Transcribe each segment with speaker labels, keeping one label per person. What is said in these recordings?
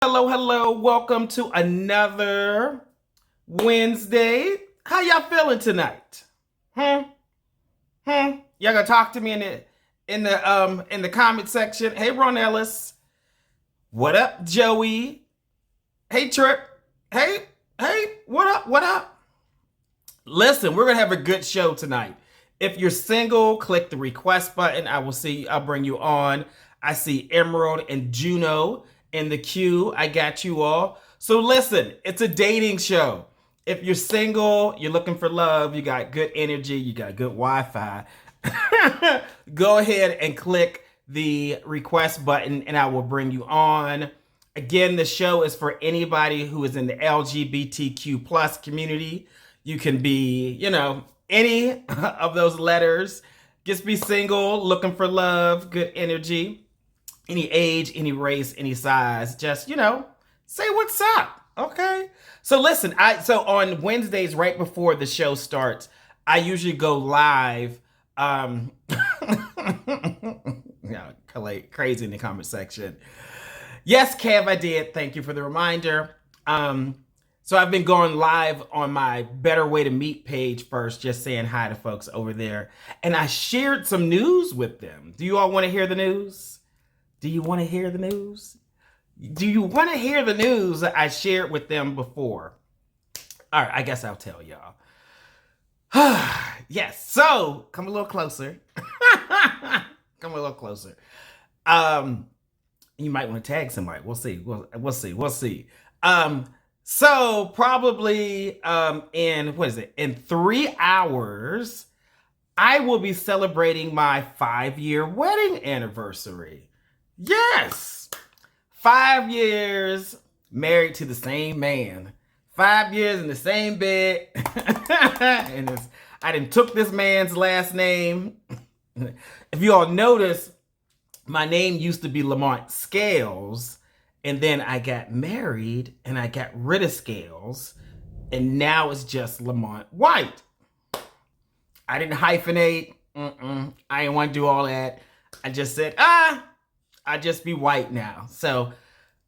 Speaker 1: Hello, hello. Welcome to another Wednesday. How y'all feeling tonight? Hmm? Y'all gonna talk to me in the comment section. Hey Ron Ellis. What up, Joey? Hey Trip. Hey, what up? What up? Listen, we're gonna have a good show tonight. If you're single, click the request button. I'll bring you on. I see Emerald and Juno in the queue. I got you all. So listen, it's a dating show. If you're single, you're looking for love, you got good energy, you got good Wi-Fi, go ahead and click the request button and I will bring you on. Again, the show is for anybody who is in the LGBTQ plus community. You can be, any of those letters. Just be single, looking for love, good energy. Any age, any race, any size. Just, say what's up. Okay? So listen, so on Wednesdays, right before the show starts, I usually go live. Crazy in the comment section. Yes, Kev, I did. Thank you for the reminder. So I've been going live on my Better Way to Meet page first, just saying hi to folks over there. And I shared some news with them. Do you all want to hear the news? Do you want to hear the news? Do you want to hear the news that I shared with them before? All right, I guess I'll tell y'all. Yes, so come a little closer. Come a little closer. You might want to tag somebody. We'll see. We'll see. So probably in 3 hours, I will be celebrating my 5-year wedding anniversary. Yes, 5 years married to the same man, 5 years in the same bed, and I done took this man's last name. If you all notice, my name used to be Lamont Scales, and then I got married and I got rid of Scales, and now it's just Lamont White. I didn't hyphenate. I didn't want to do all that. I just said, I just be white now. So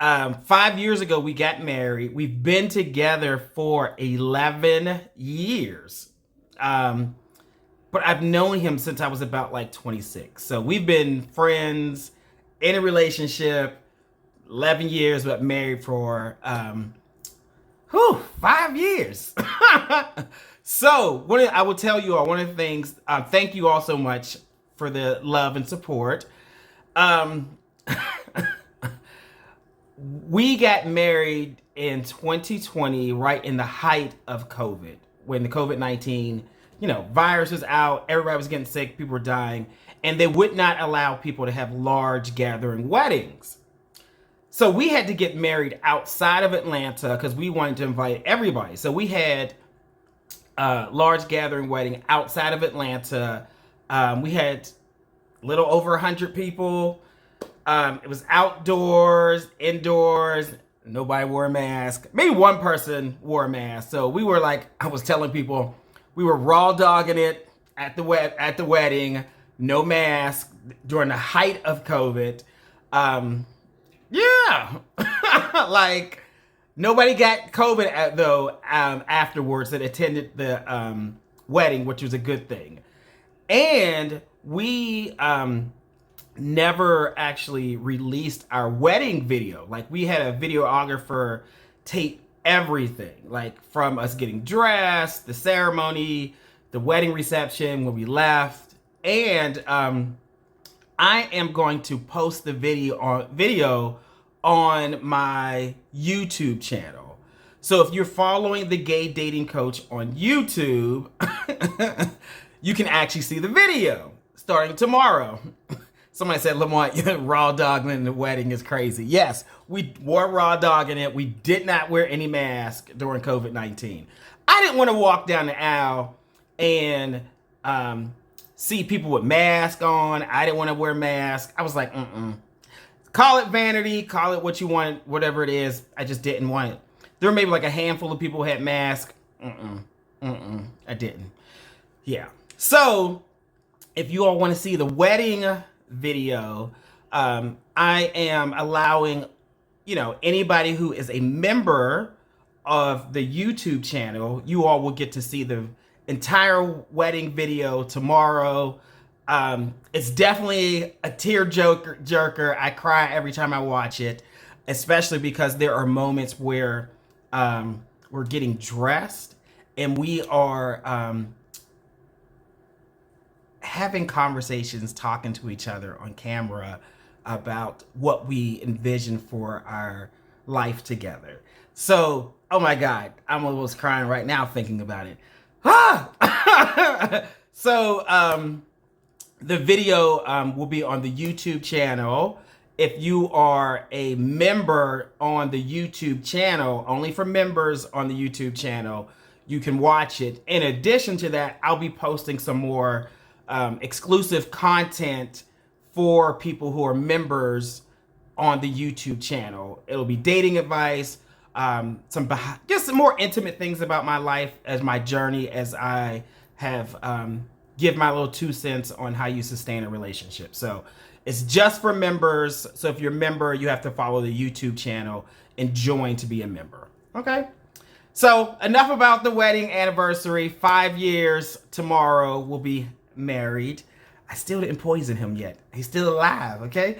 Speaker 1: 5 years ago, we got married. We've been together for 11 years. But I've known him since I was about like 26. So we've been friends, in a relationship, 11 years, but married for 5 years. So I will tell you all, one of the things, thank you all so much for the love and support. We got married in 2020, right in the height of COVID, when the COVID-19, virus was out, everybody was getting sick, people were dying, and they would not allow people to have large gathering weddings. So we had to get married outside of Atlanta because we wanted to invite everybody. So we had a large gathering wedding outside of Atlanta. We had a little over 100 people. It was outdoors, indoors. Nobody wore a mask. Maybe one person wore a mask. So we were like, I was telling people, we were raw dogging it at the wedding. No mask during the height of COVID. Yeah, like nobody got COVID though afterwards that attended the wedding, which was a good thing. And we never actually released our wedding video. Like we had a videographer tape everything, like from us getting dressed, the ceremony, the wedding reception, when we left. And I am going to post the video on my YouTube channel. So if you're following the Gay Dating Coach on YouTube, you can actually see the video starting tomorrow. Somebody said, Lamont, raw dogging in the wedding is crazy. Yes, we wore raw dog in it. We did not wear any mask during COVID-19. I didn't want to walk down the aisle and see people with masks on. I didn't want to wear masks. I was like, Call it vanity, call it what you want, whatever it is. I just didn't want it. There were maybe like a handful of people who had masks. I didn't. Yeah. So if you all want to see the wedding video, I am allowing anybody who is a member of the YouTube channel, you all will get to see the entire wedding video tomorrow. It's definitely a tear jerker. I cry every time I watch it, especially because there are moments where we're getting dressed and we are having conversations, talking to each other on camera about what we envision for our life together. So, oh my God, I'm almost crying right now thinking about it. So, the video will be on the YouTube channel. If you are a member on the YouTube channel, only for members on the YouTube channel, you can watch it. In addition to that, I'll be posting some more exclusive content for people who are members on the YouTube channel. It'll be dating advice, just some more intimate things about my life as my journey, as I have give my little 2 cents on how you sustain a relationship. So it's just for members. So if you're a member, you have to follow the YouTube channel and join to be a member. Okay. So enough about the wedding anniversary. 5 years tomorrow. We'll be married. I still didn't poison him yet. He's still alive. Okay.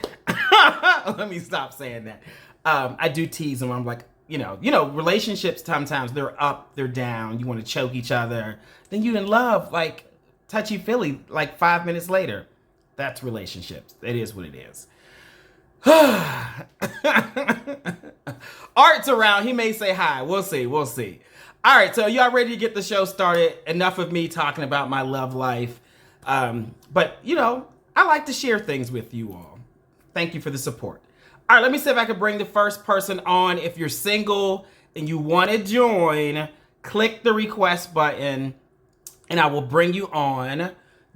Speaker 1: Let me stop saying that. I do tease him. I'm like, relationships sometimes they're up, they're down. You want to choke each other. Then you in love, like touchy-feely, like 5 minutes later. That's relationships. It is what it is. Art's around. He may say hi. We'll see. We'll see. All right. So y'all ready to get the show started? Enough of me talking about my love life. But, I like to share things with you all. Thank you for the support. All right. Let me see if I can bring the first person on. If you're single and you want to join, click the request button and I will bring you on.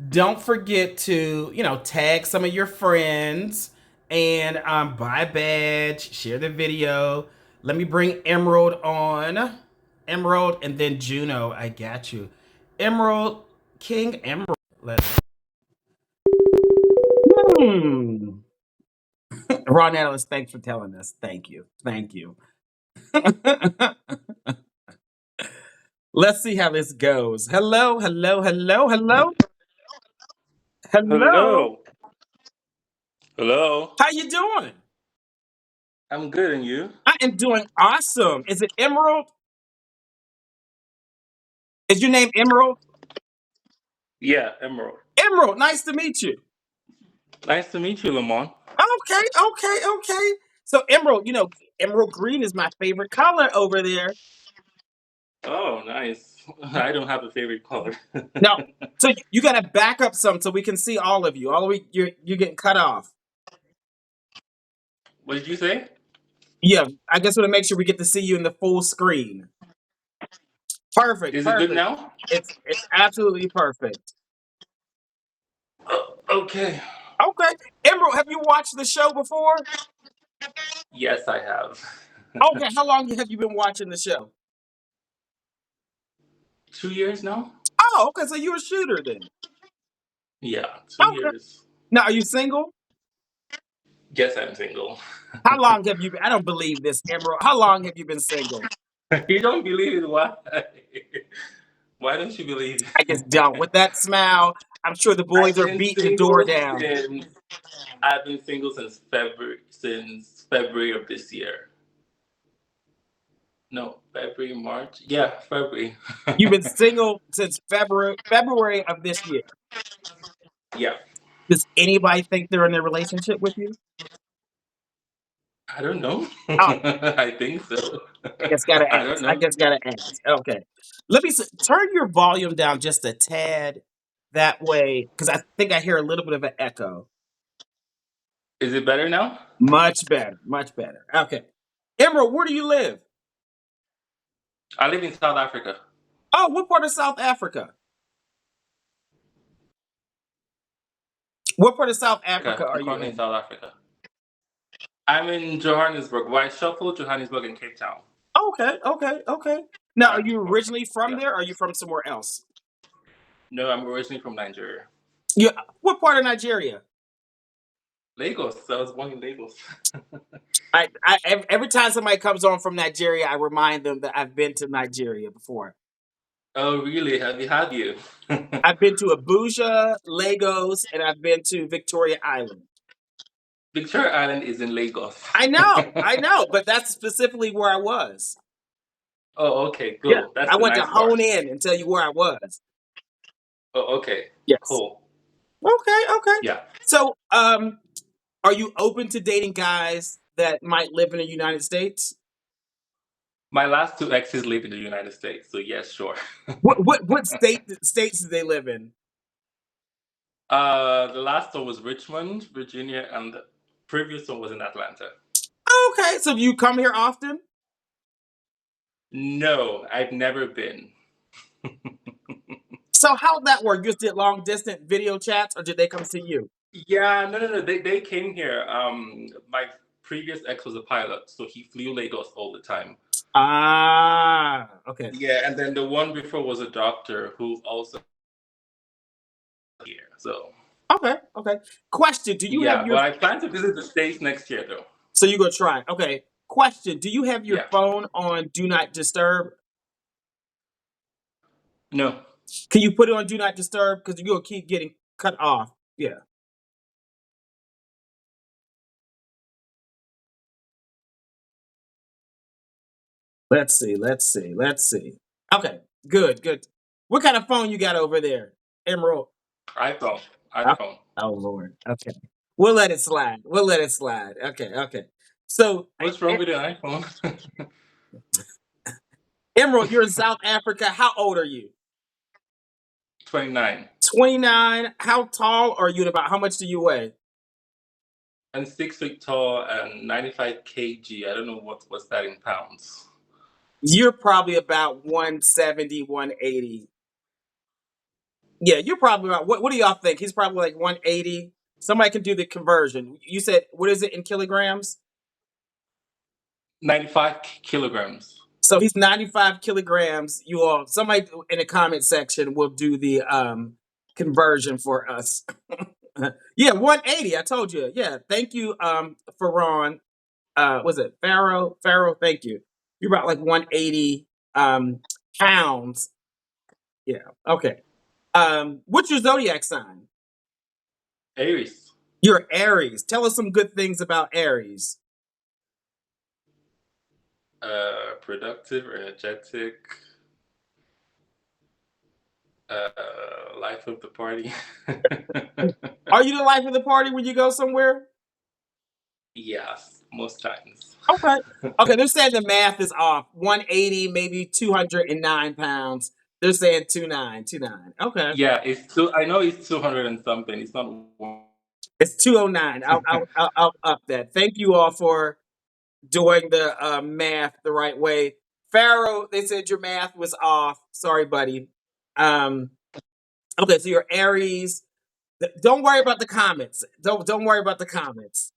Speaker 1: Don't forget to, tag some of your friends and buy a badge, share the video. Let me bring Emerald on. Emerald and then Juno. I got you. Emerald, King Emerald. Ron Atlas, thanks for telling us. Thank you. Thank you. Let's see how this goes. Hello, hello, hello, hello. Hello.
Speaker 2: Hello. Hello.
Speaker 1: How you doing?
Speaker 2: I'm good, and you?
Speaker 1: I am doing awesome. Is it Emerald? Is your name Emerald?
Speaker 2: Yeah, Emerald.
Speaker 1: Emerald, nice to meet you.
Speaker 2: Nice to meet you, Lamont.
Speaker 1: Okay, okay, okay. So Emerald, Emerald green is my favorite color over there.
Speaker 2: Oh, nice. I don't have a favorite color.
Speaker 1: Now, so you got to back up some so we can see all of you. All the way, you're getting cut off.
Speaker 2: What did you say?
Speaker 1: Yeah, I guess we're to make sure we get to see you in the full screen. Perfect,
Speaker 2: Is it good
Speaker 1: perfect.
Speaker 2: now?
Speaker 1: It's absolutely perfect.
Speaker 2: Okay.
Speaker 1: Okay, Emerald, have you watched the show before?
Speaker 2: Yes, I have.
Speaker 1: Okay, how long have you been watching the show?
Speaker 2: 2 years now?
Speaker 1: Oh, okay, so you're a shooter then.
Speaker 2: Yeah, two
Speaker 1: Okay.
Speaker 2: years.
Speaker 1: Now, are you single?
Speaker 2: Yes, I'm single.
Speaker 1: How long have you been? I don't believe this, Emerald. How long have you been single?
Speaker 2: You don't believe it? Why? Why don't you believe
Speaker 1: I just
Speaker 2: it?
Speaker 1: don't. With that smile, I'm sure the boys
Speaker 2: I've
Speaker 1: are
Speaker 2: been
Speaker 1: beating the door
Speaker 2: single
Speaker 1: down.
Speaker 2: since I've been single since February of this year. No, February, March. Yeah, February.
Speaker 1: You've been single since February of this year.
Speaker 2: Yeah.
Speaker 1: Does anybody think they're in a relationship with you?
Speaker 2: I don't know.
Speaker 1: Oh,
Speaker 2: I think so.
Speaker 1: I guess gotta
Speaker 2: I don't
Speaker 1: ask. I
Speaker 2: know.
Speaker 1: guess gotta ask. Okay. Let me turn your volume down just a tad. That way, because I think I hear a little bit of an echo.
Speaker 2: Is it better now?
Speaker 1: Much better. Much better. Okay. Emerald, where do you live?
Speaker 2: I live in South Africa.
Speaker 1: Oh, what part of South Africa? What part of South Africa are
Speaker 2: I'm
Speaker 1: you
Speaker 2: currently in
Speaker 1: in?
Speaker 2: South Africa. I'm in Johannesburg. Well, I shuffled Johannesburg and Cape Town.
Speaker 1: Okay, okay, okay. Now, are you originally from
Speaker 2: Yeah.
Speaker 1: there or are you from somewhere else?
Speaker 2: No, I'm originally from Nigeria.
Speaker 1: Yeah. What part of Nigeria?
Speaker 2: Lagos. I was born in Lagos.
Speaker 1: Every time somebody comes on from Nigeria, I remind them that I've been to Nigeria before.
Speaker 2: Oh, really? Have you?
Speaker 1: I've been to Abuja, Lagos, and I've been to Victoria Island.
Speaker 2: Victoria Island is in Lagos.
Speaker 1: I know, but that's specifically where I was.
Speaker 2: Oh, okay,
Speaker 1: Yeah,
Speaker 2: cool. That's
Speaker 1: I
Speaker 2: the
Speaker 1: went to
Speaker 2: nice part.
Speaker 1: hone in and tell you where I was.
Speaker 2: Oh, okay,
Speaker 1: Yes.
Speaker 2: cool.
Speaker 1: Okay, okay.
Speaker 2: Yeah.
Speaker 1: So, are you open to dating guys that might live in the United States?
Speaker 2: My last two exes live in the United States, so yes, sure.
Speaker 1: What states do they live in?
Speaker 2: The last one was Richmond, Virginia, and the previous one was in Atlanta.
Speaker 1: Okay, so do you come here often?
Speaker 2: No, I've never been.
Speaker 1: So how'd that work? You just did long distance video chats, or did they come see you?
Speaker 2: Yeah, no, no, no. They came here. My previous ex was a pilot, so he flew Lagos all the time.
Speaker 1: Ah, okay,
Speaker 2: Yeah, and then the one before was a doctor who also here. So
Speaker 1: okay, okay. Question: do you have
Speaker 2: yeah,
Speaker 1: your?
Speaker 2: but I plan to visit the States next year though.
Speaker 1: So you go try? Okay. Question: do you have your
Speaker 2: Yeah.
Speaker 1: phone on Do Not Disturb?
Speaker 2: No.
Speaker 1: Can you put it on Do Not Disturb? Because you're gonna keep getting cut off. Yeah. Let's see. Let's see. Let's see. Okay. Good. Good. What kind of phone you got over there, Emerald?
Speaker 2: iPhone.
Speaker 1: Oh,
Speaker 2: iPhone.
Speaker 1: oh Lord. Okay. We'll let it slide. We'll let it slide. Okay. Okay. So,
Speaker 2: What's wrong with an iPhone?
Speaker 1: Emerald, you're in South Africa. How old are you?
Speaker 2: 29.
Speaker 1: 29. How tall are you? And about how much do you weigh?
Speaker 2: I'm 6 feet tall and 95 kg. I don't know what's that in pounds.
Speaker 1: You're probably about 170, 180. Yeah, you're probably about what do y'all think? He's probably like 180. Somebody can do the conversion. You said what is it in kilograms?
Speaker 2: 95 kilograms.
Speaker 1: So he's 95 kilograms. You all somebody in the comment section will do the conversion for us. Yeah, 180. I told you. Yeah. Thank you, Ferron. Was it Pharaoh? Pharaoh, thank you. You're about like 180 pounds. Yeah. Okay. What's your zodiac sign?
Speaker 2: Aries.
Speaker 1: You're Aries. Tell us some good things about Aries.
Speaker 2: Productive, energetic, uh, life of the party.
Speaker 1: Are you the life of the party when you go somewhere?
Speaker 2: Yes, most times.
Speaker 1: Okay. Okay, they're saying the math is off. 180, maybe 209 pounds. They're saying 29. Okay.
Speaker 2: Yeah, it's two. I know it's 200 and something. It's not one.
Speaker 1: It's 209. I'll up that. Thank you all for doing the math the right way. Pharaoh, they said your math was off. Sorry, buddy. Um, okay, so you're Aries. Don't worry about the comments. Don't worry about the comments.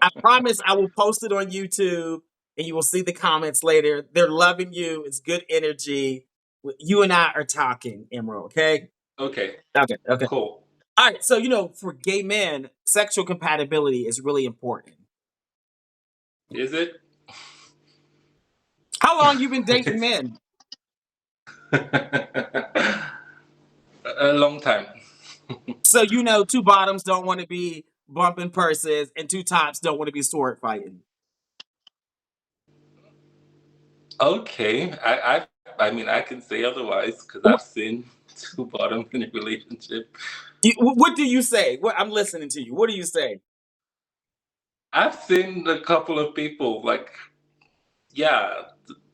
Speaker 1: I promise I will post it on YouTube and you will see the comments later. They're loving you. It's good energy. You and I are talking, Emerald, okay?
Speaker 2: Okay,
Speaker 1: Okay, okay.
Speaker 2: cool.
Speaker 1: All right, so for gay men, sexual compatibility is really important.
Speaker 2: Is it?
Speaker 1: How long you been dating men?
Speaker 2: A long time.
Speaker 1: So two bottoms don't want to be bumping purses and two tops don't want to be sword fighting.
Speaker 2: Okay, I mean, I can say otherwise because I've seen two bottoms in a relationship.
Speaker 1: What do you say? What I'm listening to you. What do you say?
Speaker 2: I've seen a couple of people like, yeah,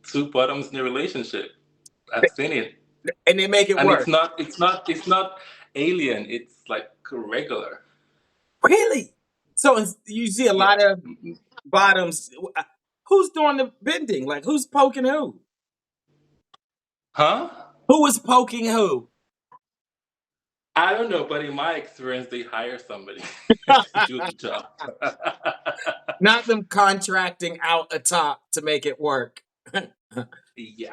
Speaker 2: two bottoms in a relationship. I've seen it,
Speaker 1: And they make it
Speaker 2: and
Speaker 1: work.
Speaker 2: it's not alien. It's like regular.
Speaker 1: Really? So you see a
Speaker 2: Yeah.
Speaker 1: lot of bottoms. Who's doing the bending? Like who's poking who?
Speaker 2: Huh?
Speaker 1: Who is poking who?
Speaker 2: I don't know, but in my experience, they hire somebody to do the job.
Speaker 1: Not them contracting out a top to make it work.
Speaker 2: Yeah,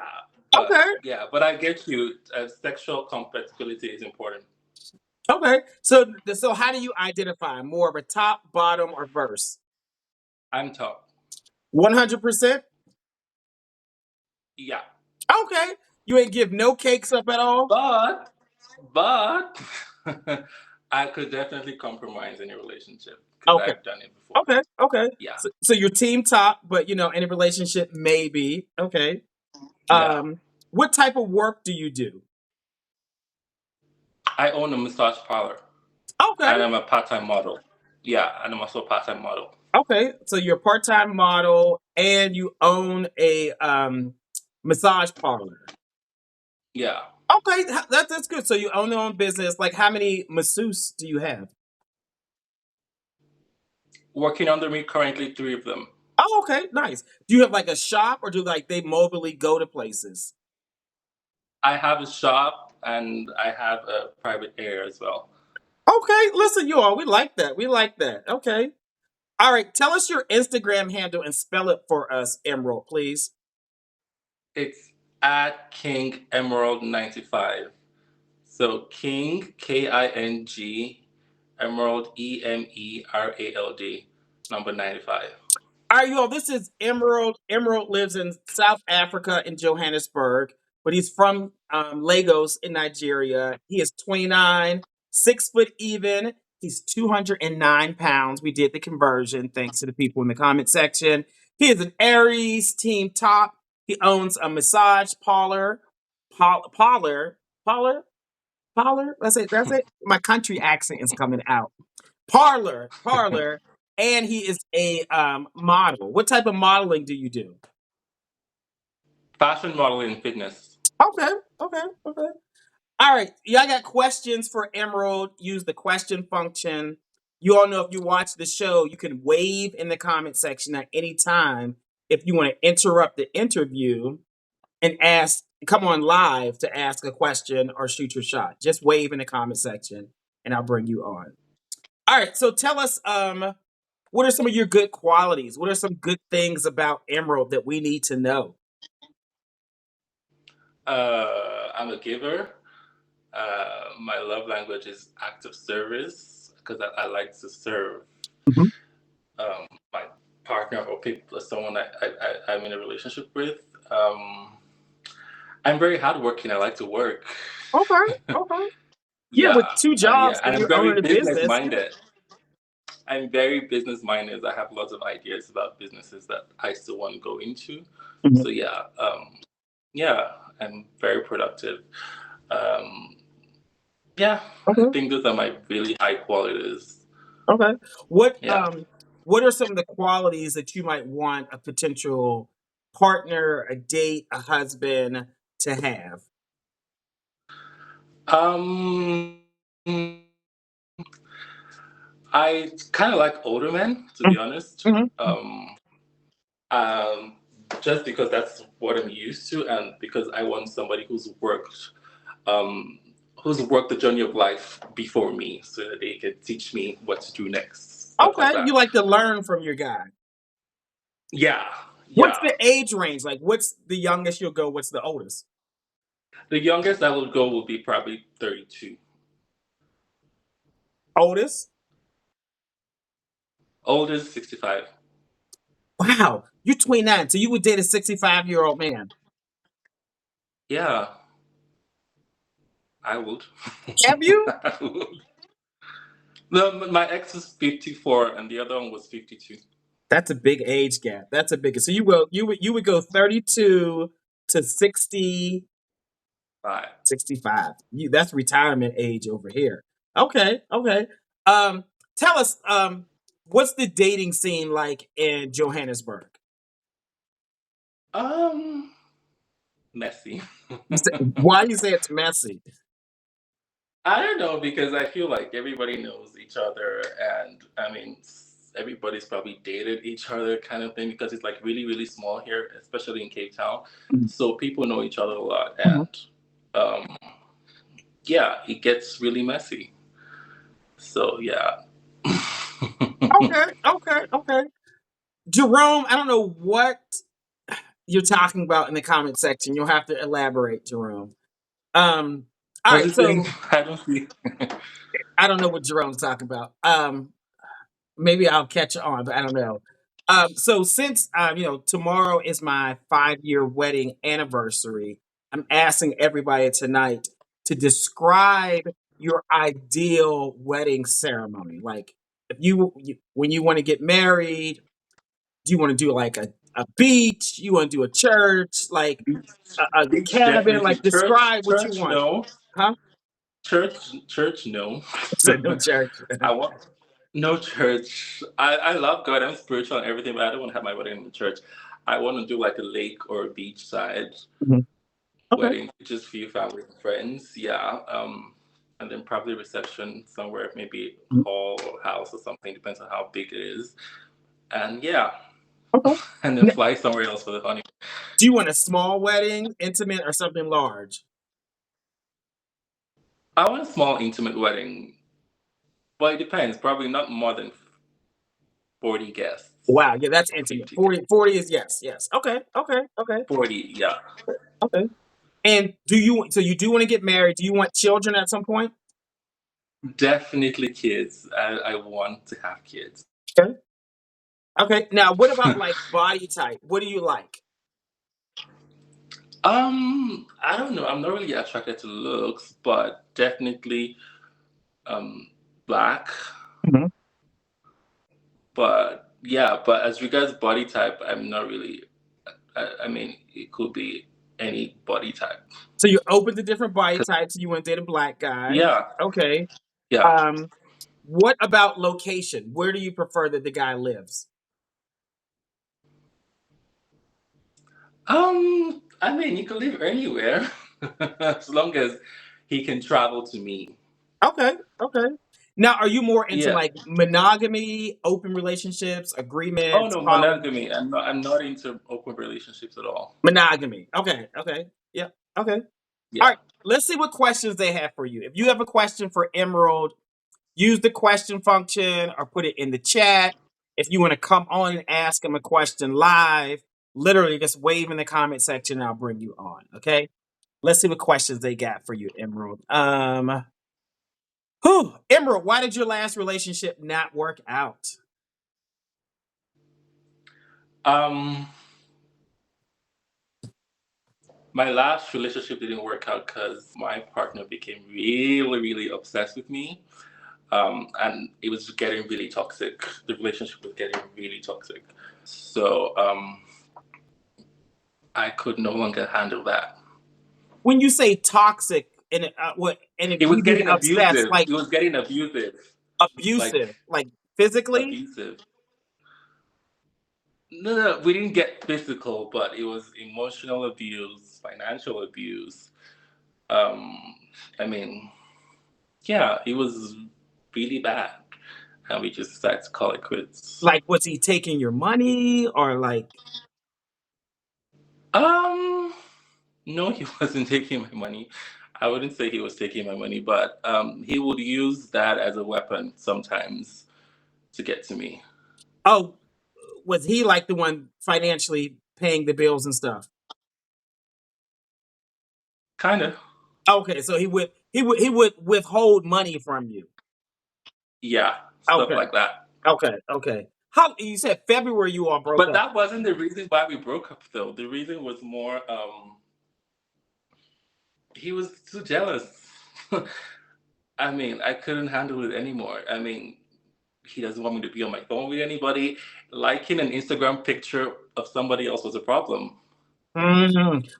Speaker 1: Okay.
Speaker 2: but I get you. Sexual compatibility is important.
Speaker 1: Okay. So how do you identify more of a top, bottom, or verse?
Speaker 2: I'm top.
Speaker 1: 100%?
Speaker 2: Yeah,
Speaker 1: Okay. You ain't give no cakes up at all?
Speaker 2: but I could definitely compromise in a relationship because
Speaker 1: Okay.
Speaker 2: I've done it before.
Speaker 1: Okay. Okay.
Speaker 2: Yeah,
Speaker 1: So you're team top, but in a relationship, maybe. Okay.
Speaker 2: yeah.
Speaker 1: What type of work do you do?
Speaker 2: I own a massage parlor,
Speaker 1: Okay.
Speaker 2: and I'm a part-time model. Yeah, and I'm also a part-time model.
Speaker 1: Okay. So you're a part-time model and you own a massage parlor.
Speaker 2: Yeah,
Speaker 1: Okay, that's good. So you own your own business. Like, how many masseuses do you have?
Speaker 2: working under me currently, three of them.
Speaker 1: Oh, okay, nice. Do you have like a shop, or do like they mobily go to places?
Speaker 2: I have a shop and I have a private area as well.
Speaker 1: Okay, listen, you all, we like that. We like that. Okay. All right, tell us your Instagram handle and spell it for us, Emerald, please.
Speaker 2: It's at King Emerald 95. So King King, Emerald EMERALD number 95.
Speaker 1: All right, you all, this is Emerald. Emerald lives in South Africa in Johannesburg, but he's from Lagos in Nigeria. He is 29, 6 foot even. He's 209 pounds. We did the conversion thanks to the people in the comment section. He is an Aries team top. He owns a massage parlor. Parlor. That's it. That's it. My country accent is coming out. Parlor, and he is a model. What type of modeling do you do?
Speaker 2: Fashion modeling and fitness.
Speaker 1: Okay, okay. All right, y'all got questions for Emerald? Use the question function. You all know if you watch the show, you can wave in the comment section at any time if you want to interrupt the interview and come on live to ask a question or shoot your shot. Just wave in the comment section and I'll bring you on. All right, so tell us, what are some of your good qualities? What are some good things about Emerald that we need to know?
Speaker 2: I'm a giver. My love language is act of service because I like to serve
Speaker 1: Mhm.
Speaker 2: my partner or people, someone I'm in a relationship with. I'm very hardworking. I like to work.
Speaker 1: Okay, okay. Yeah, with
Speaker 2: Yeah,
Speaker 1: two
Speaker 2: yeah,
Speaker 1: jobs
Speaker 2: and
Speaker 1: and
Speaker 2: I'm
Speaker 1: you're
Speaker 2: very
Speaker 1: owning a
Speaker 2: business
Speaker 1: business.
Speaker 2: minded. I'm very business minded. I have lots of ideas about businesses that I still want to go into.
Speaker 1: Mhm.
Speaker 2: So yeah, I'm very productive. Um, yeah, I
Speaker 1: Okay,
Speaker 2: think those are my really high qualities.
Speaker 1: okay. What
Speaker 2: Yeah.
Speaker 1: um what are some of the qualities that you might want a potential partner, a date, a husband to have?
Speaker 2: Um, I kind of like older men, to be honest.
Speaker 1: Mm-hmm.
Speaker 2: Um, just because that's what I'm used to, and because I want somebody um, who's worked the journey of life before me, so that they can teach me what to do next, stuff like
Speaker 1: Okay, you
Speaker 2: that.
Speaker 1: like to learn from your guy.
Speaker 2: Yeah,
Speaker 1: What's
Speaker 2: yeah.
Speaker 1: the age range? Like, what's the youngest you'll go? What's the oldest?
Speaker 2: The youngest I would go would be probably 32.
Speaker 1: Oldest?
Speaker 2: Oldest 65.
Speaker 1: Wow, you're 29, so you would date a 65-year-old man.
Speaker 2: Yeah, I would.
Speaker 1: Have you?
Speaker 2: I would. No, my ex is 54, and the other one was 52.
Speaker 1: That's a big age gap. That's a big. So you would go 32 to 60,
Speaker 2: Bye.
Speaker 1: 65. That's retirement age over here. Okay, okay. Um, tell us, what's the dating scene like in Johannesburg?
Speaker 2: Um, Messy.
Speaker 1: Why you say it's messy?
Speaker 2: I don't know because I feel like everybody knows each other, and I mean, everybody's probably dated each other, kind of thing, because it's like really, really small here, especially in Cape Town.
Speaker 1: Mhm,
Speaker 2: So people know each other a lot,
Speaker 1: mhm.
Speaker 2: and um, yeah, it gets really messy. So yeah.
Speaker 1: Okay, okay. Jerome, I don't know what you're talking about in the comment section. You'll have to elaborate, Jerome. All
Speaker 2: What's
Speaker 1: right,
Speaker 2: the thing?
Speaker 1: so
Speaker 2: I don't see.
Speaker 1: I don't know what Jerome's talking about. Maybe I'll catch on, but I don't know. So since tomorrow is my 5-year wedding anniversary, I'm asking everybody tonight to describe your ideal wedding ceremony. Like, if when you want to get married, do you want to do like a beach? You want to do a church, like a
Speaker 2: Beach
Speaker 1: cabin?
Speaker 2: definitely.
Speaker 1: Like,
Speaker 2: Church,
Speaker 1: describe what you
Speaker 2: church,
Speaker 1: want,
Speaker 2: no.
Speaker 1: huh?
Speaker 2: Church, no.
Speaker 1: So no church.
Speaker 2: I want no church. I love God. I'm spiritual and everything, but I don't want to have my wedding in the church. I want to do like a lake or a beach side
Speaker 1: Mhm. Okay.
Speaker 2: wedding, just for your family and friends. Yeah. And then probably reception somewhere, maybe hall or house or something, depends on how big it is. And yeah,
Speaker 1: Okay.
Speaker 2: and then fly somewhere else for the honeymoon.
Speaker 1: Do you want a small wedding, intimate, or something large?
Speaker 2: I want a small, intimate wedding, but it depends. Probably not more than 40 guests,
Speaker 1: Wow, yeah, that's intimate.
Speaker 2: 50 guests.
Speaker 1: 40 is yes, yes. Okay, okay, okay,
Speaker 2: 40, yeah.
Speaker 1: okay. And so you do want to get married? Do you want children at some point?
Speaker 2: Definitely kids. I want to have kids.
Speaker 1: Okay. Okay. Now, what about like body type? What do you like?
Speaker 2: I don't know. I'm not really attracted to looks, but definitely um black.
Speaker 1: Mhm.
Speaker 2: But yeah, but as regards body type, I'm not really. I mean, it could be any body type.
Speaker 1: So you're open to different body
Speaker 2: 'Cause-
Speaker 1: types. You want to date a black guy?
Speaker 2: yeah,
Speaker 1: Okay.
Speaker 2: yeah.
Speaker 1: Um, what about location? Where do you prefer that the guy lives?
Speaker 2: I mean, you can live anywhere as long as he can travel to me.
Speaker 1: Okay, okay. Now, are you more into
Speaker 2: Yeah.
Speaker 1: like monogamy, open relationships,
Speaker 2: Oh
Speaker 1: agreements,
Speaker 2: no,
Speaker 1: poly?
Speaker 2: monogamy. I'm not into open relationships at all.
Speaker 1: Monogamy. Okay, okay. Yeah, okay. All
Speaker 2: Yeah.
Speaker 1: right, let's see what questions they have for you. If you have a question for Emerald, use the question function or put it in the chat. If you want to come on and ask him a question live, literally just wave in the comment section and I'll bring you on. Okay. Let's see what questions they got for you, Emerald. Emerald, why did your last relationship not work out?
Speaker 2: Um, my last relationship didn't work out because my partner became really, really obsessed with me. And it was getting really toxic. The relationship was getting really toxic. So I could no longer handle that.
Speaker 1: When you say toxic and if
Speaker 2: It was
Speaker 1: you mean
Speaker 2: getting
Speaker 1: obsessed,
Speaker 2: abusive.
Speaker 1: like
Speaker 2: It was getting abusive. Like
Speaker 1: abusive, like physically,
Speaker 2: abusive. No, no, we didn't get physical, but it was emotional abuse, financial abuse. Um, I mean, yeah, it was really bad, and we just decided to call it quits.
Speaker 1: like was he taking your money or like
Speaker 2: Um, no, he wasn't taking my money. I wouldn't say he was taking my money, but he would use that as a weapon sometimes to get to me.
Speaker 1: oh, was he like the one financially paying the bills and stuff?
Speaker 2: Kind of,
Speaker 1: Okay, so he would withhold money from you.
Speaker 2: yeah, stuff
Speaker 1: Okay,
Speaker 2: like that.
Speaker 1: okay, okay. How you said February you all broke
Speaker 2: But
Speaker 1: up?
Speaker 2: that wasn't the reason why we broke up, though. The reason was more he was too jealous. I mean, I couldn't handle it anymore. I mean, he doesn't want me to be on my phone with anybody. Liking an Instagram picture of somebody else was a problem.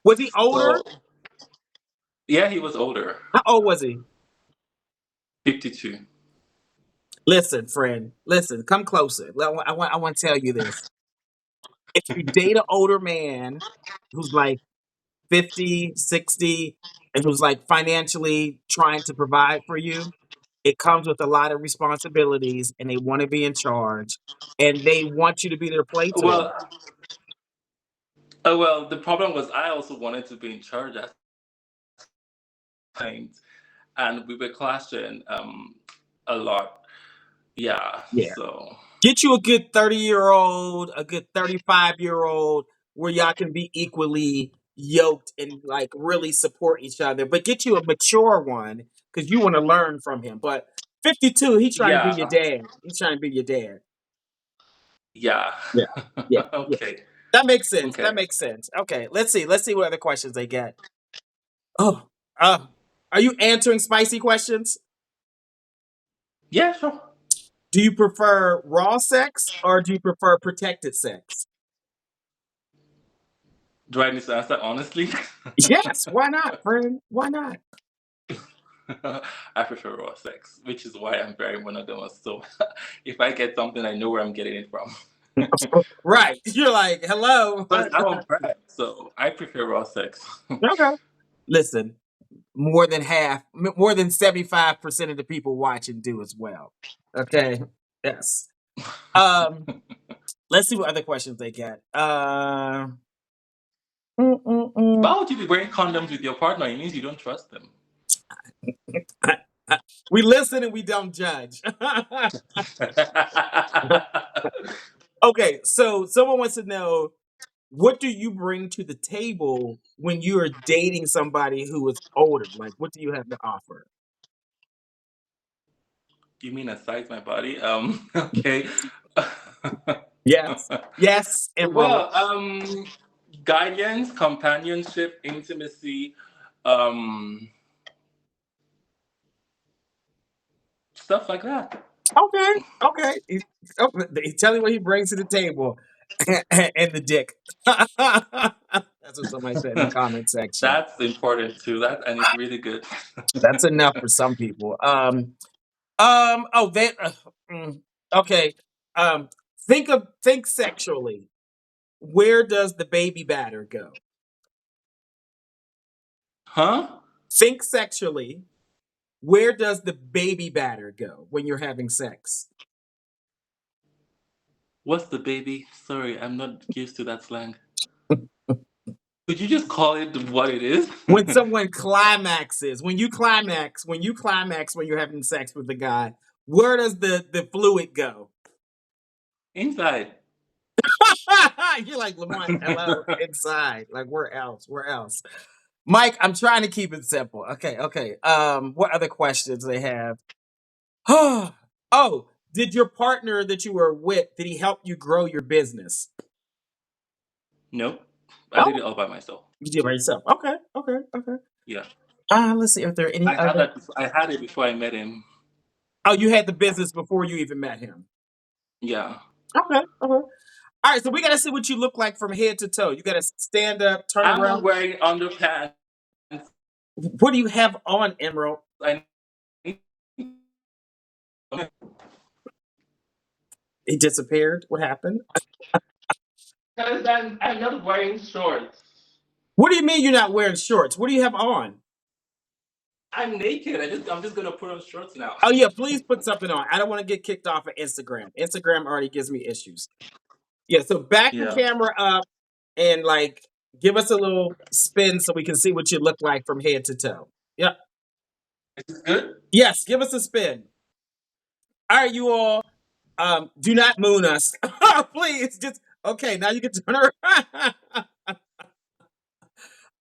Speaker 1: Was he older?
Speaker 2: So, yeah, he was older,
Speaker 1: How old was he?
Speaker 2: 52.
Speaker 1: Listen, friend. Listen, come closer. I want to tell you this. If you date an older man who's like 50, 60, and who's like financially trying to provide for you, it comes with a lot of responsibilities and they want to be in charge and they want you to be their playtoy.
Speaker 2: Well, well, the problem was I also wanted to be in charge at times, and we were clashing a lot. Yeah,
Speaker 1: Yeah.
Speaker 2: so
Speaker 1: Get you a good 30-year-old, a good 35-year-old where y'all can be equally yoked and like really support each other. But get you a mature one because you want to learn from him. But 52, he's trying to be your
Speaker 2: yeah,
Speaker 1: dad. He's trying to be your dad.
Speaker 2: Yeah.
Speaker 1: Yeah. Yeah. Yeah.
Speaker 2: Okay.
Speaker 1: That makes sense. That
Speaker 2: Okay.
Speaker 1: makes sense. Okay, let's see. Let's see what other questions they get. Oh, uh, are you answering spicy questions?
Speaker 2: Yeah, sure.
Speaker 1: Do you prefer raw sex or do you prefer protected sex?
Speaker 2: Do I need to answer honestly?
Speaker 1: Yes, why not, friend? Why not?
Speaker 2: I prefer raw sex, which is why I'm very monogamous. So if I get something, I know where I'm getting it from.
Speaker 1: Right. You're like, hello.
Speaker 2: But I don't brag, so I prefer raw sex.
Speaker 1: Okay. Listen, more than half, more than 75% of the people watching do as well. Okay. Yes. Um, let's see what other questions they get. Mm, mm, mm.
Speaker 2: Why would you be wearing condoms with your partner? It means you don't trust them.
Speaker 1: We listen and we don't judge. Okay, so someone wants to know, what do you bring to the table when you are dating somebody who is older? Like, what do you have to offer?
Speaker 2: You mean aside my body? Okay.
Speaker 1: Yes, yes, Emerald.
Speaker 2: Well, guidance, companionship, intimacy, um, stuff like that.
Speaker 1: Okay, okay. He's telling what he brings to the table, and the dick. That's what somebody said in the comment section.
Speaker 2: That's important too. That and it's really good.
Speaker 1: That's enough for some people. Oh, that. Mm, okay. Um, think sexually. Where does the baby batter go?
Speaker 2: Huh?
Speaker 1: Think sexually. Where does the baby batter go when you're having sex?
Speaker 2: What's the baby? Sorry, I'm not used to that slang. Could you just call it what it is?
Speaker 1: When someone climaxes, when you climax when you're having sex with a guy, where does the fluid go?
Speaker 2: Inside.
Speaker 1: You're like, Lamont, hello, inside. Like, where else? Where else? Mike, I'm trying to keep it simple. Okay, okay. What other questions they have? Oh, did your partner that you were with, did he help you grow your business?
Speaker 2: Nope. I did
Speaker 1: Oh,
Speaker 2: it all by myself.
Speaker 1: you did it by yourself. Okay, okay, okay.
Speaker 2: Yeah.
Speaker 1: Let's see if there are any
Speaker 2: I had
Speaker 1: other.
Speaker 2: that I had it before I met him.
Speaker 1: Oh, you had the business before you even met him.
Speaker 2: Yeah.
Speaker 1: Okay, okay. All right, so we gotta see what you look like from head to toe. You gotta stand up, turn
Speaker 2: I'm not
Speaker 1: around.
Speaker 2: wearing underpants.
Speaker 1: What do you have on, Emerald?
Speaker 2: I need
Speaker 1: He disappeared. What happened?
Speaker 2: because I'm not wearing shorts.
Speaker 1: What do you mean you're not wearing shorts? What do you have on?
Speaker 2: I'm naked. I'm just gonna put on shorts now.
Speaker 1: Oh yeah, please put something on. I don't want to get kicked off of Instagram. Instagram already gives me issues. Yeah, so back the
Speaker 2: Yeah.
Speaker 1: camera up and like give us a little spin so we can see what you look like from head to toe. Yep.
Speaker 2: Is this good?
Speaker 1: Yes, give us a spin. All right, you all. Do not moon us. Please, just okay, now you can turn around.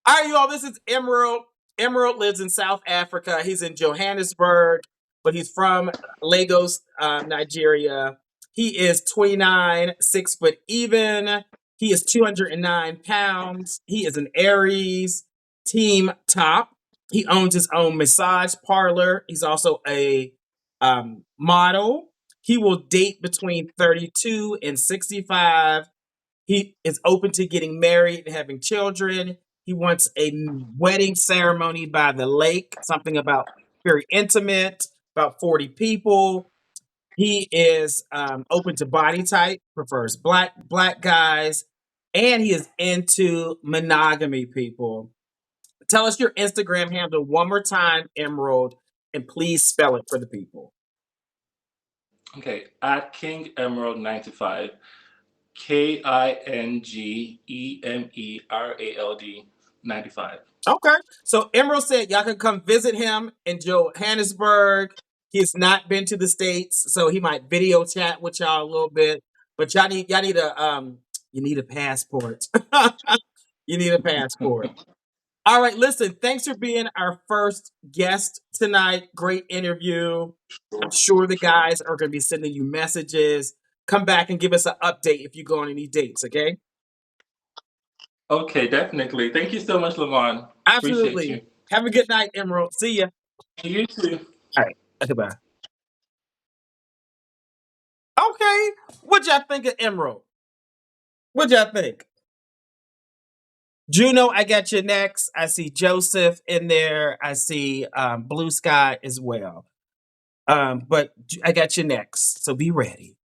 Speaker 1: All right, you all, this is Emerald. Emerald lives in South Africa. He's in Johannesburg, but he's from Lagos, Nigeria. He is 29, 6 foot even. He is 209 pounds. He is an Aries team top. He owns his own massage parlor. He's also a model. He will date between 32 and 65. He is open to getting married and having children. He wants a wedding ceremony by the lake, something about very intimate, about 40 people. He is open to body type, prefers black guys, and he is into monogamy people. Tell us your Instagram handle one more time, Emerald, and please spell it for the people.
Speaker 2: Okay. At King Emerald 95. KINGEMERALD 95.
Speaker 1: Okay. So Emerald said y'all can come visit him in Johannesburg. He's not been to the States, so he might video chat with y'all a little bit. But y'all need a you need a passport. You need a passport. All right, listen, thanks for being our first guest tonight. Great interview. I'm
Speaker 2: Sure.
Speaker 1: sure the
Speaker 2: Sure.
Speaker 1: guys are gonna be sending you messages. come back and give us an update if you go on any dates, okay?
Speaker 2: Okay, definitely. Thank you so much, Lamont. Appreciate you.
Speaker 1: Absolutely. Have a good night, Emerald. See ya.
Speaker 2: You too.
Speaker 1: All right. Okay, bye. Okay. What y'all think of Emerald? What y'all think? Juno, I got you next. I see Joseph in there. I see Blue Sky as well. But I got you next. So be ready.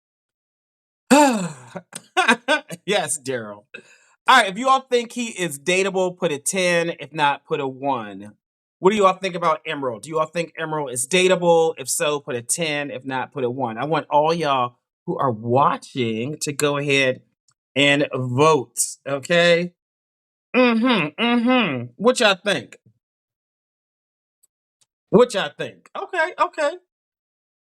Speaker 1: Yes, Daryl. All right, if you all think he is dateable, put a 10. If not, put a 1. What do you all think about Emerald? Do you all think Emerald is dateable? If so, put a 10. If not, put a 1. I want all y'all who are watching to go ahead and vote. Okay? What y'all think? What y'all think? Okay, okay.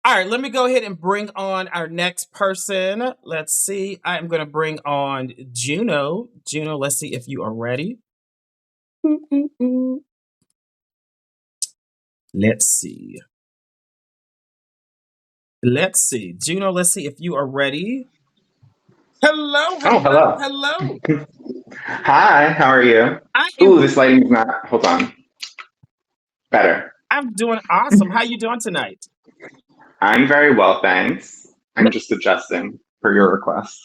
Speaker 1: All right, let me go ahead and bring on our next person. Let's see. I am going to bring on Juno. Juno, let's see if you are ready. Let's see. Let's see. Juno, let's see if you are ready. Hello,
Speaker 3: Oh,
Speaker 1: hello,
Speaker 3: hello.
Speaker 1: hello.
Speaker 3: Hi, how are you?
Speaker 1: I
Speaker 3: Ooh,
Speaker 1: am
Speaker 3: this lighting's not. Hold on. Better.
Speaker 1: I'm doing awesome. How you doing tonight?
Speaker 3: I'm very well, thanks. I'm just adjusting for your request.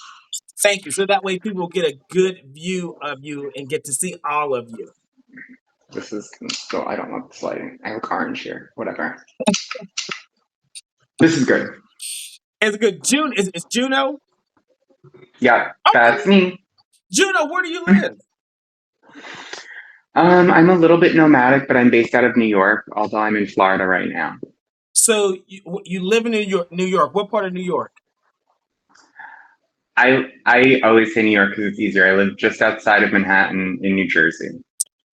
Speaker 1: Thank you. So that way people get a good view of you and get to see all of you.
Speaker 3: This is so I don't want this lighting. I look orange here. Whatever. This is good.
Speaker 1: It's good. June is Juno?
Speaker 3: Yeah,
Speaker 1: Okay.
Speaker 3: that's me.
Speaker 1: Juno, where do you live?
Speaker 3: I'm a little bit nomadic, but I'm based out of New York, although I'm in Florida right now.
Speaker 1: So you live in New York. New York. What part of New York?
Speaker 3: I always say New York because it's easier. I live just outside of Manhattan in New Jersey.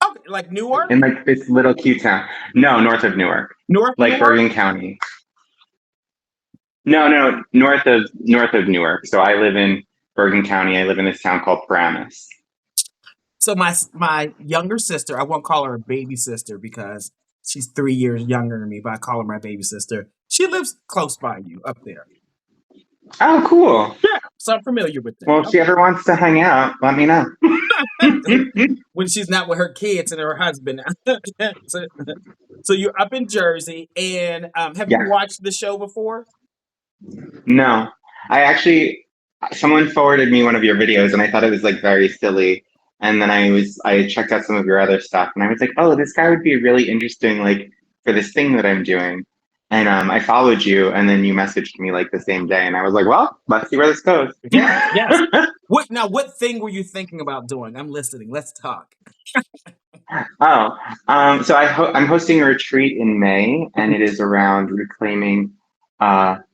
Speaker 1: Okay, like Newark?
Speaker 3: In like this little cute town. No, north of Newark.
Speaker 1: North
Speaker 3: Like
Speaker 1: Newark?
Speaker 3: Bergen County. No, north of Newark. So I live in Bergen County. I live in this town called Paramus.
Speaker 1: So my younger sister, I won't call her a baby sister because she's 3 years younger than me, but I call her my baby sister. She lives close by you up there.
Speaker 3: Oh, cool.
Speaker 1: Yeah, so I'm familiar with that.
Speaker 3: Well, if she ever wants to hang out, let me know.
Speaker 1: When she's not with her kids and her husband. so, so you're up in Jersey, and have you
Speaker 3: Yeah.
Speaker 1: watched the show before?
Speaker 3: No, I actually, someone forwarded me one of your videos and I thought it was like very silly. And then I checked out some of your other stuff and I was like, oh, this guy would be really interesting, like for this thing that I'm doing. And I followed you and then you messaged me like the same day and I was like, well, let's see where this goes.
Speaker 1: Yes, yes. What thing were you thinking about doing? I'm listening. Let's talk.
Speaker 3: Oh, so I'm hosting a retreat in May, and it is around reclaiming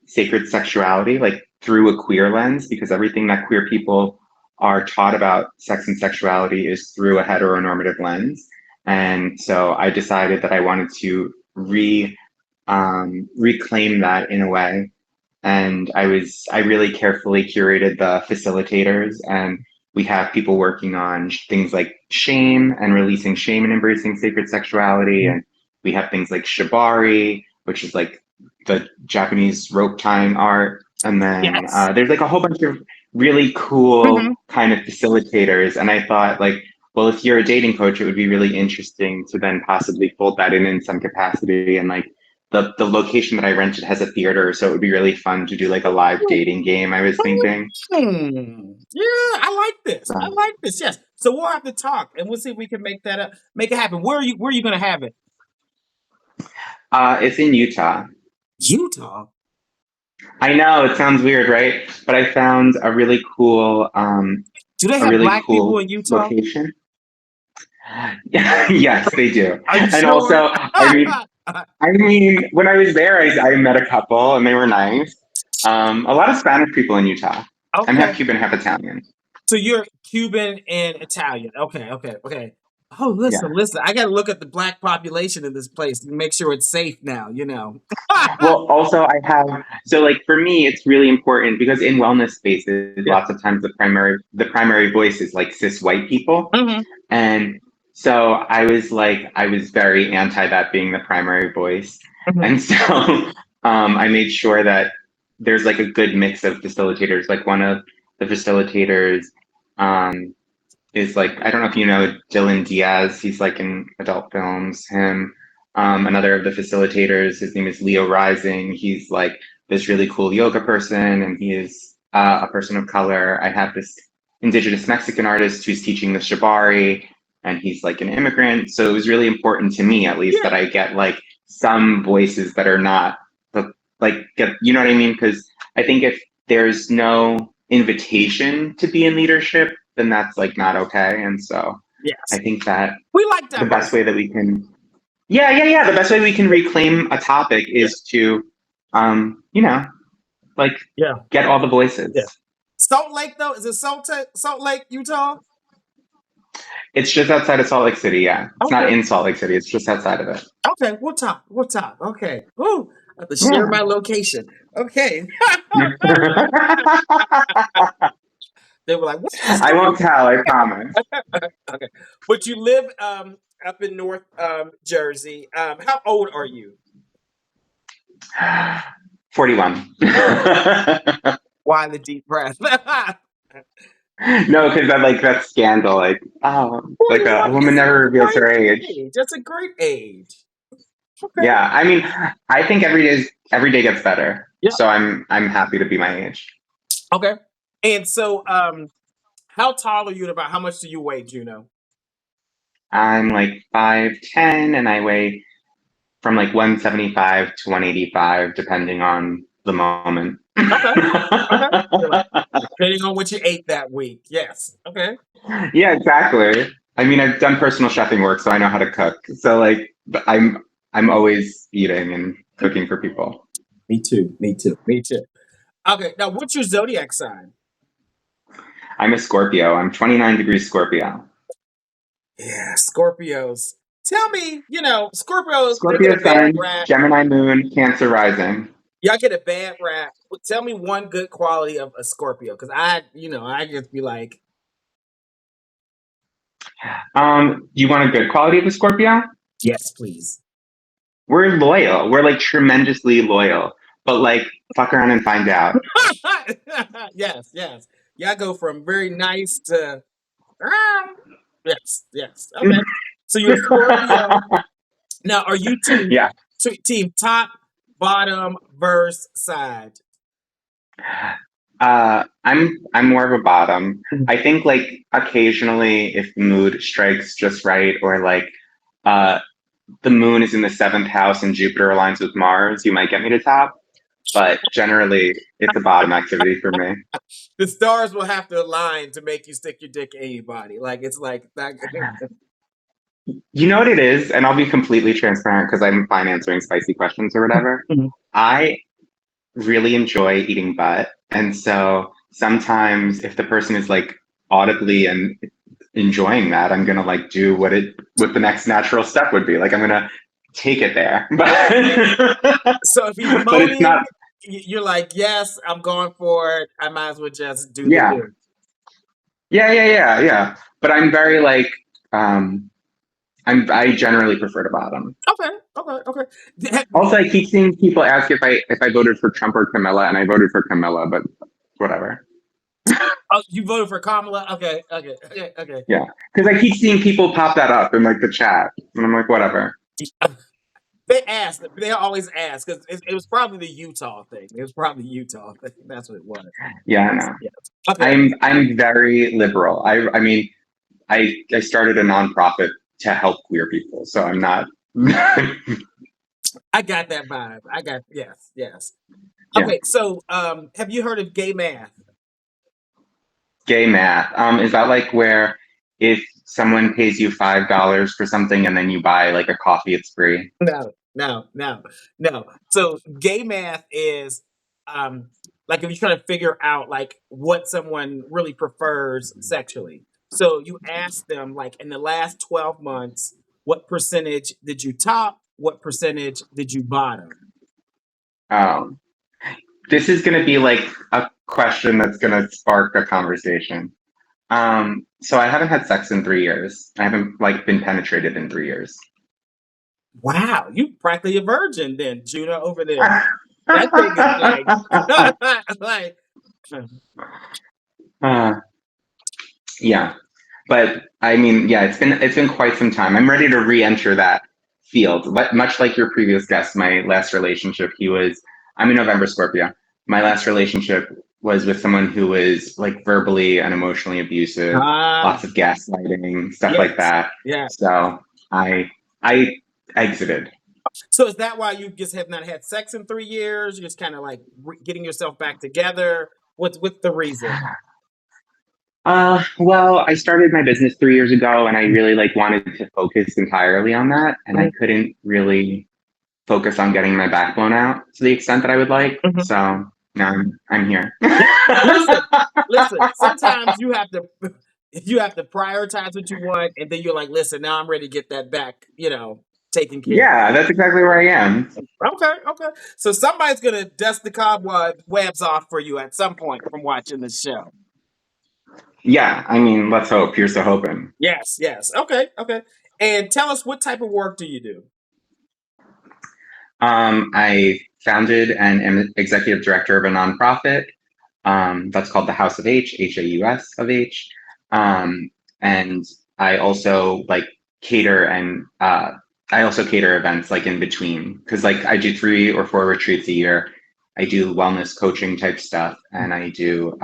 Speaker 3: sacred sexuality, like through a queer lens, because everything that queer people are taught about sex and sexuality is through a heteronormative lens. And so I decided that I wanted to reclaim that in a way. And I really carefully curated the facilitators and we have people working on things like shame and releasing shame and embracing sacred sexuality. And we have things like shibari, which is like the Japanese rope tying art. And then
Speaker 1: Yes.
Speaker 3: there's like a whole bunch of really cool kind of facilitators. And I thought like, well, if you're a dating coach, it would be really interesting to then possibly fold that in some capacity. And like the location that I rented has a theater, so it would be really fun to do like a live dating game, I was thinking.
Speaker 1: Yeah, I like this. I
Speaker 3: So,
Speaker 1: like this. Yes. So we'll have to talk, and we'll see if we can make that up, make it happen. Where are you going to have it?
Speaker 3: it's in Utah.
Speaker 1: Utah.
Speaker 3: I know it sounds weird, right? But I found
Speaker 1: Do they
Speaker 3: a
Speaker 1: have
Speaker 3: really
Speaker 1: black people
Speaker 3: cool
Speaker 1: in Utah?
Speaker 3: location. Yes, they do.
Speaker 1: Are you
Speaker 3: And
Speaker 1: sure?
Speaker 3: also, I mean, when I was there, I met a couple and they were nice. A lot of Spanish people in Utah. I'm
Speaker 1: Okay.
Speaker 3: half Cuban, half Italian.
Speaker 1: So you're Cuban and Italian. Okay, okay, okay. Oh,
Speaker 3: Yeah.
Speaker 1: listen. I got to look at the black population in this place and make sure it's safe now, you know.
Speaker 3: Well, also I have so like for me, it's really important because in wellness spaces,
Speaker 1: Yeah.
Speaker 3: lots of times the primary voice is like cis white people,
Speaker 1: Mm-hmm.
Speaker 3: and so I was very anti that being the primary voice,
Speaker 1: Mm-hmm.
Speaker 3: and so I made sure that there's like a good mix of facilitators. Like one of the facilitators is like, I don't know if you know Dylan Diaz. He's like in adult films. Him. Another of the facilitators, his name is Leo Rising. He's like this really cool yoga person, and he is a person of color. I have this Indigenous Mexican artist who's teaching the shibari, and he's like an immigrant. So it was really important to me, at least,
Speaker 1: Yeah.
Speaker 3: that I get like some voices that are not you know what I mean? Because I think if there's no invitation to be in leadership, then that's like not okay. And so
Speaker 1: Yes.
Speaker 3: I think that
Speaker 1: We like
Speaker 3: the best way
Speaker 1: diversity.
Speaker 3: that we can, the best way we can reclaim a topic is to, you know, like
Speaker 1: Yeah.
Speaker 3: get all the voices.
Speaker 1: Yeah. Salt Lake, though, is it Salt Lake, Utah?
Speaker 3: It's just outside of Salt Lake City. Yeah, it's not
Speaker 1: Okay.
Speaker 3: in Salt Lake City. It's just outside of it.
Speaker 1: Okay, we'll talk. We'll talk. Okay. Ooh, I have to share my location. Okay. They were like, "What's this?"
Speaker 3: I won't tell. I promise.
Speaker 1: Okay, but you live up in North Jersey. How old are you?
Speaker 3: 41.
Speaker 1: Why the deep breath?
Speaker 3: No, because I like that scandal. Like, oh, like a
Speaker 1: 41
Speaker 3: woman
Speaker 1: is
Speaker 3: never
Speaker 1: a
Speaker 3: reveals her
Speaker 1: great
Speaker 3: age.
Speaker 1: That's a great age. Okay.
Speaker 3: Yeah, I mean, I think every day gets better.
Speaker 1: Yeah.
Speaker 3: So I'm happy to be my age.
Speaker 1: Okay. And so, how tall are you and about how much do you weigh, Juno?
Speaker 3: I'm like 5'10", and I weigh from like 175 to 185, depending on the moment.
Speaker 1: Okay. Okay. Depending on what you ate that week. Yes. Okay.
Speaker 3: Yeah, exactly. I mean, I've done personal chefing work, so I know how to cook. So like, I'm always eating and cooking for people.
Speaker 1: Me too. Me too. Me too. Okay. Now, what's your zodiac sign?
Speaker 3: I'm a Scorpio. I'm 29 degrees Scorpio.
Speaker 1: Yeah, Scorpios. Tell me, Scorpios, they get
Speaker 3: Scorpio
Speaker 1: a bad
Speaker 3: sun,
Speaker 1: rap.
Speaker 3: Gemini moon, Cancer rising.
Speaker 1: Y'all get a bad rap. But tell me one good quality of a Scorpio. Because I just be like,
Speaker 3: You want a good quality of a Scorpio?
Speaker 1: yes, please.
Speaker 3: We're loyal. We're like tremendously loyal. But like, fuck around and find out.
Speaker 1: Yes, yes. Y'all go from very nice to, yes, yes. Okay. So you're a Scorpio. Now, are you
Speaker 3: Yeah.
Speaker 1: team top, bottom, verse, side?
Speaker 3: I'm more of a bottom.
Speaker 1: Mhm.
Speaker 3: I think like occasionally if the mood strikes just right, or like the moon is in the 7th house and Jupiter aligns with Mars, you might get me to top. But generally it's a bottom activity for me.
Speaker 1: The stars will have to align to make you stick your dick in anybody. Like it's like that.
Speaker 3: You know what it is, and I'll be completely transparent because I'm fine answering spicy questions or whatever.
Speaker 1: Mhm.
Speaker 3: I really enjoy eating butt. And so sometimes if the person is like audibly and enjoying that, I'm gonna like do what the next natural step would be. Like I'm gonna take it there. But
Speaker 1: So if he's
Speaker 3: but it's
Speaker 1: moaning,
Speaker 3: not
Speaker 1: you're like, yes, I'm going for it. I might as well just do the
Speaker 3: yeah.
Speaker 1: do.
Speaker 3: Yeah. But I'm very like I generally prefer to bottom.
Speaker 1: Okay.
Speaker 3: Also I keep seeing people ask if I voted for Trump or Camilla, and I voted for Camilla, but whatever.
Speaker 1: Oh, you voted for Kamala? Okay.
Speaker 3: Yeah, because I keep seeing people pop that up in like the chat, and I'm like, whatever.
Speaker 1: They always ask because it was probably the Utah thing. It was probably the Utah thing. That's what it was.
Speaker 3: Yeah, I know.
Speaker 1: Yeah. Okay.
Speaker 3: I'm very liberal. I mean, I started a nonprofit to help queer people, so I'm not.
Speaker 1: I got that vibe. Yes.
Speaker 3: Yeah.
Speaker 1: Okay, so have you heard of gay math?
Speaker 3: Gay math. Is that like where if someone pays you $5 for something and then you buy like a coffee, it's free?
Speaker 1: No. So gay math is like if you're trying to figure out like what someone really prefers sexually. So you ask them like in the last 12 months, what percentage did you top? What percentage did you bottom?
Speaker 3: This is going to be like a question that's going to spark a conversation. So I haven't had sex in 3 years. I haven't like been penetrated in 3 years.
Speaker 1: Wow, you practically a virgin then, Juno over there. That thing is like,
Speaker 3: Uh, yeah. But I mean, yeah, it's been quite some time. I'm ready to re-enter that field. Much like your previous guest, my last relationship, I'm a November Scorpio. My last relationship was with someone who was like verbally and emotionally abusive,
Speaker 1: ah,
Speaker 3: lots of gaslighting, stuff like
Speaker 1: yes,
Speaker 3: that.
Speaker 1: yeah.
Speaker 3: So I exited.
Speaker 1: So is that why you just have not had sex in 3 years? You're just kind of like getting yourself back together. What's the reason?
Speaker 3: Well, I started my business 3 years ago, and I really like wanted to focus entirely on that, and I couldn't really focus on getting my back blown out to the extent that I would like.
Speaker 1: Mhm.
Speaker 3: So now I'm here.
Speaker 1: Yeah. Listen. Sometimes you have to you have to prioritize what you want, and then you're like, listen, now I'm ready to get that back. Taken care of.
Speaker 3: Yeah, that's exactly where I am.
Speaker 1: Okay, okay. So somebody's gonna dust the cobwebs off for you at some point from watching this show.
Speaker 3: Yeah, I mean, let's hope. Here's to hoping.
Speaker 1: Yes, yes. Okay, okay. And tell us, what type of work do you do?
Speaker 3: I founded and am executive director of a nonprofit that's called the House of Haus of H. And I also like cater and I also cater events like in between because like I do 3 or 4 retreats a year. I do wellness coaching type stuff, and I do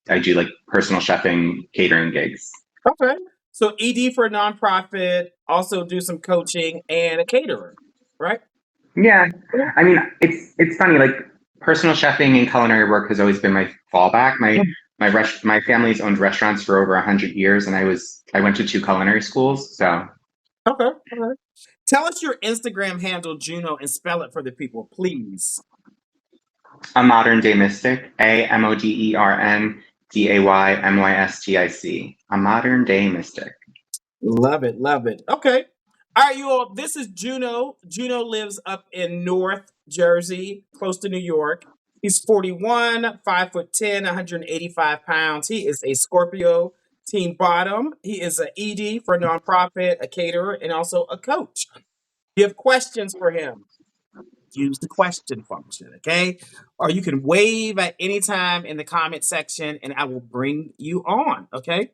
Speaker 3: like personal chefing catering gigs.
Speaker 1: Okay. So ED for a nonprofit, also do some coaching and a caterer, right?
Speaker 3: Yeah,
Speaker 1: Yeah.
Speaker 3: I mean, it's funny. Like personal chefing and culinary work has always been my fallback. My family's owned restaurants for over 100 years, and I went to 2 culinary schools. So
Speaker 1: Okay, okay. Tell us your Instagram handle, Juno, and spell it for the people, please.
Speaker 3: a modern day mystic, AMODERNDAYMYSTIC, a modern day mystic.
Speaker 1: Love it, love it. Okay. All right, you all. This is Juno. Juno lives up in North Jersey, close to New York. He's 41, 5'10", 185 pounds. He is a Scorpio, team bottom. He is an ED for a nonprofit, a caterer, and also a coach. You have questions for him, use the question function, okay? Or you can wave at any time in the comment section and I will bring you on, okay?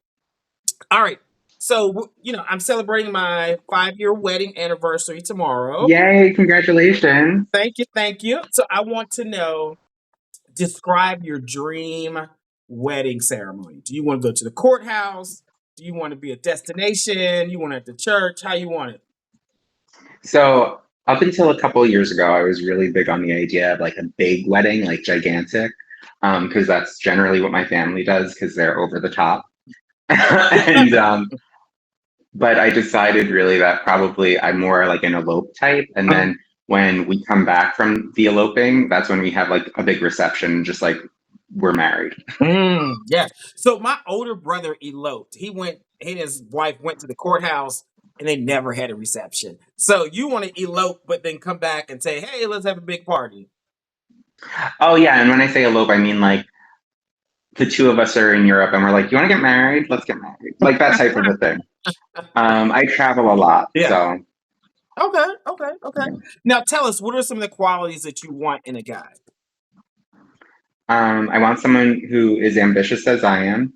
Speaker 1: All right. So, I'm celebrating my 5-year wedding anniversary tomorrow.
Speaker 3: Yay! Congratulations.
Speaker 1: Thank you. Thank you. So, I want to know, describe your dream wedding ceremony. Do you want to go to the courthouse? Do you want to be a destination? You want it at the church? How you want it?
Speaker 3: So up until a couple of years ago, I was really big on the idea of like a big wedding, like gigantic, because that's generally what my family does because they're over the top. and But I decided really that probably I'm more like an elope type, and then when we come back from the eloping, that's when we have like a big reception, just like we're married.
Speaker 1: Yeah. So my older brother eloped. He and his wife went to the courthouse and they never had a reception. So you want to elope, but then come back and say, hey, let's have a big party.
Speaker 3: Oh yeah, and when I say elope, I mean like the two of us are in Europe, and we're like, "You want to get married? Let's get married," like that type of a thing. I travel a lot,
Speaker 1: Yeah.
Speaker 3: so
Speaker 1: Okay. Okay. Okay. Now tell us, what are some of the qualities that you want in a guy?
Speaker 3: I want someone who is ambitious as I am.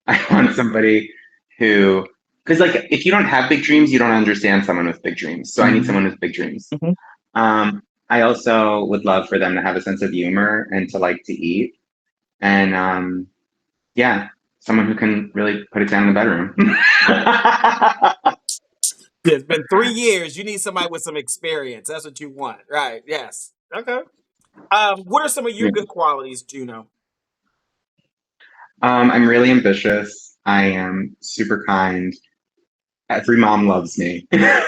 Speaker 3: I want somebody who, because like if you don't have big dreams, you don't understand someone with big dreams. So I need someone with big dreams.
Speaker 1: Mhm.
Speaker 3: I also would love for them to have a sense of humor and to like to eat, and yeah, someone who can really put it down in the bedroom.
Speaker 1: It's been 3 years. You need somebody with some experience. That's what you want, right? Yes. Okay. What are some of your
Speaker 3: Yeah.
Speaker 1: good qualities, Juno?
Speaker 3: I'm really ambitious. I am super kind. Every mom loves me.
Speaker 1: I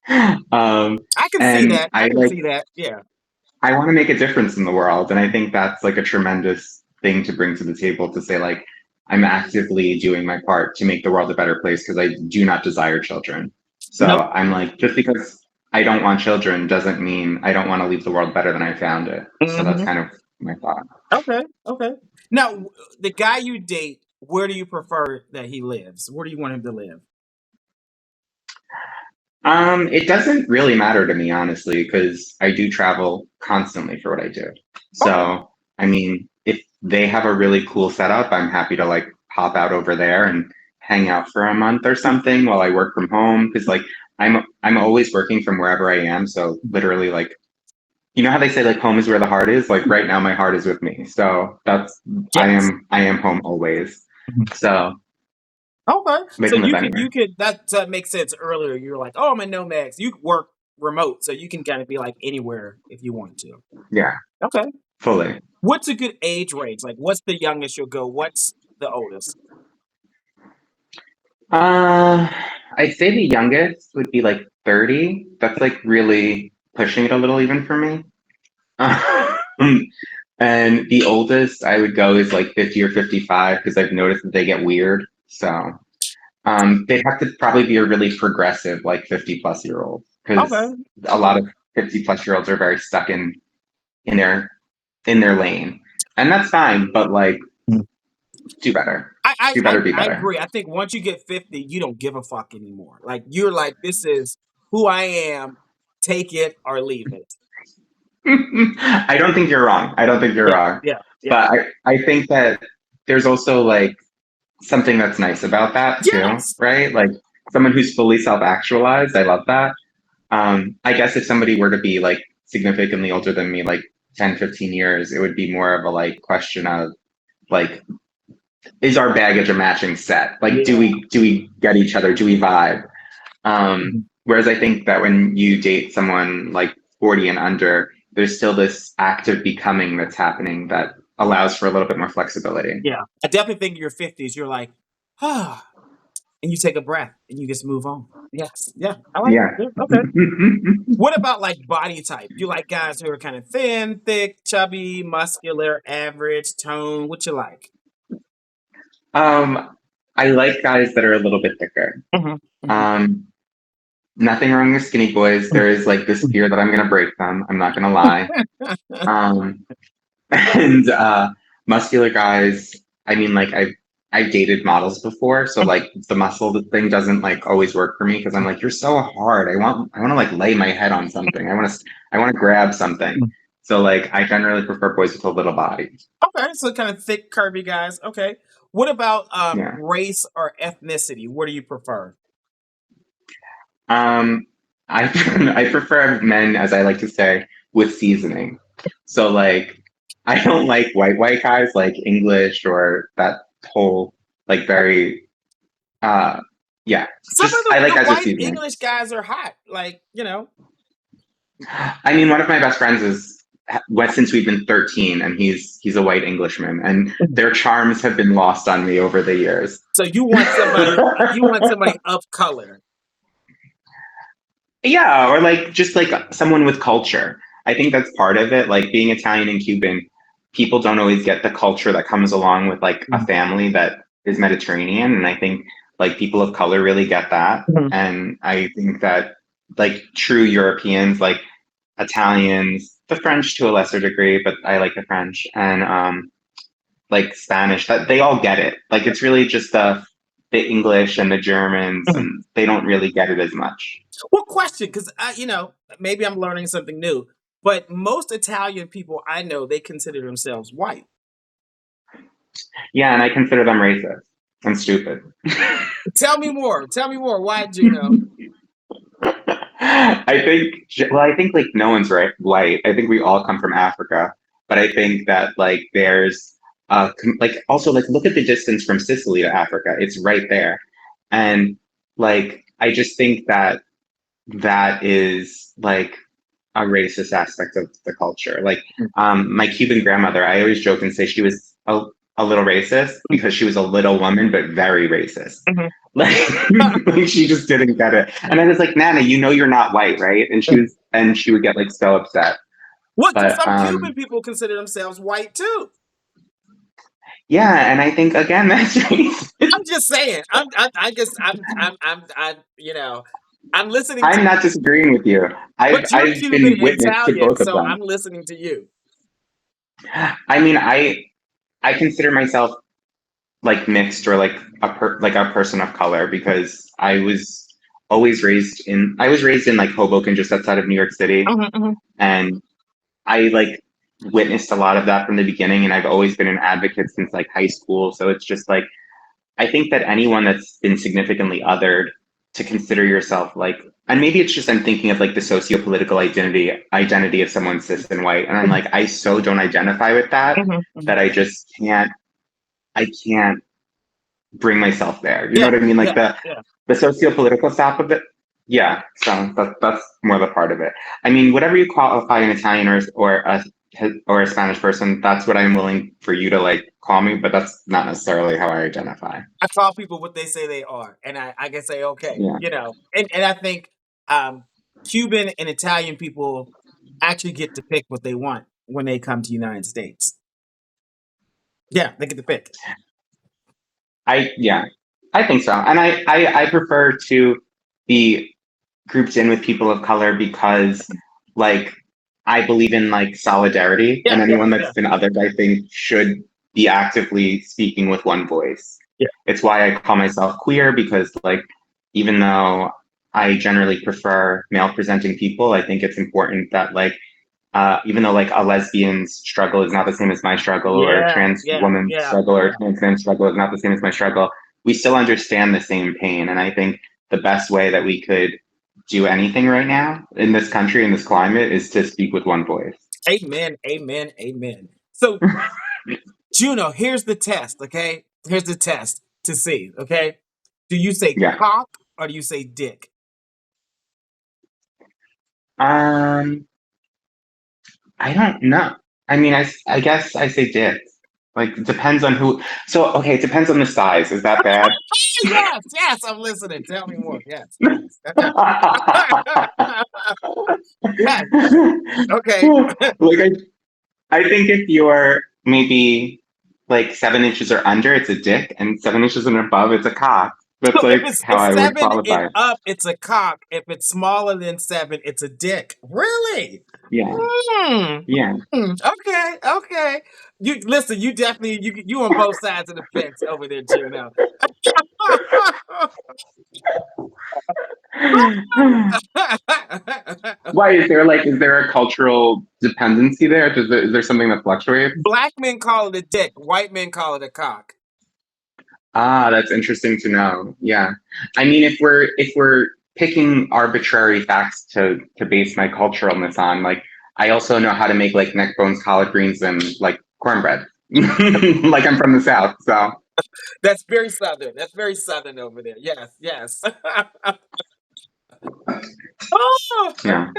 Speaker 1: can see
Speaker 3: And
Speaker 1: that. I can see that. Yeah.
Speaker 3: I want to make a difference in the world. And I think that's like a tremendous thing to bring to the table to say, like, I'm actively doing my part to make the world a better place because I do not desire children. So
Speaker 1: No.
Speaker 3: I'm like, just because I don't want children doesn't mean I don't want to leave the world better than I found it. So that's kind of my thought.
Speaker 1: Okay, okay. Now, the guy you date, where do you prefer that he lives? Where do you want him to live?
Speaker 3: It doesn't really matter to me, honestly, because I do travel constantly for what I do.
Speaker 1: Okay.
Speaker 3: So, I mean, if they have a really cool setup, I'm happy to like pop out over there and hang out for a month or something while I work from home. Because like I'm always working from wherever I am. So literally, like you know how they say like home is where the heart is. Like right now, my heart is with me. So that's
Speaker 1: Yes.
Speaker 3: I am home always. So
Speaker 1: Okay.
Speaker 3: they
Speaker 1: So
Speaker 3: can live
Speaker 1: you
Speaker 3: anywhere.
Speaker 1: could that makes sense earlier. You're like, oh, I'm a nomad. So you could work remote, so you can kind of be like anywhere if you want to.
Speaker 3: Yeah,
Speaker 1: Okay.
Speaker 3: fully.
Speaker 1: What's a good age range? Like, what's the youngest you'll go? What's the oldest?
Speaker 3: Uh, I'd say the youngest would be like 30. That's like really pushing it a little even for me. And the oldest I would go is like 50 or 55 because I've noticed that they get weird. So they'd have to probably be a really progressive, like 50 plus year old because
Speaker 1: Okay.
Speaker 3: a lot of 50 plus year olds are very stuck in their in their lane. And that's fine, but like do better. Do better, be
Speaker 1: I
Speaker 3: better.
Speaker 1: agree. I think once you get 50, you don't give a fuck anymore. Like you're like, this is who I am. Take it or leave it.
Speaker 3: I don't think you're wrong. I don't think you're
Speaker 1: Yeah.
Speaker 3: wrong.
Speaker 1: Yeah. Yeah.
Speaker 3: But I think that there's also like something that's nice about that too,
Speaker 1: Yes.
Speaker 3: right? Like someone who's fully self-actualized. I love that. I guess if somebody were to be like significantly older than me, like 10, 15 years, it would be more of a like question of like, is our baggage a matching set? Like,
Speaker 1: Yeah.
Speaker 3: do we get each other? Do we vibe? Whereas I think that when you date someone like 40 and under, there's still this active becoming that's happening that allows for a little bit more flexibility.
Speaker 1: Yeah. I definitely think in your 50s, you're like, ah, and you take a breath and you just move on. Yes. Yeah. I like it.
Speaker 3: Yeah.
Speaker 1: Yeah. Okay. What about like body type? You like guys who are kind of thin, thick, chubby, muscular, average, tone? What you like?
Speaker 3: I like guys that are a little bit thicker.
Speaker 1: Hmm. Hmm.
Speaker 3: Um, Nothing wrong with skinny boys. There is like this fear that I'm gonna break them. I'm not gonna lie. Um, and muscular guys. I mean, like I've dated models before, so like the muscle thing doesn't like always work for me because I'm like, you're so hard. I want to like lay my head on something. I want to grab something. So like I generally prefer boys with a little body.
Speaker 1: Okay, so kind of thick, curvy guys. Okay. What about
Speaker 3: Yeah.
Speaker 1: race or ethnicity? What do you prefer?
Speaker 3: Um, I I prefer men, as I like to say, with seasoning. So like, I don't like white guys like English or that whole like very uh yeah.
Speaker 1: Some of
Speaker 3: Just I like
Speaker 1: the
Speaker 3: guys with
Speaker 1: white
Speaker 3: seasoning.
Speaker 1: English guys are hot. Like, you know.
Speaker 3: I mean, one of my best friends is went since we've been 13, and he's a white Englishman, and their charms have been lost on me over the years.
Speaker 1: So you want somebody of color.
Speaker 3: Yeah, or like just like someone with culture. I think that's part of it. Like being Italian and Cuban, people don't always get the culture that comes along with like a family that is Mediterranean. And I think like people of color really get that.
Speaker 1: Mhm.
Speaker 3: And I think that like true Europeans, like Italians, the French to a lesser degree, but I like the French and like Spanish, that they all get it. Like it's really just the English and the Germans,
Speaker 1: Mhm.
Speaker 3: and they don't really get it as much.
Speaker 1: What question? Because you know, maybe I'm learning something new. But most Italian people I know, they consider themselves white.
Speaker 3: Yeah, and I consider them racist and stupid.
Speaker 1: Tell me more. Tell me more. Why, Juno?
Speaker 3: I think like no one's right white. I think we all come from Africa, but I think that like there's like also like look at the distance from Sicily to Africa. It's right there, and like I just think that that is like a racist aspect of the culture. Like my Cuban grandmother, I always joke and say she was a little racist because she was a little woman, but very racist.
Speaker 1: Mhm.
Speaker 3: Like, like she just didn't get it. And I was like, Nana, you know you're not white, right? And she would get like so upset.
Speaker 1: What? Because
Speaker 3: But
Speaker 1: some Cuban people consider themselves white too.
Speaker 3: yeah, and I think again that's racist.
Speaker 1: I'm just saying. I guess I'm you know, I'm listening to
Speaker 3: I'm not
Speaker 1: you.
Speaker 3: disagreeing with you.
Speaker 1: But you're
Speaker 3: I've
Speaker 1: Cuban
Speaker 3: been
Speaker 1: and
Speaker 3: witness to
Speaker 1: Italian,
Speaker 3: both of
Speaker 1: so
Speaker 3: them.
Speaker 1: I'm listening to you.
Speaker 3: I mean, I consider myself like mixed or like like a person of color because I was always raised in, I was raised in like Hoboken, just outside of New York City. And I like witnessed a lot of that from the beginning. And I've always been an advocate since like high school. So it's just like, I think that anyone that's been significantly othered, to consider yourself like, and maybe it's just I'm thinking of like the socio-political identity of someone cis and white, and I'm like, I so don't identify with that that I just can't bring myself there. You know what I mean? Like the socio-political stuff of it. Yeah, so that's more the part of it. I mean, whatever you qualify an Italian or a Spanish person, that's what I'm willing for you to like call me, but that's not necessarily how I identify.
Speaker 1: I call people what they say they are, and I can say okay,
Speaker 3: Yeah.
Speaker 1: you know, and I think Cuban and Italian people actually get to pick what they want when they come to the United States. Yeah, they get to pick.
Speaker 3: I think so, and I prefer to be grouped in with people of color because like I believe in like solidarity, and anyone that's been othered, I think, should be actively speaking with one voice.
Speaker 1: Yeah.
Speaker 3: It's why I call myself queer, because like even though I generally prefer male presenting people, I think it's important that like even though like a lesbian's struggle is not the same as my struggle, or a trans woman's struggle or a trans man's struggle is not the same as my struggle, we still understand the same pain. And I think the best way that we could do anything right now in this country, in this climate, is to speak with one voice.
Speaker 1: Amen, amen, amen. So, Juno, here's the test, okay? Here's the test to see, okay? Do you say cock or do you say dick?
Speaker 3: I don't know. I mean, I guess I say dick. Like, it depends on who. So, okay, it depends on the size. Is that bad?
Speaker 1: Yes, I'm listening. Tell me more. Yes. Yes. Okay.
Speaker 3: Like, I think if you're maybe like 7 inches or under, it's a dick, and 7 inches and above, it's a cock. That's
Speaker 1: So
Speaker 3: like
Speaker 1: if
Speaker 3: how I would qualify.
Speaker 1: and up, it's a cock. If it's smaller than 7, it's a dick. Really?
Speaker 3: Yeah. Yeah.
Speaker 1: Okay. Okay. You listen. You definitely you on both sides of the fence over there, Juno.
Speaker 3: Why is there a cultural dependency there? Is there something that fluctuates?
Speaker 1: Black men call it a dick. White men call it a cock.
Speaker 3: Ah, that's interesting to know. Yeah. I mean, if we're picking arbitrary facts to base my culturalness on, like I also know how to make like neck bones, collard greens, and like cornbread. Like I'm from the South, so
Speaker 1: That's very southern. That's very southern over there. Yes, yes. Oh,
Speaker 3: yeah.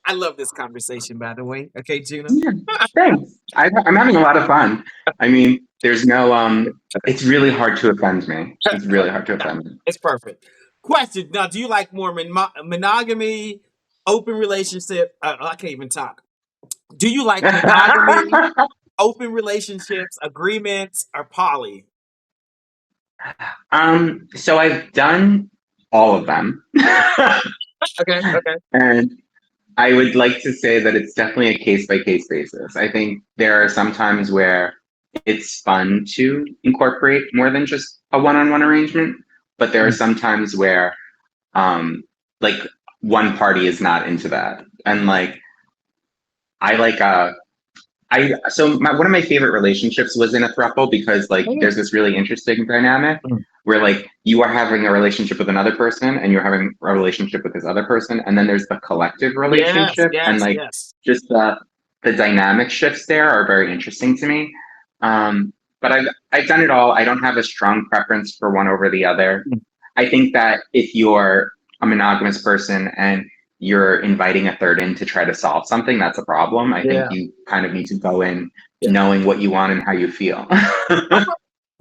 Speaker 1: I love this conversation, by the way. Okay, Juno.
Speaker 3: Yeah. Thanks. I'm having a lot of fun. I mean, there's no it's really hard to offend me. It's really hard to offend me.
Speaker 1: It's perfect. Question. Now, do you like more monogamy, open relationship? I can't even talk. Do you like monogamy, open relationships, agreements, or poly?
Speaker 3: So I've done all of them.
Speaker 1: Okay.
Speaker 3: And I would like to say that it's definitely a case by case basis. I think there are some times where it's fun to incorporate more than just a one-on-one arrangement, but there are some times where like one party is not into that. And like I like one of my favorite relationships was in a throuple, because like there's this really interesting dynamic where like you are having a relationship with another person and you're having a relationship with this other person, and then there's the collective relationship, and like just the dynamic shifts there are very interesting to me. But I've done it all. I don't have a strong preference for one over the other. I think that if you're a monogamous person and you're inviting a third in to try to solve something, that's a problem. I think you kind of need to go in knowing what you want and how you feel.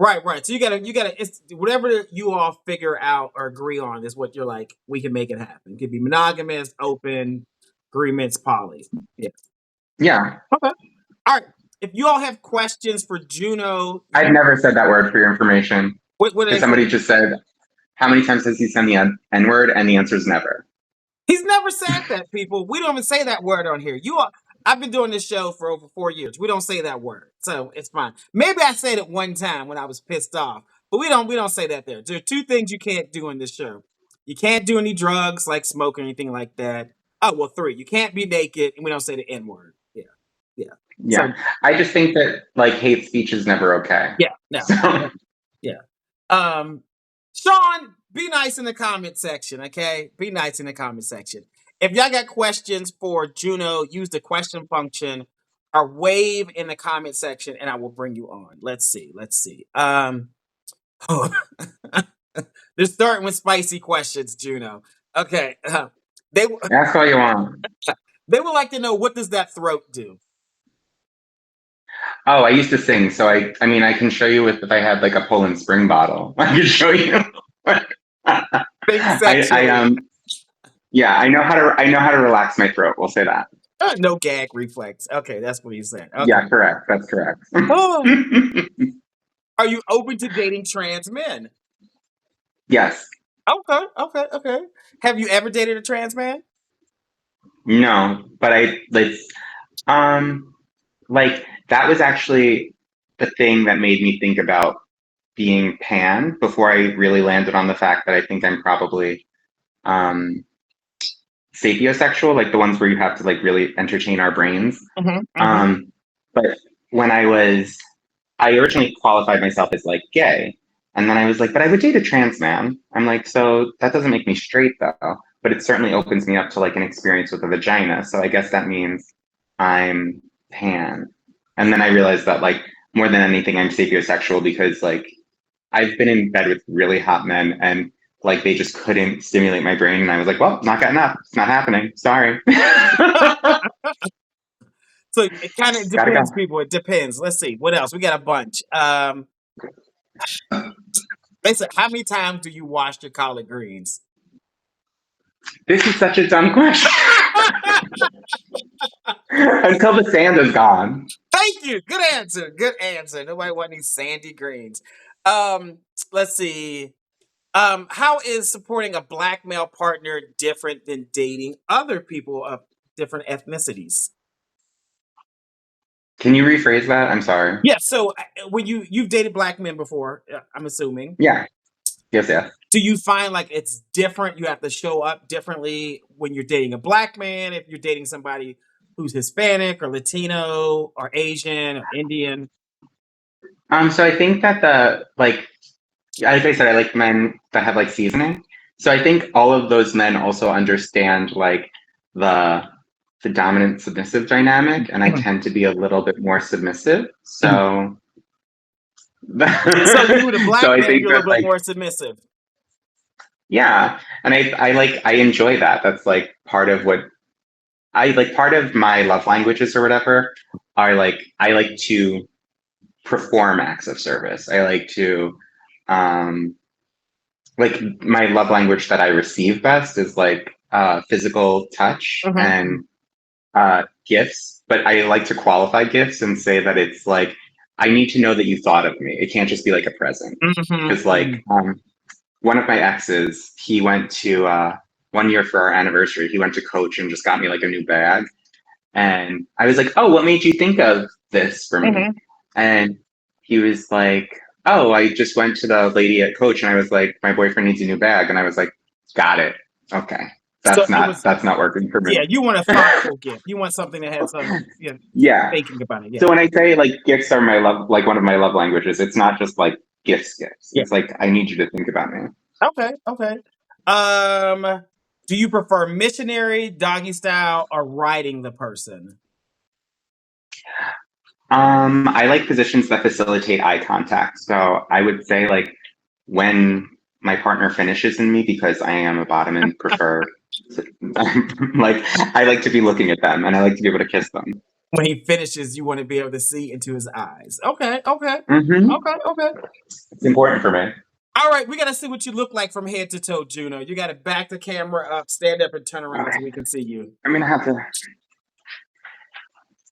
Speaker 1: Right. So you gotta. It's whatever you all figure out or agree on is what you're like. We can make it happen. It could be monogamous, open, agreements, poly. Yeah.
Speaker 3: Yeah.
Speaker 1: Okay. All right. If you all have questions for Juno,
Speaker 3: I've never said that word, for your information.
Speaker 1: What
Speaker 3: somebody just said, how many times has he said the N-word? And the answer is never.
Speaker 1: He's never said that, people. We don't even say that word on here. I've been doing this show for over 4 years. We don't say that word, so it's fine. Maybe I said it one time when I was pissed off, but we don't say that there. There are 2 things you can't do in this show. You can't do any drugs like smoke or anything like that. Oh, well, 3. You can't be naked, and we don't say the N word. Yeah, yeah.
Speaker 3: Yeah.
Speaker 1: So
Speaker 3: I just think that like hate speech is never okay.
Speaker 1: yeah, no,
Speaker 3: So
Speaker 1: yeah. Sean, be nice in the comment section, okay? Be nice in the comment section. If y'all got questions for Juno, use the question function or wave in the comment section, and I will bring you on. Let's see. Oh, they're starting with spicy questions, Juno. Okay. They
Speaker 3: ask all you want.
Speaker 1: they would like to know, what does that throat do?
Speaker 3: Oh, I used to sing, so I mean I can show you if I had like a Poland Spring bottle. I could show you.
Speaker 1: Think
Speaker 3: I
Speaker 1: sexually.
Speaker 3: yeah, I know how to relax my throat. We'll say that.
Speaker 1: No gag reflex. Okay, that's what you said. Okay.
Speaker 3: Yeah, correct. That's correct.
Speaker 1: Oh, are you open to dating trans men?
Speaker 3: Yes.
Speaker 1: Okay. Have you ever dated a trans man?
Speaker 3: No, but um like that was actually the thing that made me think about being pan before I really landed on the fact that I think I'm probably um sapiosexual, like the ones where you have to like really entertain our brains.
Speaker 1: Mm-hmm.
Speaker 3: Um, but when I originally qualified myself as like gay, and then I was like, but I would date a trans man. I'm like, so that doesn't make me straight though, but it certainly opens me up to like an experience with a vagina. So I guess that means I'm pan. And then I realized that like more than anything, I'm sapiosexual because like I've been in bed with really hot men and like they just couldn't stimulate my brain. And I was like, well, not getting up. It's not happening. Sorry.
Speaker 1: So it kind of
Speaker 3: Gotta go.
Speaker 1: depends, people. It depends. Let's see. What else? We got a bunch. Basically, how many times do you wash your collard greens?
Speaker 3: This is such a dumb question. Until the sand is gone.
Speaker 1: Thank you. Good answer. Good answer. Nobody want these sandy greens. Let's see. How is supporting a black male partner different than dating other people of different ethnicities?
Speaker 3: Can you rephrase that? I'm sorry.
Speaker 1: Yeah. So when you've dated black men before, I'm assuming.
Speaker 3: Yeah. Yes, yes.
Speaker 1: Do you find like it's different? You have to show up differently when you're dating a black man, if you're dating somebody who's Hispanic or Latino or Asian or Indian.
Speaker 3: So I think that as I said, I like men that have like seasoning. So I think all of those men also understand like the the dominant submissive dynamic, and I
Speaker 1: Mhm.
Speaker 3: tend to be a little bit more submissive. So
Speaker 1: So you with a
Speaker 3: so
Speaker 1: black
Speaker 3: I
Speaker 1: man,
Speaker 3: think
Speaker 1: you're a
Speaker 3: that
Speaker 1: little bit
Speaker 3: like
Speaker 1: more submissive.
Speaker 3: yeah, and I enjoy that. That's like part of what I like. Part of my love languages or whatever are like I like to perform acts of service. I like to um like my love language that I receive best is like physical touch
Speaker 1: Mm-hmm.
Speaker 3: and gifts, but I like to qualify gifts and say that it's like I need to know that you thought of me. It can't just be like a present. Because
Speaker 1: Mm-hmm.
Speaker 3: like one of my exes, he went to 1 year for our anniversary. He went to Coach and just got me like a new bag, and I was like, "Oh, what made you think of this for me?"
Speaker 1: Mm-hmm.
Speaker 3: And he was like, "Oh, I just went to the lady at Coach and I was like, my boyfriend needs a new bag." And I was like, "Got it. Okay.
Speaker 1: So it was,
Speaker 3: That's not working for
Speaker 1: yeah,
Speaker 3: me."
Speaker 1: you want a thoughtful gift. You want something that has some,
Speaker 3: Yeah.
Speaker 1: thinking about it. Yeah.
Speaker 3: So when I say like gifts are my love, like one of my love languages, it's not just like gifts.
Speaker 1: Yeah.
Speaker 3: It's like I need you to think about me.
Speaker 1: Okay. Um, do you prefer missionary, doggy style, or riding the person?
Speaker 3: I like positions that facilitate eye contact. So I would say like when my partner finishes in me, because I am a bottom and prefer like I like to be looking at them and I like to be able to kiss them.
Speaker 1: When he finishes, you want to be able to see into his eyes. Okay.
Speaker 3: Hmm.
Speaker 1: Okay.
Speaker 3: It's important for me.
Speaker 1: All right, we got to see what you look like from head to toe, Juno. You got to back the camera up, stand up, and turn around
Speaker 3: Okay.
Speaker 1: so we can see you.
Speaker 3: I'm gonna have to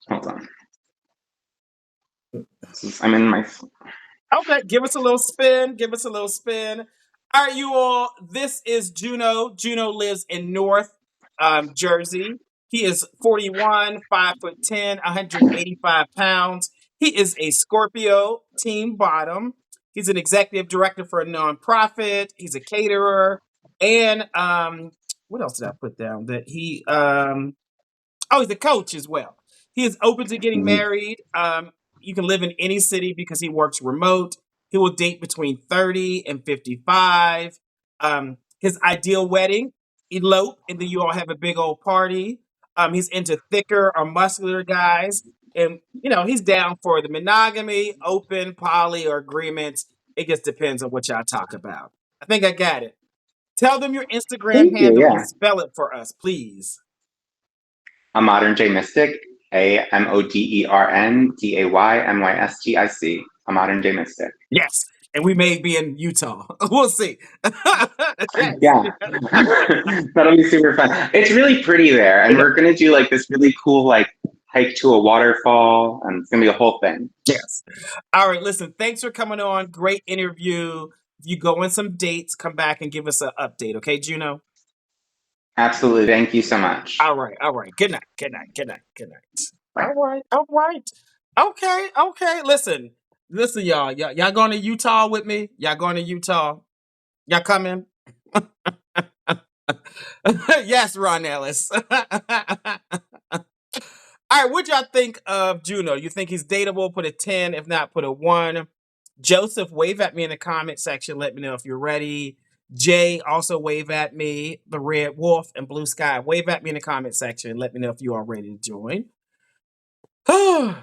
Speaker 3: hold on. I'm in my
Speaker 1: Okay, give us a little spin. All right, you all. This is Juno. Juno lives in North Jersey. He is 41, 5'10", 185 pounds. He is a Scorpio, team bottom. He's an executive director for a nonprofit. He's a caterer. And what else did I put down? That he oh, he's a coach as well. He is open to getting
Speaker 3: Mhm.
Speaker 1: married. You can live in any city because he works remote. He will date between 30 and 55. His ideal wedding, elope, and then you all have a big old party. He's into thicker or muscular guys. And, he's down for the monogamy, open, poly, or agreements. It just depends on what y'all talk about. I think I got it. Tell them your Instagram
Speaker 3: Thank you.
Speaker 1: handle and
Speaker 3: Yeah.
Speaker 1: spell it for us, please.
Speaker 3: A modern J mystic. AMODERNDAYMYSTIC. A modern J mystic.
Speaker 1: Yes. And we may be in Utah. We'll see. Yes.
Speaker 3: Yeah. That'll be super fun. It's really pretty there. And we're gonna do like this really cool like hike to a waterfall, and it's gonna be a whole thing.
Speaker 1: Yes. All right. Listen, thanks for coming on. Great interview. If you go on some dates, come back and give us an update. Okay, Juno?
Speaker 3: Absolutely. Thank you so much.
Speaker 1: All right. All right. Good night. Good night. Good night. Good night.
Speaker 3: Bye.
Speaker 1: All right. All right. Okay. Okay. Listen, y'all. Y'all going to Utah with me? Y'all going to Utah? Y'all coming? Yes, Ron Ellis. All right, what y'all think of Juno? You think he's dateable? Put a 10. If not, put a 1. Joseph, wave at me in the comment section. Let me know if you're ready. Jay, also wave at me. The Red Wolf and Blue Sky, wave at me in the comment section. Let me know if you are ready to join. Oh,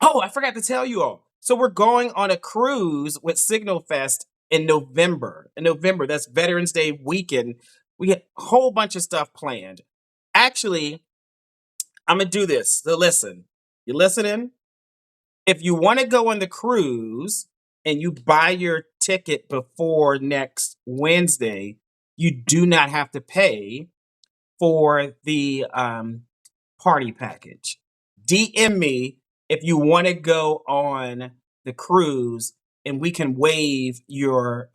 Speaker 1: I forgot to tell you all. So we're going on a cruise with Signal Fest in November. That's Veterans Day weekend. We get a whole bunch of stuff planned. Actually, I'm going to do this. So listen, you listening? If you want to go on the cruise and you buy your ticket before next Wednesday, you do not have to pay for the party package. DM me if you want to go on the cruise and we can waive your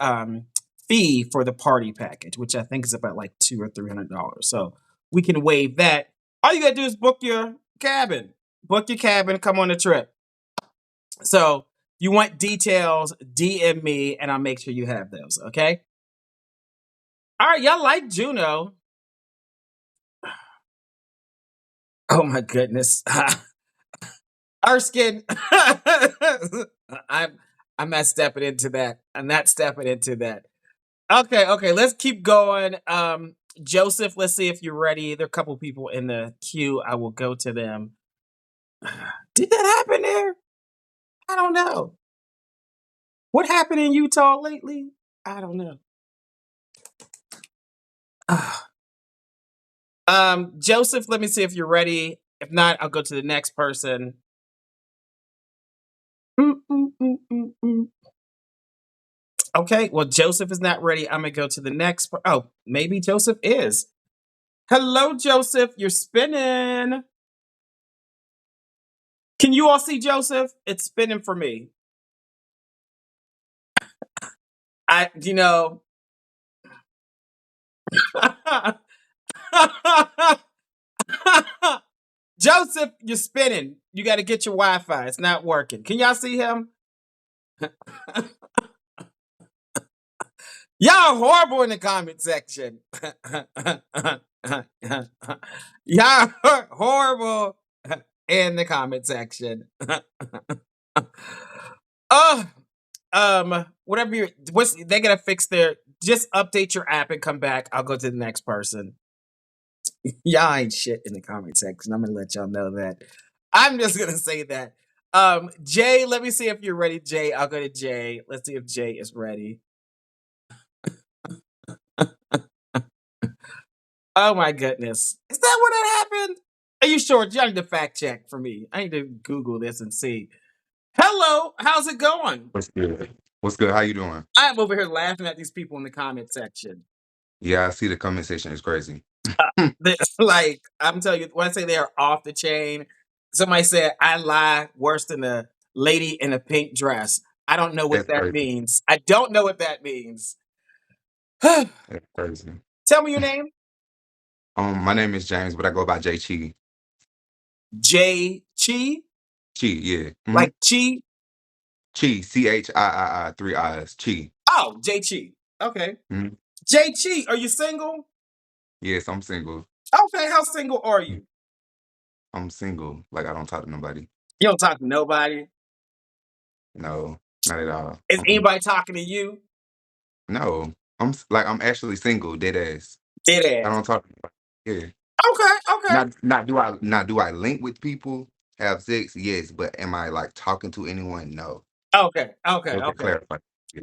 Speaker 1: fee for the party package, which I think is about like $200 or $300. So we can waive that. All you gotta do is book your cabin. Book your cabin, come on the trip. So if you want details, DM me and I'll make sure you have those, okay? All right, y'all like Juno. Oh my goodness. Erskine. I'm not stepping into that. I'm not stepping into that. Okay, let's keep going. Joseph, let's see if you're ready. There are a couple people in the queue. I will go to them. Did that happen there? I don't know. What happened in Utah lately? I don't know. Joseph, let me see if you're ready. If not, I'll go to the next person. Okay, well, Joseph is not ready. I'm gonna go to the next. Oh, maybe Joseph is. Hello, Joseph. You're spinning. Can you all see Joseph? It's spinning for me. You know. Joseph, you're spinning. You got to get your Wi-Fi. It's not working. Can y'all see him? Y'all are horrible in the comment section. Y'all are horrible in the comment section. Whatever they gotta fix just update your app and come back. I'll go to the next person. Y'all ain't shit in the comment section. I'm gonna let y'all know that. I'm just gonna say that. Jay, let me see if you're ready. Jay, I'll go to Jay. Let's see if Jay is ready. Oh my goodness. Is that what that happened? Are you sure? You need to fact check for me. I need to Google this and see. Hello, how's it going?
Speaker 4: What's good? What's good? How you doing?
Speaker 1: I'm over here laughing at these people in the comment section.
Speaker 4: Yeah, I see the comment section is crazy.
Speaker 1: Like, I'm telling you, when I say they are off the chain, somebody said, I lie worse than a lady in a pink dress. I don't know what
Speaker 4: That's
Speaker 1: that
Speaker 4: crazy.
Speaker 1: means. I don't know what that means.
Speaker 4: That's crazy.
Speaker 1: Tell me your name.
Speaker 4: My name is James, but I go by J Chi.
Speaker 1: J. Chi?
Speaker 4: Chi, yeah.
Speaker 1: Like Chi?
Speaker 4: Chi, CHII, 3 I's. Chi.
Speaker 1: Oh, J. Chi. Okay.
Speaker 4: Mhm.
Speaker 1: JT, are you single?
Speaker 4: Yes, I'm single.
Speaker 1: Okay, how single are you?
Speaker 4: I'm single. Like I don't talk to nobody.
Speaker 1: You don't talk to nobody.
Speaker 4: No, not at all.
Speaker 1: Is anybody talking to you?
Speaker 4: No, I'm actually single, dead ass.
Speaker 1: Dead
Speaker 4: I
Speaker 1: ass.
Speaker 4: don't talk to nobody. Yeah.
Speaker 1: Okay, okay.
Speaker 4: Not do I link with people, have sex? Yes, but am I like talking to anyone? No.
Speaker 1: Okay, okay,
Speaker 4: Okay,
Speaker 1: okay.
Speaker 4: clarify. Yeah.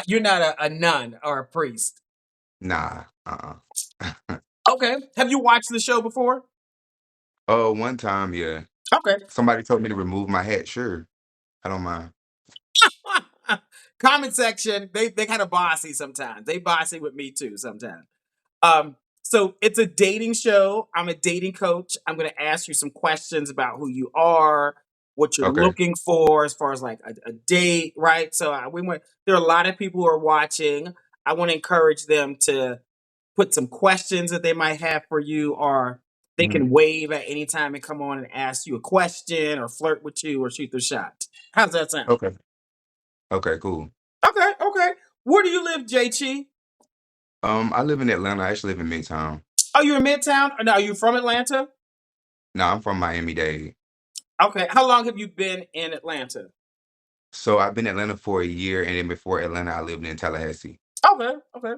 Speaker 1: You're not a nun or a priest.
Speaker 4: Nah.
Speaker 1: Okay. Have you watched the show before?
Speaker 4: Oh, one time, yeah.
Speaker 1: Okay.
Speaker 4: Somebody told me to remove my hat. Sure, I don't mind.
Speaker 1: Comment section, they kind of bossy sometimes. They bossy with me too sometimes. So it's a dating show. I'm a dating coach. I'm going to ask you some questions about who you are, what you're
Speaker 4: Okay.
Speaker 1: looking for as far as like a date, right? So there are a lot of people who are watching. I want to encourage them to put some questions that they might have for you, or they
Speaker 4: Mhm.
Speaker 1: can wave at any time and come on and ask you a question or flirt with you or shoot their shot. How's that sound?
Speaker 4: Okay. Okay. Cool.
Speaker 1: Okay, okay. Where do you live, JT?
Speaker 4: I live in Atlanta. I actually live in Midtown.
Speaker 1: Are you in Midtown? Or no, are you from Atlanta?
Speaker 4: No, I'm from Miami-Dade.
Speaker 1: Okay. How long have you been in Atlanta?
Speaker 4: So I've been in Atlanta for a year, and then before Atlanta, I lived in Tallahassee.
Speaker 1: Okay, okay.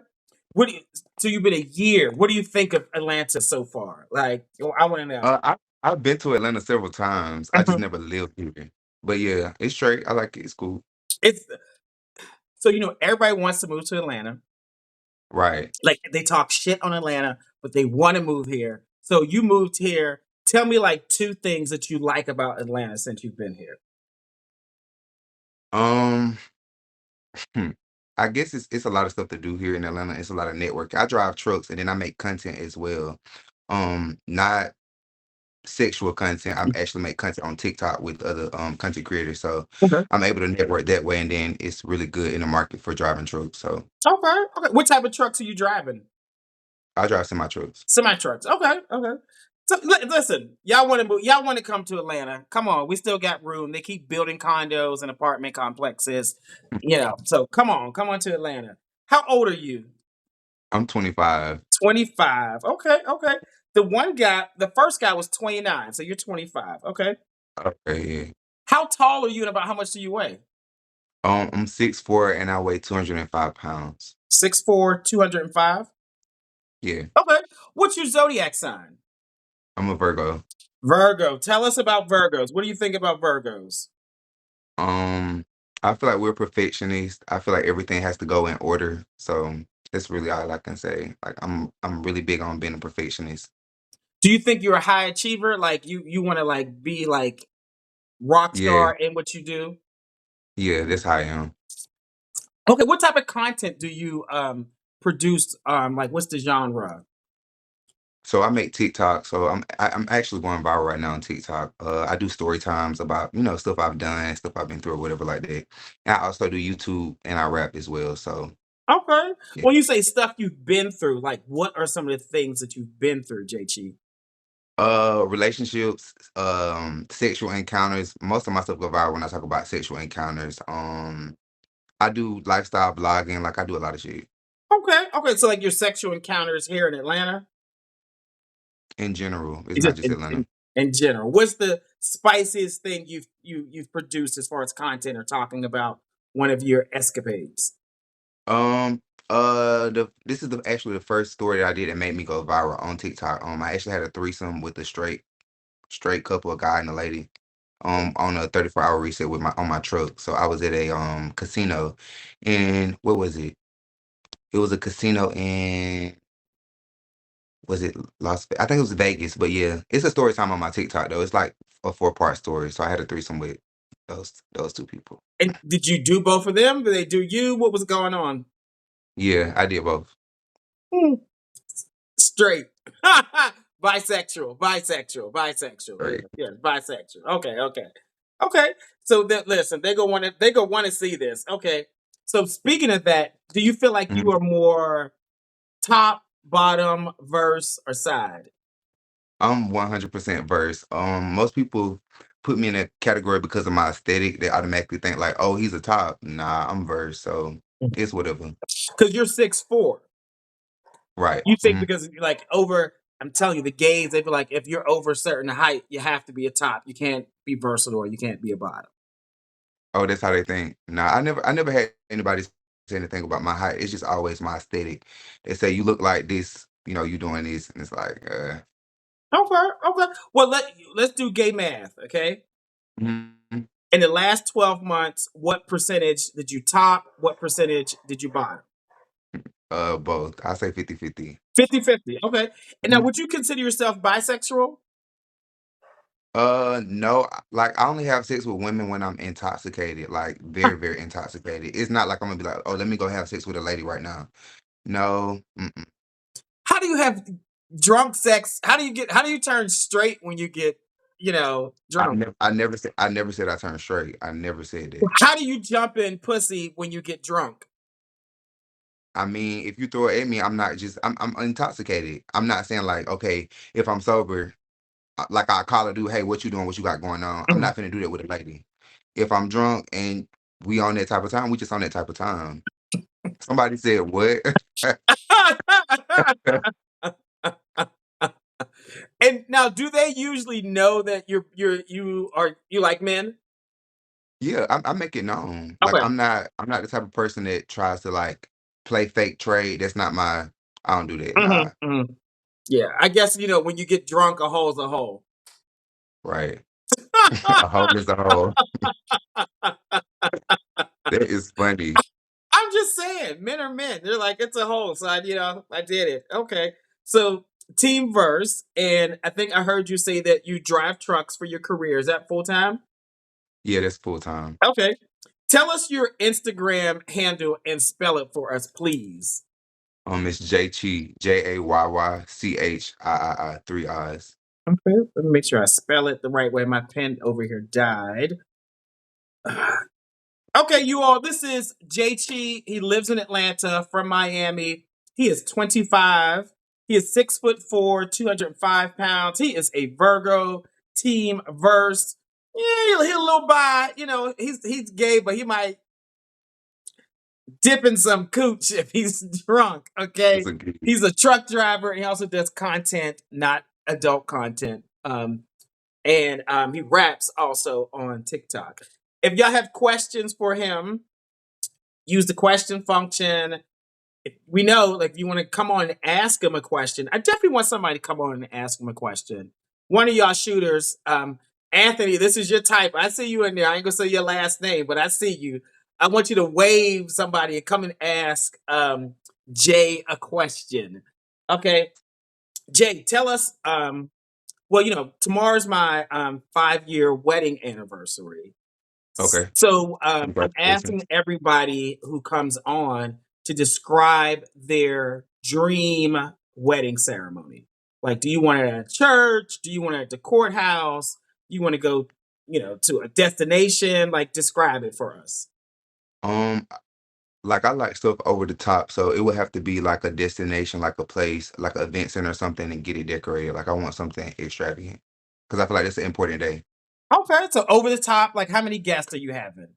Speaker 1: So you've been a year. What do you think of Atlanta so far? Like, I want to know.
Speaker 4: I've been to Atlanta several times. I just
Speaker 1: Mhm.
Speaker 4: never lived here. But yeah, it's straight. I like it. It's cool.
Speaker 1: It's so everybody wants to move to Atlanta.
Speaker 4: Right.
Speaker 1: Like they talk shit on Atlanta, but they want to move here. So you moved here. Tell me like two things that you like about Atlanta since you've been here.
Speaker 4: Um, hmm, I guess it's a lot of stuff to do here in Atlanta. It's a lot of network. I drive trucks and then I make content as well. Not sexual content. I'm actually make content on TikTok with other content creators. So
Speaker 1: Okay.
Speaker 4: I'm able to network that way, and then it's really good in the market for driving trucks. So
Speaker 1: Okay. Okay. What type of trucks are you driving?
Speaker 4: I drive semi trucks.
Speaker 1: Semi trucks. Okay. Okay. So listen, y'all want to move? Y'all want to come to Atlanta? Come on, we still got room. They keep building condos and apartment complexes. So come on to Atlanta. How old are you?
Speaker 4: I'm 25.
Speaker 1: 25. Okay. Okay. The first guy was 29. So you're 25. Okay.
Speaker 4: Okay, yeah.
Speaker 1: How tall are you and about how much do you weigh?
Speaker 4: I'm 6'4" and I weigh 205 pounds.
Speaker 1: 6'4", 205.
Speaker 4: Yeah,
Speaker 1: Okay. What's your zodiac sign?
Speaker 4: I'm a Virgo.
Speaker 1: Virgo. Tell us about Virgos. What do you think about Virgos?
Speaker 4: Um, I feel like we're perfectionists. I feel like everything has to go in order. So that's really all I can say. Like I'm really big on being a perfectionist.
Speaker 1: Do you think you're a high achiever? Like you want to like be like rock
Speaker 4: Yeah,
Speaker 1: star in what you do?
Speaker 4: yeah, that's how I am.
Speaker 1: Okay, what type of content do you produce? Like what's the genre?
Speaker 4: So I make TikTok. So I'm actually going viral right now on TikTok. I do story times about stuff I've done, stuff I've been through, or whatever like that. And I also do YouTube and I rap as well. So
Speaker 1: Okay.
Speaker 4: yeah.
Speaker 1: When you say stuff you've been through, like what are some of the things that you've been through, JG?
Speaker 4: Relationships, sexual encounters. Most of my stuff go viral when I talk about sexual encounters. I do lifestyle blogging, like I do a lot of shit
Speaker 1: Okay. Okay. So like your sexual encounters here in Atlanta?
Speaker 4: in general. It's
Speaker 1: It's
Speaker 4: not
Speaker 1: just
Speaker 4: just Atlanta.
Speaker 1: in general. What's the spiciest thing you've produced as far as content or talking about one of your escapades?
Speaker 4: Um, this is actually the first story that I did that made me go viral on TikTok. I actually had a threesome with a straight couple, a guy and a lady. On a 34-hour reset with my truck. So I was at a casino, and what was it? It was a casino in was it I think it was Vegas, but yeah, it's a story time on my TikTok though. It's like a 4-part story. So I had a threesome with those two people.
Speaker 1: And did you do both of them? Did they do you? What was going on?
Speaker 4: Yeah, I did both.
Speaker 1: Hmm. Straight. Bisexual. Yeah,
Speaker 4: Right.
Speaker 1: yeah, bisexual. Okay, okay. Okay. So that listen, they go want to see this. Okay. So speaking of that, do you feel like you
Speaker 4: Mhm.
Speaker 1: are more top, bottom, verse, or side?
Speaker 4: I'm 100% verse. Most people put me in a category because of my aesthetic. They automatically think like, oh, he's a top. Nah, I'm verse. So it's whatever.
Speaker 1: Because you're 6'4".
Speaker 4: Right.
Speaker 1: You think because like over, I'm telling you, the gays, they be like, if you're over a certain height, you have to be a top. You can't be versatile or you can't be a bottom.
Speaker 4: Oh, that's how they think. Nah, I never had anybody say anything about my height. It's just always my aesthetic. They say you look like this, you doing this, and it's like,
Speaker 1: Okay, okay. Well, let's do gay math, okay?
Speaker 4: mhm,
Speaker 1: In the last 12 months, what percentage did you top? What percentage did you bottom?
Speaker 4: both. I say 50-50.
Speaker 1: 50-50. Okay. And now,
Speaker 4: Mhm.
Speaker 1: would you consider yourself bisexual?
Speaker 4: No, like I only have sex with women when I'm intoxicated, like very, very intoxicated. It's not like I'm gonna be like, oh, let me go have sex with a lady right now. No, mm-mm.
Speaker 1: How do you have drunk sex? How do you turn straight when you get, drunk?
Speaker 4: I never said I turned straight. I never said that.
Speaker 1: How do you jump in pussy when you get drunk?
Speaker 4: I mean, if you throw it at me, I'm intoxicated. I'm not saying like, okay, if I'm sober, like I call a dude, hey, what you doing? What you got going on? I'm
Speaker 1: Mhm.
Speaker 4: not finna do that with a lady. If I'm drunk and we on that type of time, we just on that type of time. Somebody said what?
Speaker 1: And now, do they usually know that you like men?
Speaker 4: Yeah, I make it known. Like
Speaker 1: Okay.
Speaker 4: I'm not the type of person that tries to like play fake trade. That's not my I don't do that.
Speaker 1: Hmm.
Speaker 4: Nah.
Speaker 1: Hmm. Yeah, I guess when you get drunk, a hole's a hole.
Speaker 4: Right. A hole is a hole. That is funny.
Speaker 1: I'm just saying, men are men. They're like, it's a hole. So I did it. Okay. So team verse, and I think I heard you say that you drive trucks for your career. Is that full time?
Speaker 4: Yeah, that's full time.
Speaker 1: Okay. Tell us your Instagram handle and spell it for us, please.
Speaker 4: It's JayChii, 3 eyes.
Speaker 1: Okay. Let me make sure I spell it the right way. My pen over here died. Okay, you all, this is JT. He lives in Atlanta from Miami. He is 25. He is 6'4", 205 pounds. He is a Virgo, team verse. Yeah, he'll a little bi. He's gay, but he might dip in some cooch if he's drunk.
Speaker 4: That's
Speaker 1: Okay.
Speaker 4: a good.
Speaker 1: He's a truck driver and he also does content, not adult content. And he raps also on TikTok. If y'all have questions for him, use the question function. We know, like, if you want to come on and ask him a question, I definitely want somebody to come on and ask him a question. One of y'all shooters, Anthony, this is your type. I see you in there. I ain't gonna say your last name, but I see you. I want you to wave somebody and come and ask Jay a question. Okay, Jay, tell us. Well, tomorrow's my 5-year wedding anniversary.
Speaker 4: Okay.
Speaker 1: So I'm asking
Speaker 4: Congratulations.
Speaker 1: everybody who comes on to describe their dream wedding ceremony. Like, do you want it at a church? Do you want it at the courthouse? You want to go, to a destination? Like, describe it for us.
Speaker 4: Um, like I like stuff over the top, so it would have to be like a destination, like a place, like an event center or something, and get it decorated. Like I want something extravagant because I feel like it's an important day.
Speaker 1: Okay, so over the top. Like, how many guests are you having?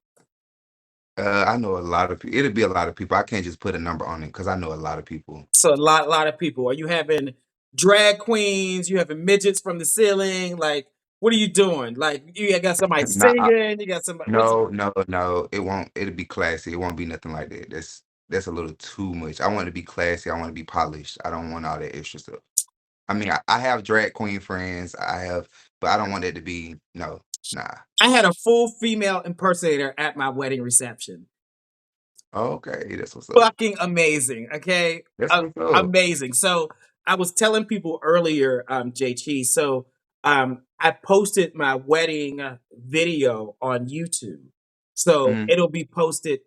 Speaker 4: I know a lot of people. It'll be a lot of people. I can't just put a number on it because I know a lot of people.
Speaker 1: So a lot of people. Are you having drag queens? You having midgets from the ceiling? Like, what are you doing? Like, you got somebody
Speaker 4: Nah,
Speaker 1: singing? You got somebody? What's
Speaker 4: no, no, no. It won't. It'll be classy. It won't be nothing like that. That's a little too much. I want to be classy. I want to be polished. I don't want all that extra stuff. I mean, I have drag queen friends. But I don't want it to be no, nah.
Speaker 1: I had a full female impersonator at my wedding reception.
Speaker 4: Okay, that's what's up.
Speaker 1: Fucking amazing. Okay.
Speaker 4: That's what's up.
Speaker 1: Amazing. So I was telling people earlier, JT. So I posted my wedding video on YouTube. So
Speaker 4: Mm,
Speaker 1: it'll be posted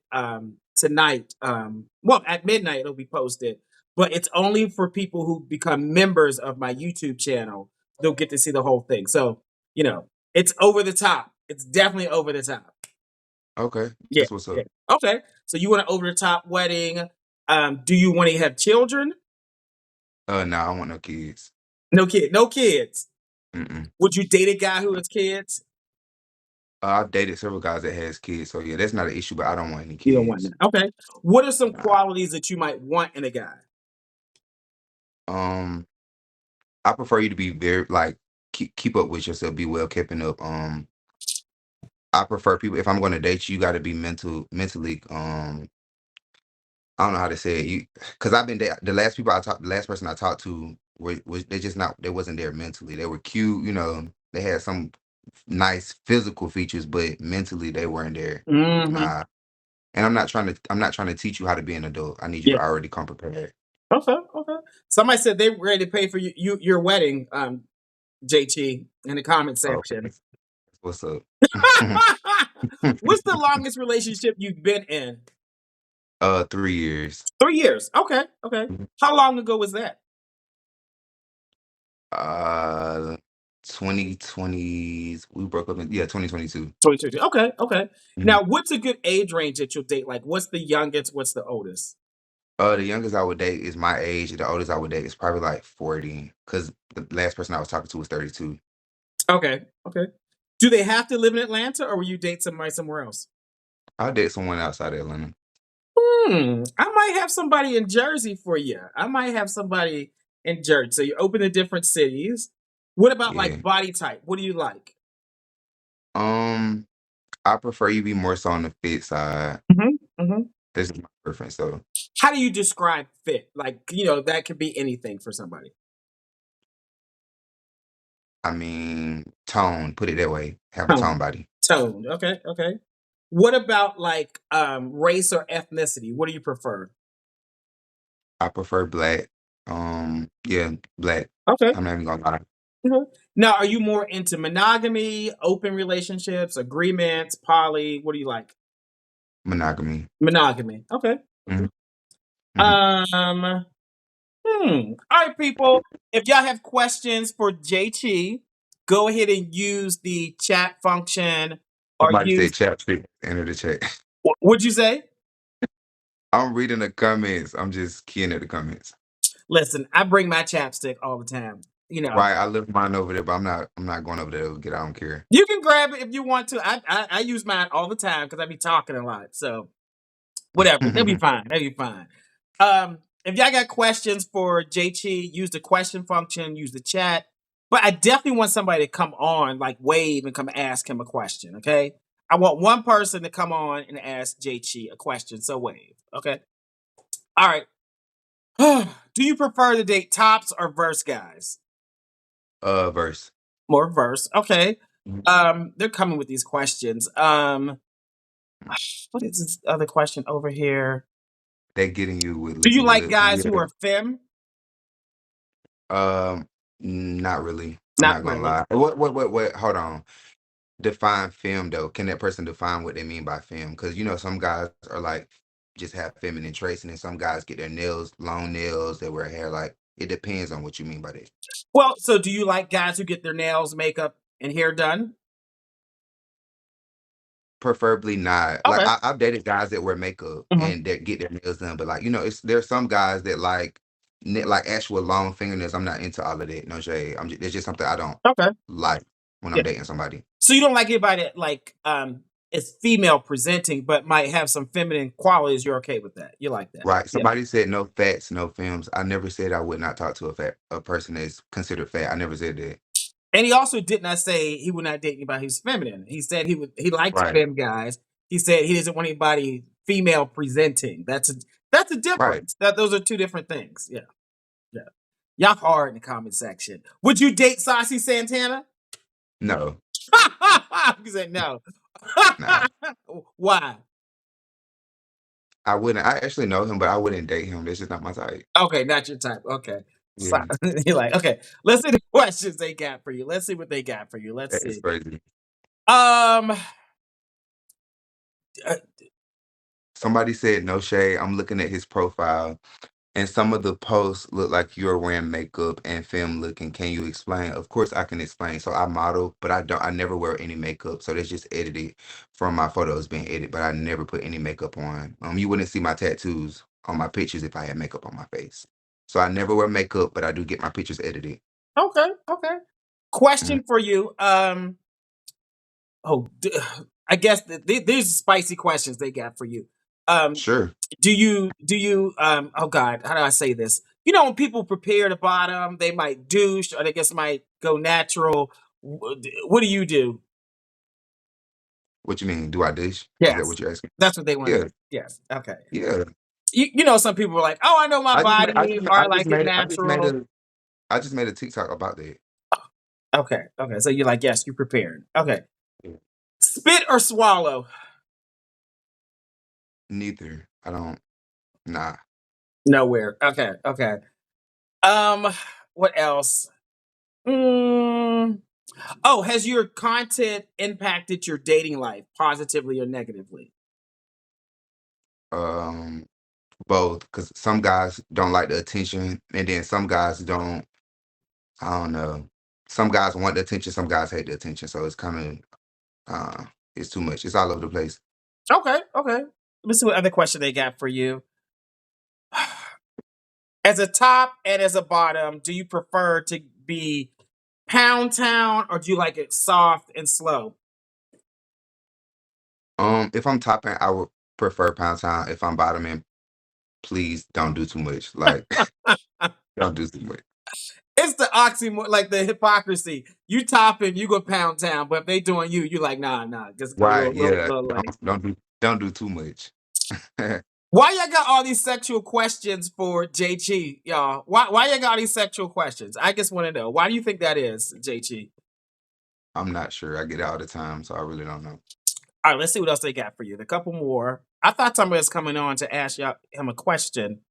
Speaker 1: tonight. Well, at midnight it'll be posted, but it's only for people who become members of my YouTube channel. They'll get to see the whole thing. So, it's over the top. It's definitely over the top.
Speaker 4: okay,
Speaker 1: Yeah,
Speaker 4: that's what's
Speaker 1: yeah.
Speaker 4: up.
Speaker 1: Okay. So you want an over the top wedding. Do you want to have children?
Speaker 4: Nah, I don't want no kids.
Speaker 1: No kid, no kids.
Speaker 4: Mm-mm.
Speaker 1: Would you date a guy who has kids?
Speaker 4: I've dated several guys that has kids, so yeah, that's not an issue. But I don't want any
Speaker 1: You don't want
Speaker 4: kids.
Speaker 1: that. Okay. What are some
Speaker 4: Nah.
Speaker 1: qualities that you might want in a guy?
Speaker 4: I prefer you to be very like keep up with yourself, be well keeping up. I prefer people if I'm going to date you, you got to be mentally. I don't know how to say it. You because I've been the last people the last person I talked to was they just not they wasn't there mentally. They were cute, you know. They had some nice physical features, but mentally they weren't there.
Speaker 1: Mm-hmm.
Speaker 4: Nah. And I'm not trying to teach you how to be an adult. I need you
Speaker 1: Yeah.
Speaker 4: to already come prepared.
Speaker 1: Okay. Okay. Somebody said they were ready to pay for your wedding, JT, in the comment
Speaker 4: Oh,
Speaker 1: section.
Speaker 4: what's up?
Speaker 1: What's the longest relationship you've been in?
Speaker 4: 3 years.
Speaker 1: 3 years. Okay. Okay. How long ago was that?
Speaker 4: 2020s. We broke up in 2022.
Speaker 1: 2022. Okay. Okay.
Speaker 4: Mhm.
Speaker 1: Now, what's a good age range that you'll date? Like, what's the youngest? What's the oldest?
Speaker 4: The youngest I would date is my age. The oldest I would date is probably like 40. Cause the last person I was talking to was 32.
Speaker 1: Okay. Okay. Do they have to live in Atlanta, or will you date somebody somewhere else?
Speaker 4: I'll date someone outside of Atlanta.
Speaker 1: I might have somebody in Jersey for you. I might have somebody in Jersey. So you're open to different cities. What about
Speaker 4: Yeah.
Speaker 1: like body type? What do you like?
Speaker 4: Um, I prefer you be more so on the fit side.
Speaker 1: Hmm.
Speaker 4: This is my preference though.
Speaker 1: How do you describe fit? Like, that could be anything for somebody.
Speaker 4: I mean, tone, put it that way. Have a tone
Speaker 1: Tone.
Speaker 4: body.
Speaker 1: Toned. Okay. Okay. What about like race or ethnicity? What do you prefer?
Speaker 4: I prefer black. Yeah, black.
Speaker 1: Okay.
Speaker 4: I'm not even gonna lie.
Speaker 1: Mhm. Now, are you more into monogamy, open relationships, agreements, poly? What do you like?
Speaker 4: Monogamy.
Speaker 1: Monogamy. Okay.
Speaker 4: Mhm, mhm.
Speaker 1: Um. All right, people. If y'all have questions for JT, go ahead and use the chat function or
Speaker 4: Somebody
Speaker 1: use.
Speaker 4: said chapstick. Enter the chat.
Speaker 1: What'd you say?
Speaker 4: I'm reading the comments. I'm just keying at the comments.
Speaker 1: Listen, I bring my chapstick all the time. You know,
Speaker 4: Right, I left mine over there, but I'm not going over there to get. I don't care.
Speaker 1: you can grab it if you want to. I use mine all the time because I be talking a lot. So whatever, they'll be fine. They'll be fine. If y'all got questions for JT, use the question function, use the chat. But I definitely want somebody to come on, like wave and come ask him a question. Okay, I want one person to come on and ask JT a question. So wave. Okay. All right. Do you prefer to date tops or verse guys?
Speaker 4: Verse.
Speaker 1: More verse. Okay.
Speaker 4: Mhm.
Speaker 1: They're coming with these questions. What is this other question over here?
Speaker 4: They getting you with
Speaker 1: Do you
Speaker 4: licking your
Speaker 1: like
Speaker 4: lips.
Speaker 1: guys who
Speaker 4: Yeah.
Speaker 1: are femme?
Speaker 4: Not really. I'm
Speaker 1: Not
Speaker 4: not gonna
Speaker 1: really.
Speaker 4: lie. What? Hold on. Define film though. Can that person define what they mean by film? Because some guys are like just have feminine traits, and then some guys get their nails, long nails, they wear hair. Like it depends on what you mean by that.
Speaker 1: Well, so do you like guys who get their nails, makeup, and hair done?
Speaker 4: Preferably not. Like
Speaker 1: Okay.
Speaker 4: I've dated guys that wear makeup
Speaker 1: Mhm.
Speaker 4: and that get their nails done, but like there's some guys that like actual long fingernails. I'm not into all of that. No shade. It's just something I don't
Speaker 1: Okay.
Speaker 4: like when
Speaker 1: Yeah.
Speaker 4: I'm dating somebody.
Speaker 1: So you don't like anybody that like is female presenting but might have some feminine qualities. You're okay with that. You like that.
Speaker 4: Right.
Speaker 1: Yeah.
Speaker 4: Somebody said no fats, no films. I never said I would not talk to a person that's considered fat. I never said that.
Speaker 1: And he also did not say he would not date anybody who's feminine. He said he likes
Speaker 4: Right.
Speaker 1: femme guys. He said he doesn't want anybody female presenting. That's a
Speaker 4: Right.
Speaker 1: difference. That those are two different things. Yeah. Yeah. Y'all hard in the comment section. Would you date Saucy Santana?
Speaker 4: No.
Speaker 1: He said no.
Speaker 4: Nah.
Speaker 1: Why?
Speaker 4: I wouldn't. I actually know him, but I wouldn't date him. That's just not my type.
Speaker 1: Okay, not your type. Okay. So,
Speaker 4: Yeah.
Speaker 1: you're like, okay, let's see the questions they got for you. Let's see what they got for you. Let's
Speaker 4: That is
Speaker 1: see.
Speaker 4: crazy.
Speaker 1: Um, uh,
Speaker 4: Somebody said no shade. I'm looking at his profile. And some of the posts look like you're wearing makeup and film looking. Can you explain? Of course I can explain. So I model, but I never wear any makeup. So that's just edited from my photos being edited, but I never put any makeup on. You wouldn't see my tattoos on my pictures if I had makeup on my face. So I never wear makeup, but I do get my pictures edited.
Speaker 1: okay, okay.
Speaker 4: Mhm.
Speaker 1: Question for you. Oh, I guess these are spicy questions they got for you. Um,
Speaker 4: Sure.
Speaker 1: do you oh God, how do I say this? you know, when people prepare the bottom, they might douche or they just might go natural. What do you do?
Speaker 4: What you mean? Do I dish? Is that
Speaker 1: Yes,
Speaker 4: what you're asking?
Speaker 1: that's what they want to
Speaker 4: Yeah,
Speaker 1: know. Yes, okay.
Speaker 4: yeah.
Speaker 1: You know, some people are like, "Oh, I know my body," or "I
Speaker 4: I just
Speaker 1: like it
Speaker 4: made
Speaker 1: natural."
Speaker 4: I just made a TikTok about that.
Speaker 1: Okay, okay. So you're like, yes, you prepared. Okay.
Speaker 4: Yeah.
Speaker 1: Spit or swallow?
Speaker 4: Neither. I don't. Nah.
Speaker 1: Nowhere. Okay, okay. Um, what else? Mm, oh, has your content impacted your dating life positively or negatively?
Speaker 4: Um, both, because some guys don't like the attention, and then some guys don't. I don't know. Some guys want the attention, some guys hate the attention. So it's kind of it's too much. It's all over the place.
Speaker 1: Okay, okay. Let's see what other question they got for you. As a top and as a bottom, do you prefer to be pound town or do you like it soft and slow?
Speaker 4: If I'm topping, I would prefer pound town. If I'm bottoming, please don't do too much. Like don't do too much.
Speaker 1: It's the oxymoron, like the hypocrisy. You topping, you go pound town, but if they doing you, you like nah, just a
Speaker 4: Right?
Speaker 1: little,
Speaker 4: Yeah.
Speaker 1: like.
Speaker 4: Don't do too much.
Speaker 1: Why y'all got all these sexual questions for JG, y'all? Why y'all got all these sexual questions? I just want to know. Why do you think that is, JG?
Speaker 4: I'm not sure. I get it all the time, so I really don't know.
Speaker 1: All right, let's see what else they got for you. A couple more. I thought somebody was coming on to ask him a question.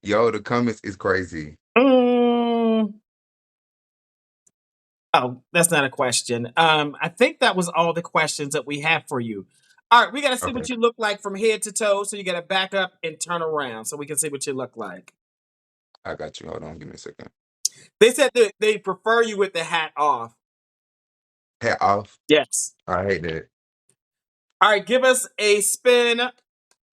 Speaker 4: Yo, the comments is crazy.
Speaker 1: Mm, oh, that's not a question. I think that was all the questions that we have for you. All right, we got to see
Speaker 4: Okay,
Speaker 1: what you look like from head to toe. So you got to back up and turn around so we can see what you look like.
Speaker 4: I got you. Hold on, give me a second.
Speaker 1: They said that they prefer you with the hat off.
Speaker 4: Hat off.
Speaker 1: Yes.
Speaker 4: I hate that.
Speaker 1: All right, give us a spin. All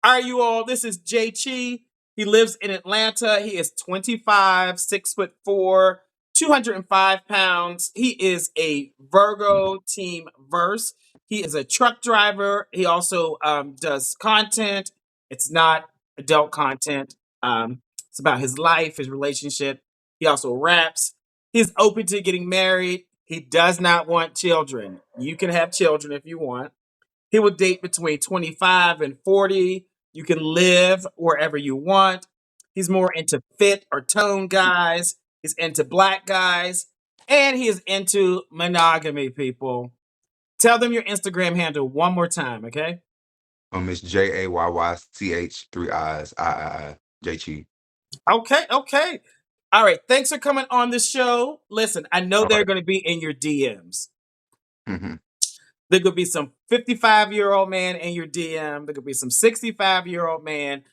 Speaker 1: right, you all. This is JG. He lives in Atlanta. He is 25, 6'4", 205 pounds. He is a Virgo team verse. He is a truck driver. He also does content. It's not adult content. It's about his life, his relationship. He also raps. He's open to getting married. He does not want children. You can have children if you want. He will date between 25 and 40. You can live wherever you want. He's more into fit or tone guys. He's into black guys. And he is into monogamy, people. Tell them your Instagram handle one more time, okay?
Speaker 4: It's JAYYCH 3 I's I JG.
Speaker 1: Okay, okay. All right. Thanks for coming on the show. Listen, I know
Speaker 4: All
Speaker 1: they're
Speaker 4: right.
Speaker 1: going to be in your DMs.
Speaker 4: Mm-hmm.
Speaker 1: There could be some 55-year-old man in your DM. There could be some 65-year-old man.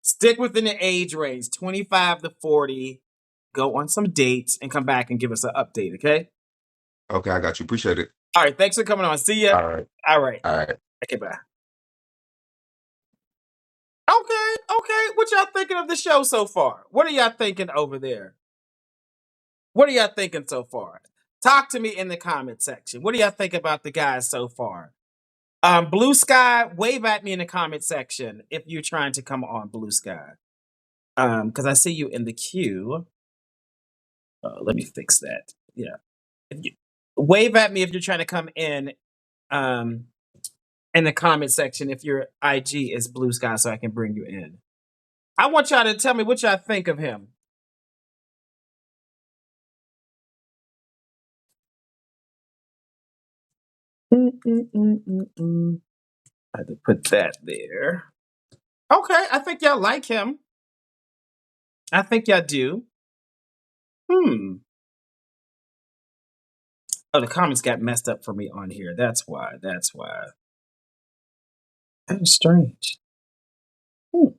Speaker 1: Stick within the age range, 25 to 40. Go on some dates and come back and give us an update, okay?
Speaker 4: Okay, I got you. Appreciate it.
Speaker 1: All right, thanks for coming on. See ya.
Speaker 4: All right.
Speaker 1: All right.
Speaker 4: All right.
Speaker 1: Okay, bye. Okay, okay. What y'all thinking of the show so far? What are y'all thinking over there? What are y'all thinking so far? Talk to me in the comment section. What do y'all think about the guys so far? Blue Sky, wave at me in the comment section if you're trying to come on Blue Sky. Because I see you in the queue. Let me fix that. Yeah. Wave at me if you're trying to come in the comment section if your IG is Blue Sky so I can bring you in. I want y'all to tell me what y'all think of him. I had to put that there. Okay, I think y'all like him. I think y'all do. Oh, the comments got messed up for me on here. That's why. That's why. That is strange. All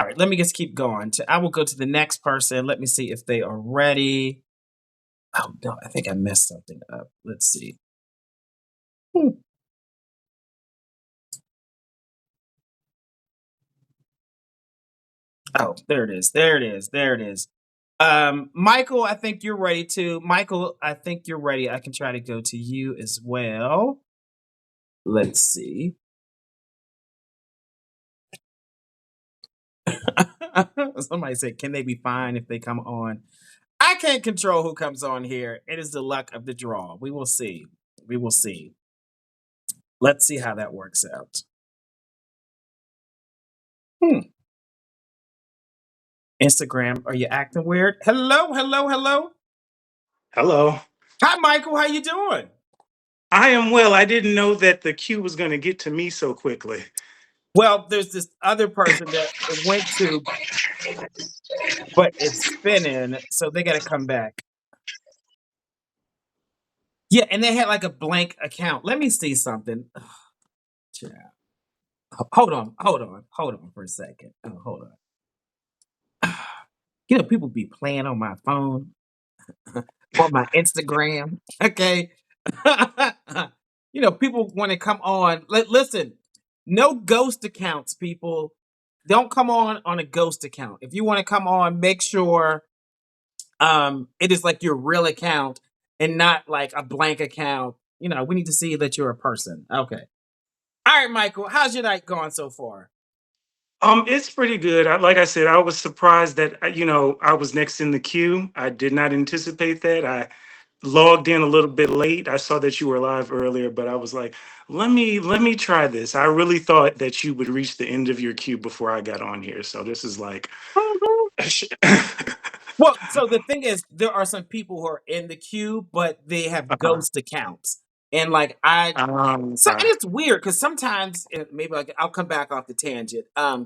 Speaker 1: right, let me just keep going. I will go to the next person. Let me see if they are ready. Oh, no, I think I messed something up. Let's see. Oh, there it is. There it is. There it is. Michael, I think you're ready too. Michael, I think you're ready. I can try to go to you as well. Let's see. Somebody said, can they be fine if they come on? I can't control who comes on here. It is the luck of the draw. We will see. We will see. Let's see how that works out. Instagram, are you acting weird? Hello, hello, hello.
Speaker 5: Hello.
Speaker 1: Hi, Michael. How you doing?
Speaker 5: I am well. I didn't know that the queue was going to get to me so quickly.
Speaker 1: Well, there's this other person that it went to, but it's spinning, so they got to come back. Yeah, and they had like a blank account. Let me see something. Hold on for a second. Hold on. You know, people be playing on my phone, on my Instagram. Okay. You know, people want to come on. Listen, no ghost accounts, people. Don't come on a ghost account. If you want to come on, make sure it is like your real account and not like a blank account. You know, we need to see that you're a person. Okay. All right, Michael, how's your night going so far?
Speaker 5: It's pretty good. Like I said, I was surprised that I was next in the queue. I did not anticipate that. I logged in a little bit late. I saw that you were live earlier, but I was like, let me try this. I really thought that you would reach the end of your queue before I got on here. So this is like,
Speaker 1: Well, so the thing is, there are some people who are in the queue, but they have
Speaker 5: uh-huh.
Speaker 1: ghost accounts, and like I, so and
Speaker 5: Okay.
Speaker 1: it's weird because sometimes maybe I'll come back off the tangent. There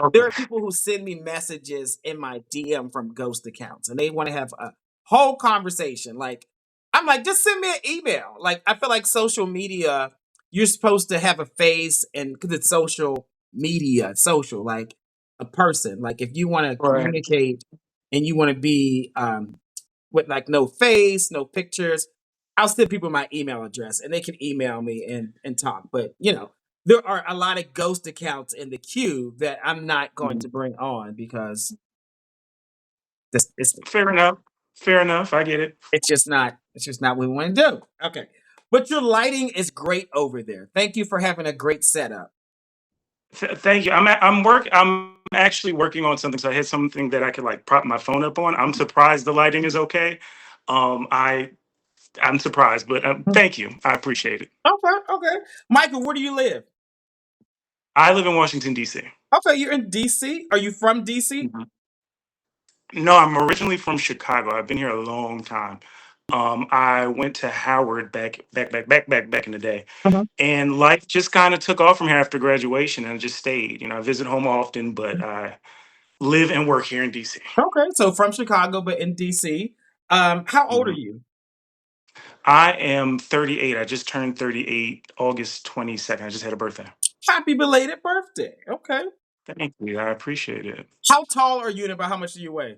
Speaker 5: Okay.
Speaker 1: are people who send me messages in my DM from ghost accounts, and they want to have a whole conversation. Like I'm like, just send me an email. Like I feel like social media, you're supposed to have a face, and because it's social media, social like a person. Like if you want to
Speaker 5: Right.
Speaker 1: communicate and you want to be with like no face, no pictures, I'll send people my email address and they can email me and talk. But you know, there are a lot of ghost accounts in the queue that I'm not going to bring on because this
Speaker 5: Fair enough. Fair enough. I get it.
Speaker 1: it's just not what we want to do. Okay. But your lighting is great over there. Thank you for having a great setup.
Speaker 5: Thank you. I'm actually working on something. So I had something that I could like prop my phone up on. I'm surprised the lighting is okay. Um, I I'm surprised, but thank you. I appreciate it.
Speaker 1: Okay, okay. Michael, where do you live?
Speaker 5: I live in Washington D.C.
Speaker 1: Okay, you're in DC. Are you from DC?
Speaker 5: Mhm. No, I'm originally from Chicago. I've been here a long time. I went to Howard back in the day, and life just kind of took off from here after graduation, and I just stayed. I visit home often, but I live and work here in DC.
Speaker 1: Okay, so from Chicago, but in DC. How old are
Speaker 5: Mhm.
Speaker 1: you?
Speaker 5: I am 38. I just turned 38 August 22nd. I just had a birthday.
Speaker 1: Happy belated birthday. Okay.
Speaker 5: Thank you. I appreciate it.
Speaker 1: How tall are you and about how much do you weigh?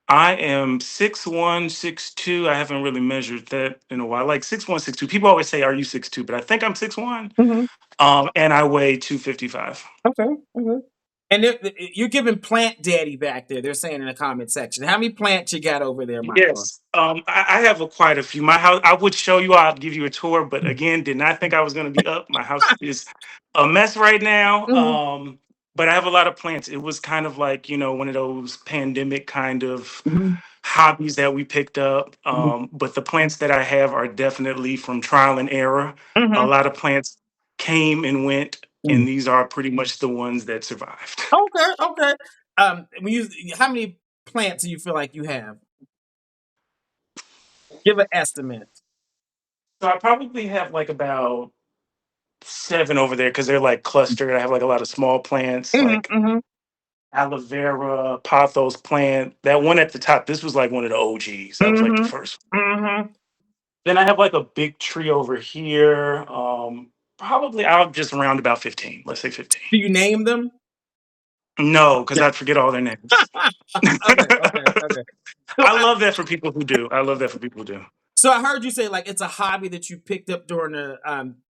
Speaker 5: I am 6'1", 6'2". I haven't really measured that in a while. Like 6'1", 6'2". People always say, "Are you 6'2"? But I think I'm 6'1".
Speaker 1: Hmm.
Speaker 5: And I weigh 255.
Speaker 1: Okay. Okay. And you're giving plant daddy back there. They're saying in the comment section. How many plants you got over there, Michael?
Speaker 5: Yes, I have quite a few. My house, I would show you. I'll give you a tour, but again, did not think I was going to be up. My house is a mess right now.
Speaker 1: Hmm.
Speaker 5: But I have a lot of plants. It was kind of like one of those pandemic kind of
Speaker 1: Hmm.
Speaker 5: hobbies that we picked up.
Speaker 1: Hmm.
Speaker 5: But the plants that I have are definitely from trial and error. A
Speaker 1: Hmm.
Speaker 5: lot of plants came and went, and these are pretty much the ones that survived.
Speaker 1: Okay. Okay. How many plants do you feel like you have? Give an estimate.
Speaker 5: So I probably have like about 7 over there because they're like clustered. I have like a lot of small plants,
Speaker 1: Hmm.
Speaker 5: like
Speaker 1: Hmm.
Speaker 5: aloe vera, pothos plant. That one at the top, this was like one of the OGs. That was like the
Speaker 1: Hmm.
Speaker 5: first.
Speaker 1: Hmm.
Speaker 5: Then I have like a big tree over here. Probably I'll just round about 15. Let's say 15.
Speaker 1: Do you name them?
Speaker 5: No, because I'd forget all their names.
Speaker 1: Okay. Okay. Okay. So
Speaker 5: I love that for people who do. I love that for people who do.
Speaker 1: So I heard you say like it's a hobby that you picked up during the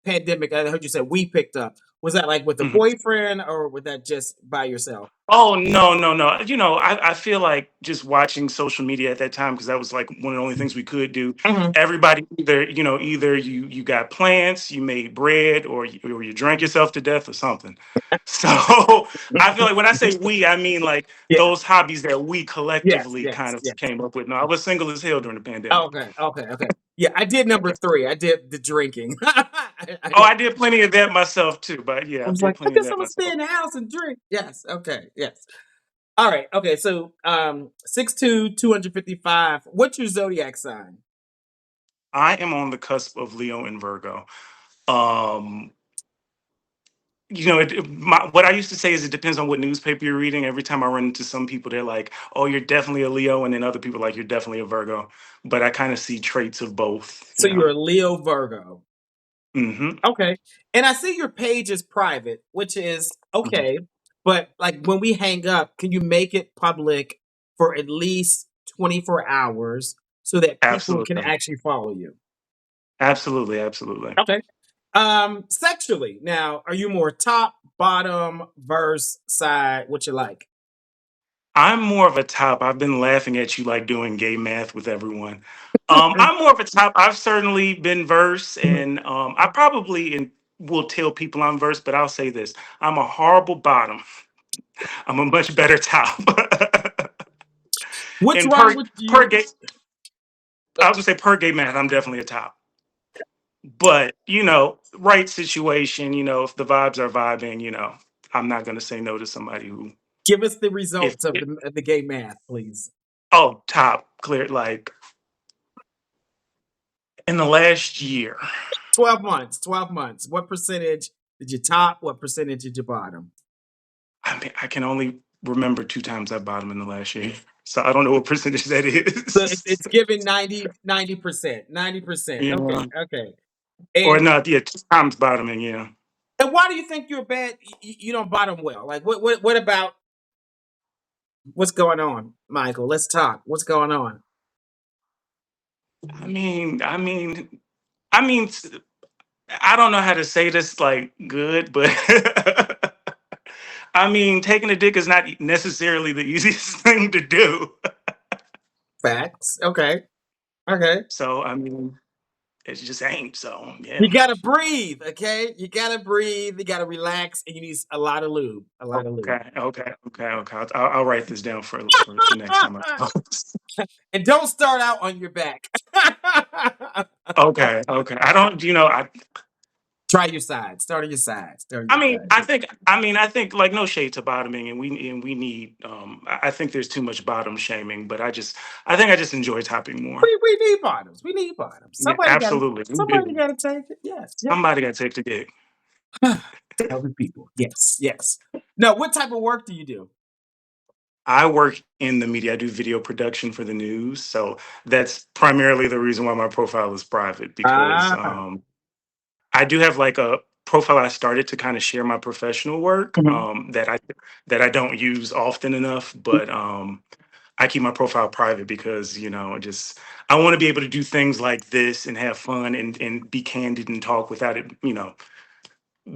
Speaker 1: pandemic. I heard you say we picked up. Was that like with a
Speaker 5: Mhm.
Speaker 1: boyfriend or was that just by yourself?
Speaker 5: Oh no, no, no. I feel like just watching social media at that time because that was like one of the only things we could do.
Speaker 1: Mhm.
Speaker 5: Everybody either you got plants, you made bread, or you drank yourself to death or something. So I feel like when I say we, I mean like
Speaker 1: Yeah.
Speaker 5: those hobbies that we
Speaker 1: Yes.
Speaker 5: collectively kind
Speaker 1: Yes.
Speaker 5: of
Speaker 1: Yes.
Speaker 5: came up with. No, I was single as hell during the pandemic.
Speaker 1: Okay. Okay. Okay. Yeah, I did number three. I did the drinking.
Speaker 5: Oh, I did plenty of that myself too. But
Speaker 1: I
Speaker 5: yeah, I
Speaker 1: was
Speaker 5: did
Speaker 1: like, I
Speaker 5: plenty of
Speaker 1: guess
Speaker 5: that
Speaker 1: I'm gonna stay
Speaker 5: myself.
Speaker 1: in the house and drink. Yes. Okay. Yes. All right. Okay. So 6'2", 255. What's your zodiac sign?
Speaker 5: I am on the cusp of Leo and Virgo. Um, what I used to say is it depends on what newspaper you're reading. Every time I run into some people, they're like, "Oh, you're definitely a Leo," and then other people are like, "You're definitely a Virgo." But I kind of see traits of both.
Speaker 1: So you're a Leo Virgo.
Speaker 5: Hmm.
Speaker 1: Okay. And I see your page is private, which is okay. But like when we hang up, can you make it public for at least 24 hours so that people can
Speaker 5: Absolutely,
Speaker 1: actually follow you?
Speaker 5: absolutely, absolutely.
Speaker 1: Okay. Sexually, now, are you more top, bottom, verse, side? What you like?
Speaker 5: I'm more of a top. I've been laughing at you like doing gay math with everyone. I'm more of a top. I've certainly been verse, and I probably will tell people I'm verse, but I'll say this: I'm a horrible bottom. I'm a much better top.
Speaker 1: What's
Speaker 5: and
Speaker 1: wrong
Speaker 5: per
Speaker 1: with
Speaker 5: per
Speaker 1: you?
Speaker 5: gay, I was gonna say per gay math, I'm definitely a top. But right situation, if the vibes are vibing, I'm not gonna say no to somebody who
Speaker 1: Give us the
Speaker 5: if
Speaker 1: results of the gay math, please.
Speaker 5: oh top clear like in the last year.
Speaker 1: 12 months, 12 months. What percentage did you top? What percentage did you bottom?
Speaker 5: I mean, I can only remember two times I bottom in the last year, so I don't know what percentage that
Speaker 1: So
Speaker 5: is.
Speaker 1: it's given 90%. 90%.
Speaker 5: you
Speaker 1: Okay,
Speaker 5: know,
Speaker 1: okay.
Speaker 5: or
Speaker 1: And
Speaker 5: not? Yeah, two times bottoming. Yeah.
Speaker 1: and why do you think you're bad? You don't bottom well. Like what about what's going on, Michael? Let's talk. What's going on?
Speaker 5: I mean, I mean, I mean. I don't know how to say this like good, but I mean, taking a dick is not necessarily the easiest thing to do.
Speaker 1: Facts. Okay. Okay.
Speaker 5: So I mean, it just ain't. So
Speaker 1: You
Speaker 5: yeah.
Speaker 1: gotta breathe, okay? You gotta breathe. You gotta relax, and you need a lot of lube. A lot of lube.
Speaker 5: Okay, okay, okay, okay. I'll write this down for next time.
Speaker 1: And don't start out on your back.
Speaker 5: Okay, okay. I don't.
Speaker 1: Try your side. Start on your side. Start on
Speaker 5: I
Speaker 1: your
Speaker 5: mean,
Speaker 1: side.
Speaker 5: I think like no shade to bottoming, and we need. I think there's too much bottom shaming, but I think I just enjoy topping more.
Speaker 1: We need bottoms. We need bottoms.
Speaker 5: Yeah, absolutely, we
Speaker 1: Somebody
Speaker 5: do.
Speaker 1: gotta take it. Yes. Yes.
Speaker 5: Somebody got to take the dick.
Speaker 1: Tell the people. Yes. Yes. No, what type of work do you do?
Speaker 5: I work in the media. I do video production for the news. So that's primarily the reason why my profile is private because
Speaker 1: Ah.
Speaker 5: I do have like a profile I started to kind of share my professional work
Speaker 1: Mhm.
Speaker 5: that I don't use often enough, but I keep my profile private because, just I want to be able to do things like this and have fun and be candid and talk without it,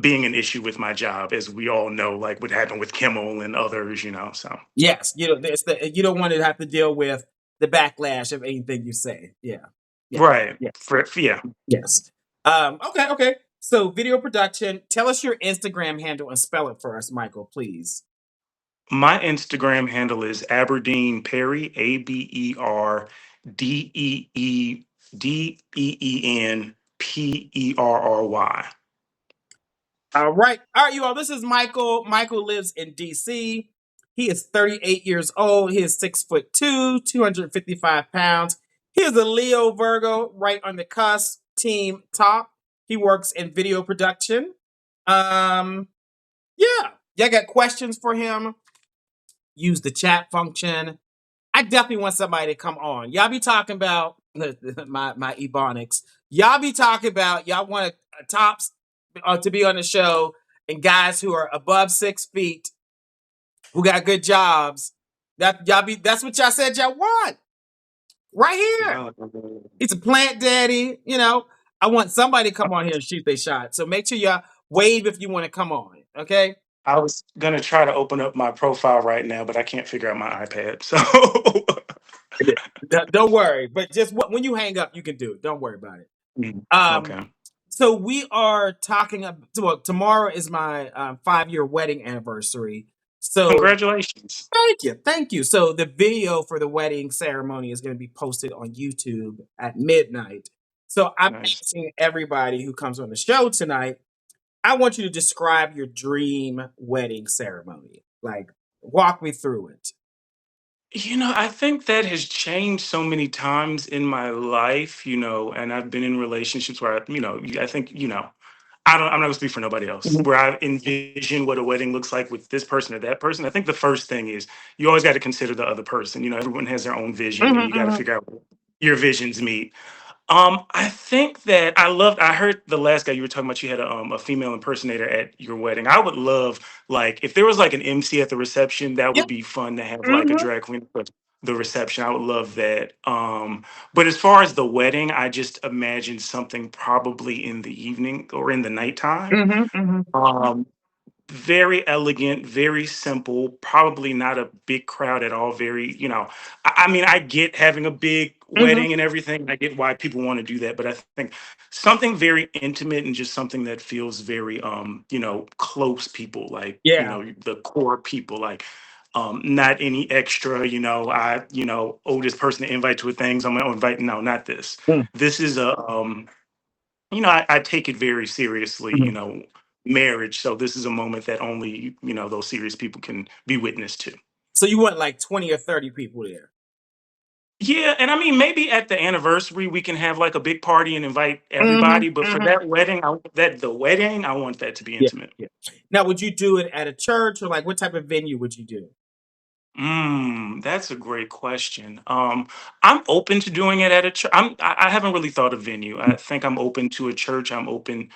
Speaker 5: being an issue with my job, as we all know, like what happened with Kimmel and others. So
Speaker 1: Yes. You don't want to have to deal with the backlash of anything you say. Yeah. Yeah.
Speaker 5: right.
Speaker 1: Yes.
Speaker 5: Yeah.
Speaker 1: Yes. Okay, okay. So video production. Tell us your Instagram handle and spell it for us, Michael, please.
Speaker 5: My Instagram handle is Aberdeen Perry, ABERDEEDENPERRY.
Speaker 1: All right, you all. This is Michael. Michael lives in DC. He is 38 years old. He is 6'2", 255 pounds. He is a Leo Virgo, right on the cusp, team top. He works in video production. Um, yeah. Y'all got questions for him? Use the chat function. I definitely want somebody to come on. Y'all be talking about my ebonics. Y'all be talking about y'all want tops to be on the show and guys who are above 6 feet who got good jobs. That's what y'all said y'all want right here.
Speaker 5: Yeah.
Speaker 1: He's a plant daddy. I want somebody to come on here and shoot their shot. So make sure y'all Wave if you want to come on. Okay.
Speaker 5: I was gonna try to open up my profile right now, but I can't figure out my iPad. So
Speaker 1: Don't worry. But just when you hang up, you can do it. Don't worry about it. Um,
Speaker 5: okay.
Speaker 1: so we are talking. Well, tomorrow is my 5-year wedding anniversary. So
Speaker 5: Congratulations.
Speaker 1: thank you. So the video for the wedding ceremony is going to be posted on YouTube at midnight. So I'm
Speaker 5: Nice.
Speaker 1: asking everybody who comes on the show tonight. I want you to describe your dream wedding ceremony. Like, walk me through it.
Speaker 5: I think that has changed so many times in my life, and I've been in relationships where I think, I'm not gonna speak for nobody else,
Speaker 1: Mhm.
Speaker 5: where I envision what a wedding looks like with this person or that person. I think the first thing is you always got to consider the other person. Everyone has their own vision and
Speaker 1: Mhm,
Speaker 5: you got to
Speaker 1: mhm.
Speaker 5: figure out where your visions meet. I think that I heard the last guy you were talking about, you had a female impersonator at your wedding. I would love, like, if there was like an MC at the reception, that
Speaker 1: Yeah.
Speaker 5: would be fun to have like a
Speaker 1: Mhm.
Speaker 5: drag queen at the reception. I would love that. But as far as the wedding, I just imagine something probably in the evening or in the nighttime.
Speaker 1: Mhm. Mhm.
Speaker 5: Um, Very elegant, very simple, probably not a big crowd at all. Very, I mean, I get having a big
Speaker 1: Mhm.
Speaker 5: wedding and everything. I get why people want to do that, but I think something very intimate and just something that feels very, close people, like,
Speaker 1: Yeah.
Speaker 5: the core people, like, not any extra, oh, this person to invite to a thing, so I'm gonna invite. No, not this.
Speaker 1: Mm.
Speaker 5: This is I take it very seriously,
Speaker 1: Mhm.
Speaker 5: marriage. So this is a moment that only, those serious people can be witness to.
Speaker 1: So you want like 20 or 30 people there?
Speaker 5: Yeah, and I mean maybe at the anniversary we can have like a big party and invite
Speaker 1: Mhm.
Speaker 5: everybody, but for
Speaker 1: Mhm.
Speaker 5: that wedding, the wedding, I want that to be
Speaker 1: Yeah.
Speaker 5: intimate.
Speaker 1: Yeah. Now, would you do it at a church or like what type of venue would you do?
Speaker 5: That's a great question. I'm open to doing it at a church. I haven't really thought of venue. I think I'm open to a church. I'm open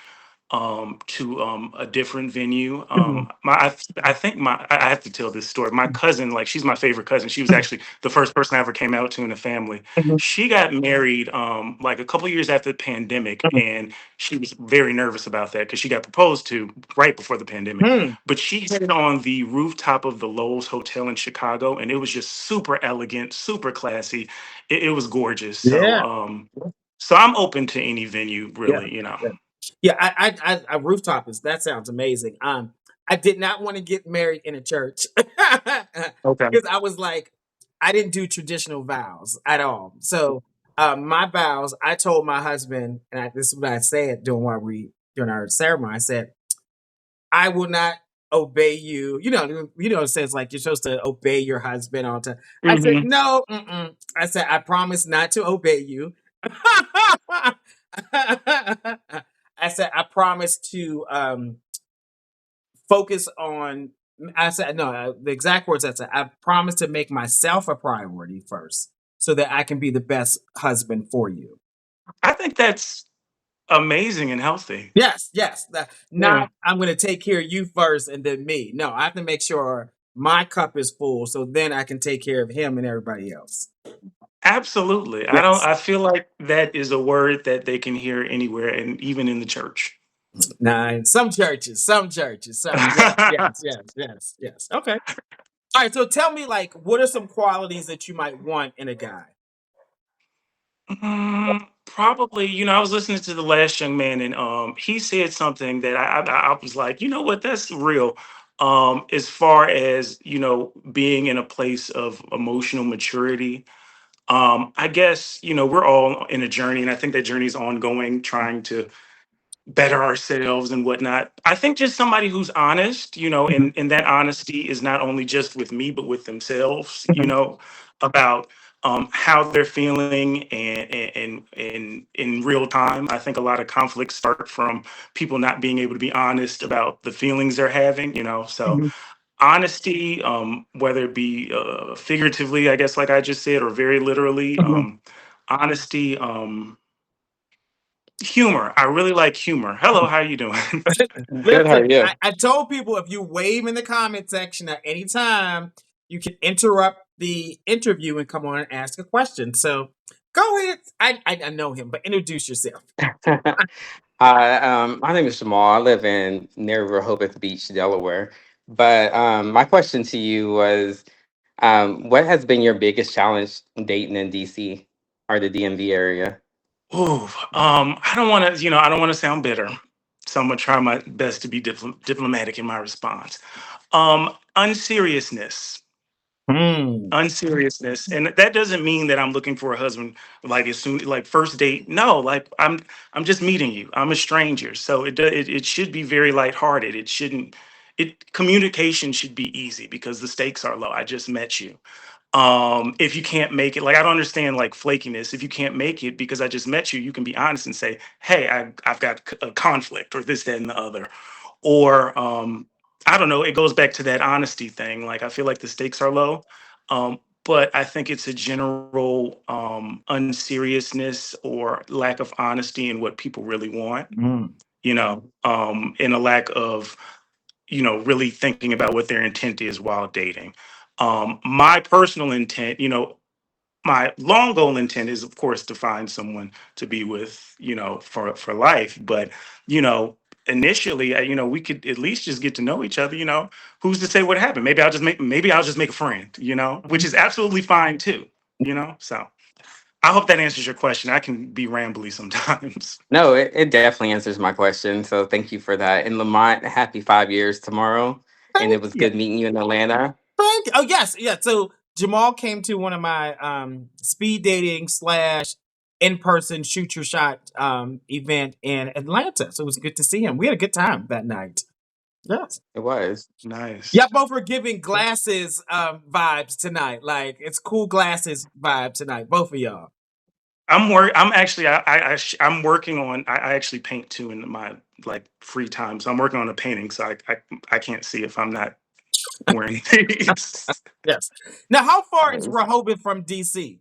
Speaker 5: to a different venue.
Speaker 1: Mhm.
Speaker 5: I think I have to tell this story. My cousin, like, she's my favorite cousin. She was actually the first person I ever came out to in the family.
Speaker 1: Mhm.
Speaker 5: She got married like a couple years after the pandemic,
Speaker 1: Mhm.
Speaker 5: and she was very nervous about that because she got proposed to right before the pandemic.
Speaker 1: Mhm.
Speaker 5: But she had it on the rooftop of the Lowe's Hotel in Chicago, and it was just super elegant, super classy. It was gorgeous.
Speaker 1: Yeah.
Speaker 5: So I'm open to any venue,
Speaker 1: Yeah.
Speaker 5: really.
Speaker 1: Yeah. Yeah, I rooftop is that sounds amazing. I did not want to get married in a church
Speaker 5: Okay.
Speaker 1: because I was like, I didn't do traditional vows at all. So my vows, I told my husband, and this is what I said during our ceremony. I said, I will not obey you. It says like you're supposed to obey your husband all the time. I said,
Speaker 5: Mhm.
Speaker 1: no, mm-mm. I said, I promise not to obey you. I said, I promise to focus on, I said, no, the exact words I said, I promise to make myself a priority first so that I can be the best husband for you.
Speaker 5: I think that's amazing and healthy.
Speaker 1: Yes, yes.
Speaker 5: Yeah,
Speaker 1: Not I'm going to take care of you first and then me. No, I have to make sure my cup is full so then I can take care of him and everybody else.
Speaker 5: absolutely.
Speaker 1: Yes.
Speaker 5: I feel like that is a word that they can hear anywhere and even in the church.
Speaker 1: Now, in some churches, yes, yes, yes, yes, yes. Okay. All right. So tell me, like, what are some qualities that you might want in a guy?
Speaker 5: Probably, I was listening to the last young man, and he said something that I was like, you know what, that's real. As far as being in a place of emotional maturity, I guess we're all in a journey, and I think that journey is ongoing, trying to better ourselves and whatnot. I think just somebody who's honest,
Speaker 1: Mhm,
Speaker 5: and that honesty is not only just with me, but with themselves,
Speaker 1: mhm,
Speaker 5: about how they're feeling and in real time. I think a lot of conflicts start from people not being able to be honest about the feelings they're having, so
Speaker 1: mhm,
Speaker 5: honesty, whether it be figuratively, I guess, like I just said, or very literally,
Speaker 1: mhm.
Speaker 5: honesty, humor. I really like humor. Hello, how you doing?
Speaker 3: Good, how are
Speaker 1: Listen,
Speaker 3: you?
Speaker 1: I told people if you wave in the comment section at any time, you can interrupt the interview and come on and ask a question. So go ahead. I know him, but introduce yourself.
Speaker 6: Hi, my name is Jamal. I live in near Rehoboth Beach, Delaware. But my question to you was, what has been your biggest challenge dating in DC or the DMV area?
Speaker 5: Ooh, I don't want to, I don't want to sound bitter, so I'm gonna try my best to be diplomatic in my response. Unseriousness,
Speaker 1: Hmm.
Speaker 5: unseriousness, and that doesn't mean that I'm looking for a husband like as soon like first date. No, like I'm just meeting you. I'm a stranger, so it should be very lighthearted. It shouldn't. It communication should be easy because the stakes are low. I just met you. If you can't make it, like I don't understand like flakiness. If you can't make it because I just met you, you can be honest and say, hey, I've got a conflict or this, that, and the other. Or I don't know, it goes back to that honesty thing. Like I feel like the stakes are low. But I think it's a general unseriousness or lack of honesty in what people really want,
Speaker 1: Hmm.
Speaker 5: and a lack of really thinking about what their intent is while dating. My personal intent, my long goal intent is, of course, to find someone to be with, for life. But, you know, initially, we could at least just get to know each other. Who's to say what happened? Maybe I'll just make a friend. Which is absolutely fine too. So I hope that answers your question. I can be rambly sometimes.
Speaker 6: No, it definitely answers my question. So thank you for that. And Lamont, happy 5 years tomorrow. And
Speaker 1: Thank
Speaker 6: it was
Speaker 1: you.
Speaker 6: good meeting you in Atlanta.
Speaker 1: Thank you. Oh yes, yeah. So Jamal came to one of my speed dating slash in person shoot your shot event in Atlanta. So it was good to see him. We had a good time that night. Yes.
Speaker 6: It was.
Speaker 5: Nice.
Speaker 1: Y'all both were giving glasses vibes tonight. Like it's cool glasses vibe tonight. Both of y'all.
Speaker 5: I'm actually I'm working on I actually paint too in my like free time. So I'm working on a painting. So I can't see if I'm not wearing these.
Speaker 1: Yes. Now, how far is
Speaker 6: Nice.
Speaker 1: Rehoboth from DC?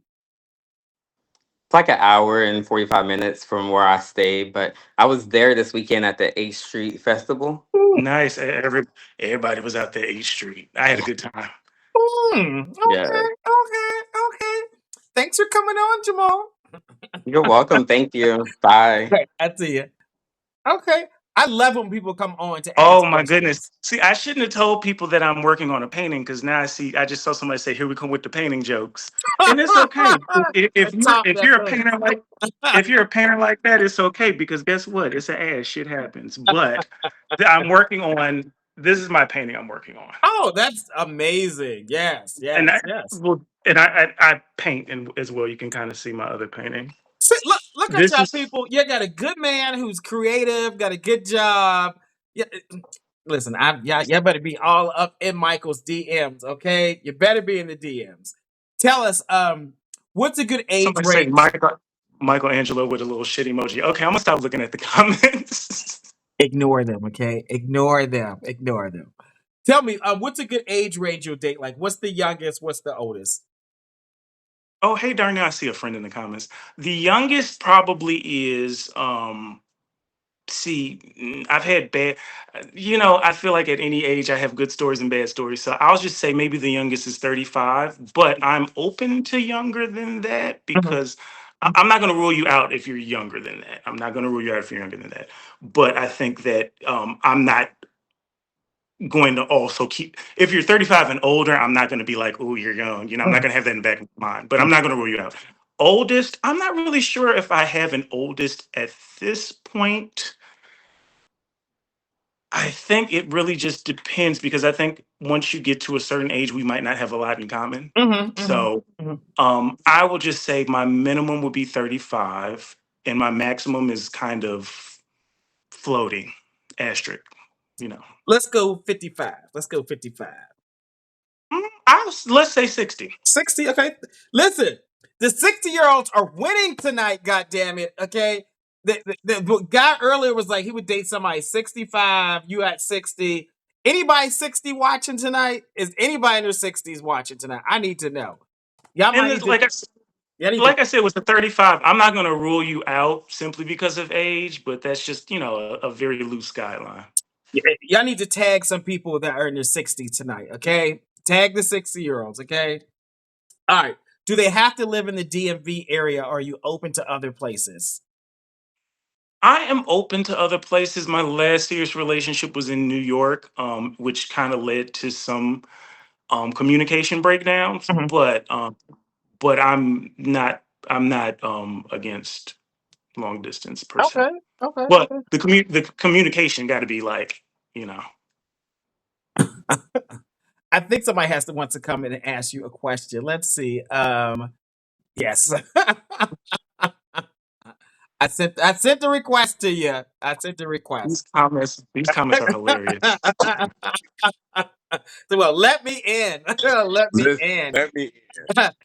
Speaker 6: It's like an hour and 45 minutes from where I stay, but I was there this weekend at the 8th Street Festival.
Speaker 5: Nice. Everybody was out there 8th Street. I had a good time.
Speaker 6: Yeah.
Speaker 1: Okay, okay. Thanks for coming on, Jamal.
Speaker 6: You're welcome. Thank you. Bye.
Speaker 1: Right, I see you. Okay. I love when people come on to
Speaker 5: Oh
Speaker 1: ask
Speaker 5: my goodness.
Speaker 1: questions.
Speaker 5: See, I shouldn't have told people that I'm working on a painting because now I just saw somebody say, here we come with the painting jokes. And it's okay. If you're
Speaker 1: Top
Speaker 5: if
Speaker 1: that
Speaker 5: you're a
Speaker 1: thing.
Speaker 5: painter like if you're a painter like that, it's okay because guess what? It's an ass. Shit happens. But I'm working on this is my painting I'm working on.
Speaker 1: Oh, that's amazing. Yes,
Speaker 5: And
Speaker 1: yes, yes.
Speaker 5: I paint and as well. You can kind of see my other painting.
Speaker 1: See, look at
Speaker 5: This
Speaker 1: y'all
Speaker 5: is
Speaker 1: people. You got a good man who's creative, got a good job. Yeah, listen, y'all better be all up in Michael's DMs, okay? You better be in the DMs. Tell us, what's a good age
Speaker 5: somebody say
Speaker 1: range?
Speaker 5: Michelangelo with a little shit emoji. Okay, I'm gonna stop looking at the comments.
Speaker 1: Ignore them, okay? Ignore them. Ignore them. Tell me, what's a good age range you'll date? Like, what's the youngest? What's the oldest?
Speaker 5: Oh, hey, Darnell, I see a friend in the comments. The youngest probably is I've had bad I feel like at any age I have good stories and bad stories. So I'll just say maybe the youngest is 35, but I'm open to younger than that
Speaker 1: Mhm.
Speaker 5: because I'm not going to rule you out if you're younger than that. I'm not going to rule you out if you're younger than that. But I think that I'm not going to also keep if you're 35 and older, I'm not going to be like, oh, you're young. I'm not
Speaker 1: Mhm.
Speaker 5: going to have that in the back of my mind, but I'm not going to rule you out. Oldest, I'm not really sure if I have an oldest at this point. I think it really just depends because I think once you get to a certain age, we might not have a lot in common.
Speaker 1: Mhm. Mhm.
Speaker 5: So
Speaker 1: Mhm.
Speaker 5: I will just say my minimum would be 35 and my maximum is kind of floating, asterisk, you know.
Speaker 1: Let's go 55. Let's go 55.
Speaker 5: Let's say 60.
Speaker 1: 60, okay. Listen, the 60-year-olds are winning tonight, god damn it. Okay. The guy earlier was like he would date somebody 65, you at 60. Anybody 60 watching tonight? Is anybody in their 60s watching tonight? I need to know. Y'all
Speaker 5: And
Speaker 1: might
Speaker 5: this,
Speaker 1: need to y'all need to
Speaker 5: like I said, with the 35, I'm not going to rule you out simply because of age, but that's just, a very loose guideline.
Speaker 1: y'all need to tag some people that are in their 60s tonight, okay? Tag the 60-year-olds, okay? All right. Do they have to live in the DMV area or are you open to other places?
Speaker 5: I am open to other places. My last serious relationship was in New York, which kind of led to some communication breakdowns.
Speaker 1: Mhm.
Speaker 5: But I'm not against long distance per se.
Speaker 1: Okay, okay,
Speaker 5: But
Speaker 1: okay.
Speaker 5: the communication got to be like, you know.
Speaker 1: I think somebody has to want to come in and ask you a question. Let's see. Yes. I sent the request to you. I sent the request.
Speaker 5: These comments are hilarious.
Speaker 1: So, well, let me in. Let me
Speaker 7: Listen,
Speaker 1: in.
Speaker 7: let me.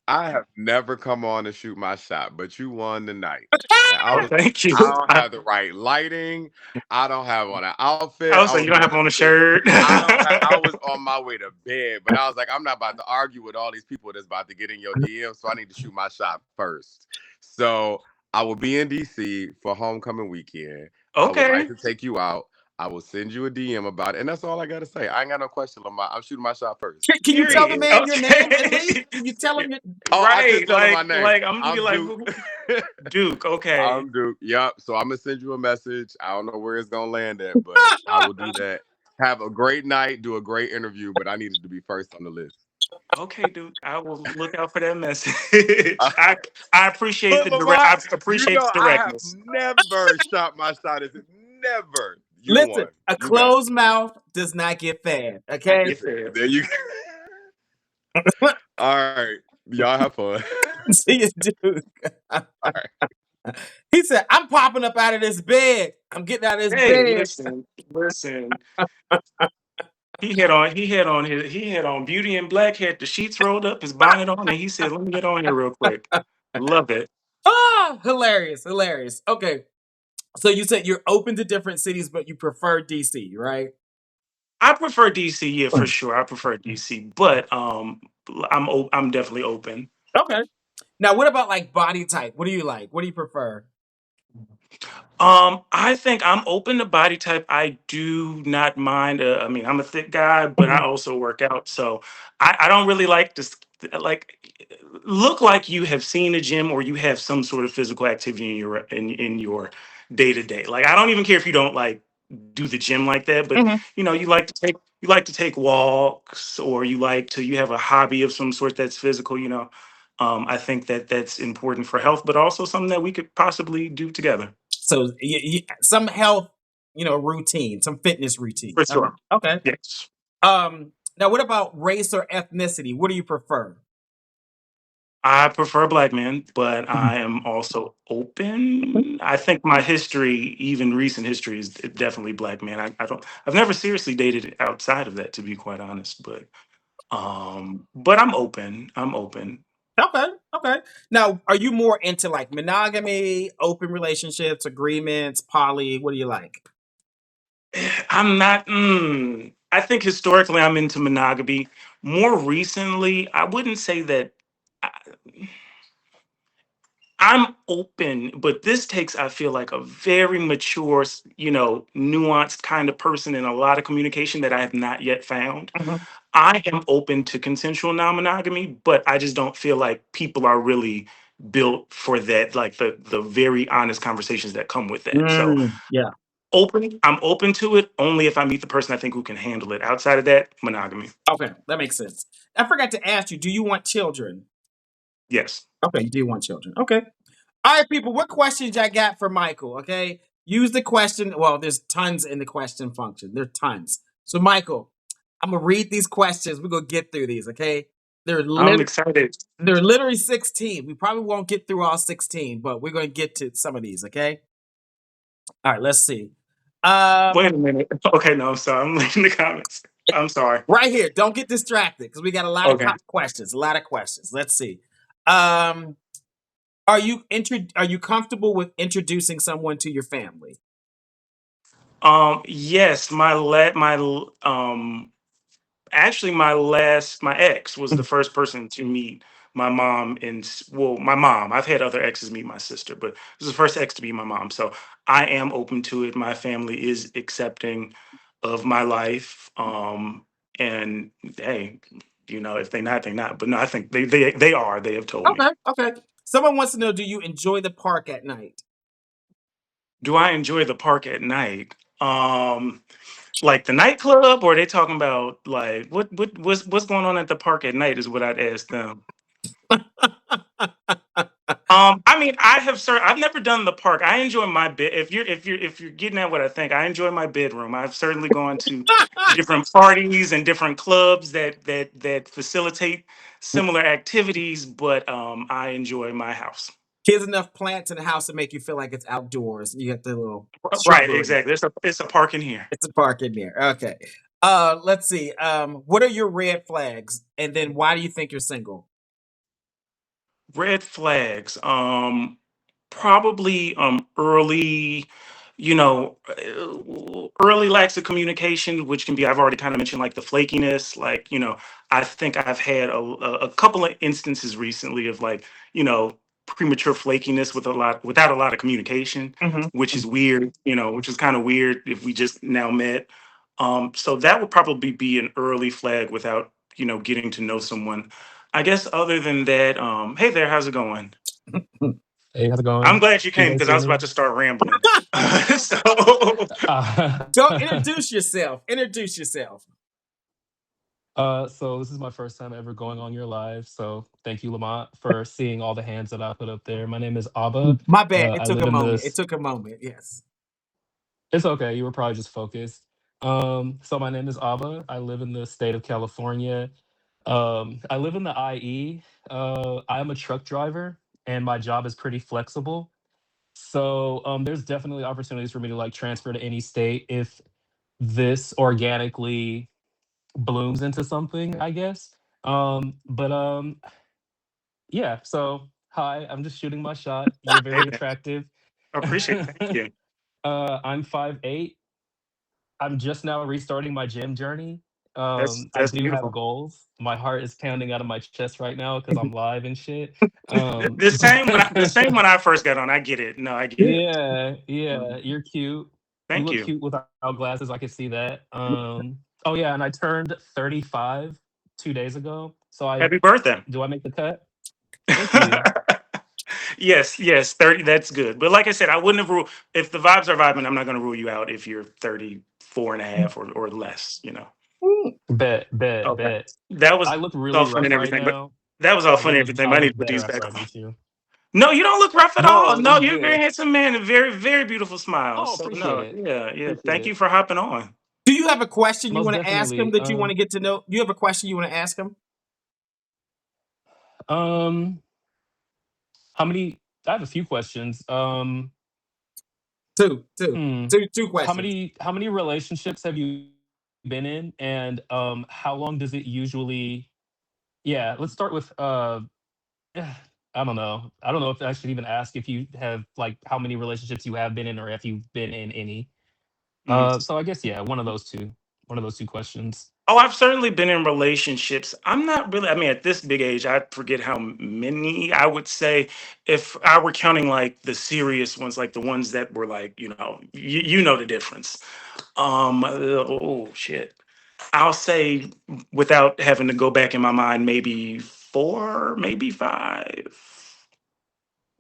Speaker 7: I have never come on to shoot my shot, but you won tonight. And
Speaker 5: Oh, thank you.
Speaker 7: I don't have the right lighting. I don't have on an outfit.
Speaker 5: I was
Speaker 7: I
Speaker 5: like,
Speaker 7: was
Speaker 5: you don't have
Speaker 7: going
Speaker 5: on a
Speaker 7: to.
Speaker 5: shirt.
Speaker 7: I don't have. I was on my way to bed, but I was like, I'm not about to argue with all these people that's about to get in your DM, so I need to shoot my shot first. So I will be in DC for homecoming weekend. I would like
Speaker 5: Okay.
Speaker 7: to take you out. I will send you a DM about it, and that's all I gotta say. I ain't got no question on I'm shooting my shot first.
Speaker 1: Can you tell the
Speaker 5: Period.
Speaker 1: man your name at least?
Speaker 5: Okay.
Speaker 1: Can you tell him your
Speaker 7: Oh, I
Speaker 5: Right.
Speaker 7: couldn't tell him my
Speaker 5: Like,
Speaker 7: name.
Speaker 5: like I'm gonna be
Speaker 7: I'm
Speaker 5: like,
Speaker 7: Duke.
Speaker 5: who? Duke. Okay.
Speaker 7: I'm Duke. Yep. So I'm gonna send you a message. I don't know where it's gonna land at, but I will do that. Have a great night. Do a great interview, but I needed to be first on the list.
Speaker 5: Okay, Duke. I will look out for that message. I appreciate
Speaker 7: But
Speaker 5: the direct.
Speaker 7: Lamont,
Speaker 5: I
Speaker 7: you
Speaker 5: appreciate
Speaker 7: know
Speaker 5: the
Speaker 7: I have
Speaker 5: directness.
Speaker 7: never shot my shot. Is it never? You the
Speaker 1: listen,
Speaker 7: one.
Speaker 1: a
Speaker 7: You got it.
Speaker 1: closed mouth does not get fed.
Speaker 5: I
Speaker 1: Okay?
Speaker 5: get there.
Speaker 7: There you All right. Y'all have fun.
Speaker 1: See you, dude.
Speaker 7: All right.
Speaker 1: He said, I'm popping up out of this bed. I'm getting out of this
Speaker 5: Hey,
Speaker 1: bed.
Speaker 5: listen. He had on Beauty and Black, had the sheets rolled up, his bonnet on, and he said, "Let me get on here real quick." Love it.
Speaker 1: Ah, hilarious, hilarious. Okay. So you said you're open to different cities, but you prefer DC, right?
Speaker 5: I prefer DC, yeah, for sure. I prefer DC, but I'm definitely open.
Speaker 1: Okay. Now, what about like body type? What do you like? What do you prefer?
Speaker 5: I think I'm open to body type. I do not mind. I mean, I'm a thick guy, but I
Speaker 1: Mhm.
Speaker 5: also work out, so I don't really like to like look like you have seen a gym or you have some sort of physical activity in your day to day. Like, I don't even care if you don't like do the gym like that, but
Speaker 1: Mhm.
Speaker 5: you like to take walks, or you have a hobby of some sort that's physical. I think that that's important for health, but also something that we could possibly do together.
Speaker 1: So some health, routine, some fitness routine.
Speaker 5: For
Speaker 1: Okay.
Speaker 5: sure.
Speaker 1: Okay.
Speaker 5: Yes.
Speaker 1: Now what about race or ethnicity? What do you prefer?
Speaker 5: I prefer black men, but
Speaker 1: Mhm.
Speaker 5: I am also open. I think my history, even recent history, is definitely black men. I've never seriously dated outside of that, to be quite honest, but I'm open. I'm open.
Speaker 1: Okay. Okay. Now, are you more into like monogamy, open relationships, agreements, poly? What do you like?
Speaker 5: I'm not. I think historically I'm into monogamy. More recently, I wouldn't say that. I, I'm open, but this takes, I feel like, a very mature, nuanced kind of person and a lot of communication that I have not yet found.
Speaker 1: Mhm.
Speaker 5: I am open to consensual non-monogamy, but I just don't feel like people are really built for that, like the very honest conversations that come with that. So
Speaker 1: Yeah.
Speaker 5: I'm open to it only if I meet the person I think who can handle it. Outside of that, monogamy.
Speaker 1: Okay. That makes sense. I forgot to ask you, do you want children?
Speaker 5: Yes.
Speaker 1: Okay, you do want children. Okay. All right, people, what questions I got for Michael? Okay. Use the question. Well, there's tons in the question function. There's tons. So, Michael, I'm gonna read these questions. We're gonna get through these, okay? They're
Speaker 5: I'm
Speaker 1: lit-
Speaker 5: excited.
Speaker 1: they're literally 16. We probably won't get through all 16, but we're gonna get to some of these, okay? All right, let's see.
Speaker 5: Wait
Speaker 1: Um,
Speaker 5: a minute. Okay, no, I'm sorry. I'm reading the comments. I'm sorry.
Speaker 1: right here, don't get distracted because we got a lot of
Speaker 5: Okay.
Speaker 1: questions. A lot of questions. Let's see. Um, are you comfortable with introducing someone to your family?
Speaker 5: Yes, actually my ex was the
Speaker 1: Mhm.
Speaker 5: first person to meet my mom my mom. I've had other exes meet my sister, but this was the first ex to be my mom. So I am open to it. My family is accepting of my life. And hey, if they not, they not. But no, I think they are. They have told me.
Speaker 1: Okay, okay. Someone wants to know, do you enjoy the park at night?
Speaker 5: Do I enjoy the park at night? Like the nightclub, or are they talking about like what's going on at the park at night? Is what I'd ask them. I mean, I've never done the park. I enjoy my bed. If you're getting at what I think, I enjoy my bedroom. I've certainly gone to different parties and different clubs that facilitate similar activities, but I enjoy my house.
Speaker 1: Here's enough plants in the house to make you feel like it's outdoors. You got the little
Speaker 5: Right,
Speaker 1: shrubbery.
Speaker 5: exactly. It's a park in here.
Speaker 1: It's a park in there. Okay. Let's see. What are your red flags? And then why do you think you're single?
Speaker 5: Red flags. Probably early, you know, early lacks of communication, which can be, I've already kind of mentioned, like the flakiness. Like, I think I've had a couple of instances recently of like, premature flakiness without a lot of communication, which is weird, which is kind of weird if we just now met. So that would probably be an early flag without, getting to know someone. I guess other than that, hey there, how's it going?
Speaker 8: Hey, how's it
Speaker 5: I'm
Speaker 8: going?
Speaker 5: glad you
Speaker 8: Can you
Speaker 5: came
Speaker 8: guys
Speaker 5: because I
Speaker 8: hear
Speaker 5: was about
Speaker 8: me?
Speaker 5: to start rambling. So
Speaker 8: Uh,
Speaker 1: Go introduce yourself. Introduce yourself.
Speaker 8: so this is my first time ever going on your live. So thank you, Lamont, for seeing all the hands that I put up there. My name is Abba.
Speaker 1: My bad. It
Speaker 8: I
Speaker 1: took
Speaker 8: live
Speaker 1: a
Speaker 8: in
Speaker 1: moment. It
Speaker 8: this.
Speaker 1: took a moment. Yes.
Speaker 8: It's okay. You were probably just focused. So my name is Abba. I live in the state of California. I live in the IE. I am a truck driver, and my job is pretty flexible. So there's definitely opportunities for me to like transfer to any state if this organically blooms into something, I guess. But yeah, so hi, I'm just shooting my shot. You're
Speaker 5: hey
Speaker 8: very
Speaker 5: man,
Speaker 8: attractive.
Speaker 5: I appreciate it. Thank you.
Speaker 8: I'm 5'8". I'm just now restarting my gym journey.
Speaker 5: That's
Speaker 8: I
Speaker 5: that's
Speaker 8: do have
Speaker 5: beautiful.
Speaker 8: goals. My heart is pounding out of my chest right now because I'm live and shit.
Speaker 5: The same when the
Speaker 8: But
Speaker 5: same when I first got on. I get it. No, I get it.
Speaker 8: yeah, yeah, you're cute. You
Speaker 5: Thank
Speaker 8: look
Speaker 5: you.
Speaker 8: cute without glasses. I can see that. Oh yeah, and I turned 35 2 days ago. So
Speaker 5: Happy birthday.
Speaker 8: I make the cut? Thank you.
Speaker 5: Yes, yes, 30. That's good. But like I said, I wouldn't have ruled if the vibes are vibing. I'm not going to rule you out if you're 34 and a half or less.
Speaker 8: Bet, bet,
Speaker 5: Okay.
Speaker 8: bet.
Speaker 5: That was
Speaker 8: I look
Speaker 5: all
Speaker 8: really
Speaker 5: fun
Speaker 8: rough
Speaker 5: and
Speaker 8: right
Speaker 5: everything, but
Speaker 8: now.
Speaker 5: that was all fun and everything.
Speaker 8: I
Speaker 5: But I need
Speaker 8: look
Speaker 5: to put these
Speaker 8: better
Speaker 5: back
Speaker 8: after I
Speaker 5: on.
Speaker 8: meet you.
Speaker 5: No, you don't look rough at all.
Speaker 8: No,
Speaker 5: No,
Speaker 8: it's
Speaker 5: you're a very
Speaker 8: good.
Speaker 5: handsome man and very, very beautiful smile.
Speaker 8: Oh,
Speaker 5: So
Speaker 8: appreciate
Speaker 5: no,
Speaker 8: it.
Speaker 5: yeah, yeah.
Speaker 8: Appreciate
Speaker 5: Thank you
Speaker 8: it.
Speaker 5: for hopping on.
Speaker 1: Do you have a question you
Speaker 8: Most
Speaker 1: want to ask him
Speaker 8: definitely.
Speaker 1: that you want to get to know? Do you have a question you want to ask him?
Speaker 8: Um, how many? I have a few questions.
Speaker 1: Two, two,
Speaker 8: Hmm.
Speaker 1: two, two
Speaker 8: How
Speaker 1: questions.
Speaker 8: many relationships have you been in, and how long does it usually? Yeah, let's start with I don't know. I don't know if I should even ask if you have like how many relationships you have been in or if you've been in any.
Speaker 5: Mm.
Speaker 8: So I guess yeah, one of those two. One of those two questions.
Speaker 5: Oh, I've certainly been in relationships. I'm not really, I mean, at this big age, I forget how many. I would say if I were counting like the serious ones, like the ones that were like, you know the difference. Oh shit. I'll say without having to go back in my mind, maybe four, maybe five.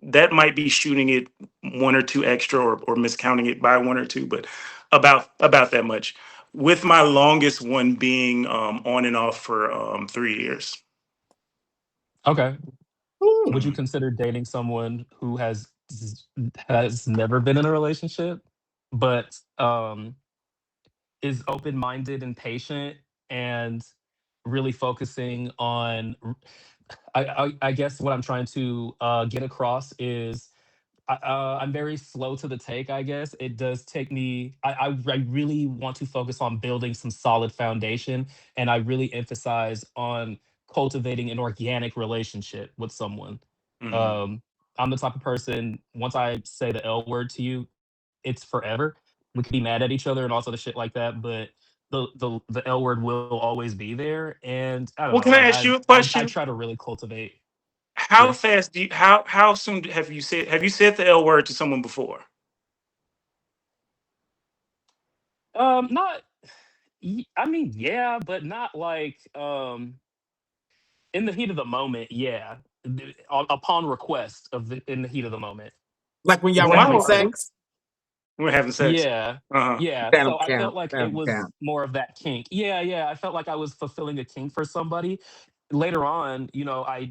Speaker 5: That might be shooting it one or two extra or miscounting it by one or two, but about that much. With my longest one being on and off for 3 years.
Speaker 8: Okay. Would you
Speaker 5: Mhm.
Speaker 8: consider dating someone who has never been in a relationship, but is open minded and patient and really focusing on? I guess what I'm trying to get across is I'm very slow to the take. I guess it does take me. I really want to focus on building some solid foundation, and I really emphasize on cultivating an organic relationship with someone.
Speaker 5: Mhm.
Speaker 8: Um, I'm the type of person. Once I say the L word to you, it's forever. We could be mad at each other and all sort of shit like that, but the L word will always be there. And I don't
Speaker 5: Well,
Speaker 8: know.
Speaker 5: can I
Speaker 8: Like
Speaker 5: ask you a
Speaker 8: I
Speaker 5: question?
Speaker 8: try to really cultivate.
Speaker 5: How
Speaker 8: Yes.
Speaker 5: fast do you how soon have you said the L word to someone before?
Speaker 8: Not I mean, yeah, but not like in the heat of the moment. Yeah, upon request in the heat of the moment.
Speaker 1: Like when y'all
Speaker 8: If
Speaker 1: were
Speaker 8: that
Speaker 5: Well,
Speaker 1: having
Speaker 8: makes sense.
Speaker 1: sex?
Speaker 5: We're having sex.
Speaker 8: Yeah.
Speaker 5: Uh-huh.
Speaker 8: Yeah.
Speaker 1: That'll
Speaker 8: So I felt
Speaker 1: count.
Speaker 8: like it
Speaker 1: That'll
Speaker 8: was
Speaker 1: count.
Speaker 8: more of that kink. Yeah, yeah. I felt like I was fulfilling a kink for somebody. Later on,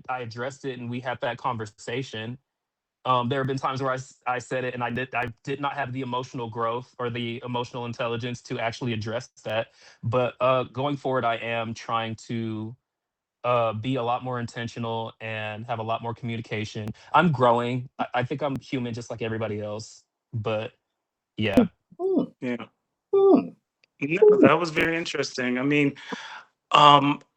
Speaker 8: I addressed it and we had that conversation. There have been times where I said it and I did not have the emotional growth or the emotional intelligence to actually address that. But going forward, I am trying to be a lot more intentional and have a lot more communication. I'm growing. I think I'm human just like everybody else. But yeah.
Speaker 1: Hmm,
Speaker 5: Yeah.
Speaker 1: hmm.
Speaker 5: No, that was very interesting. I mean,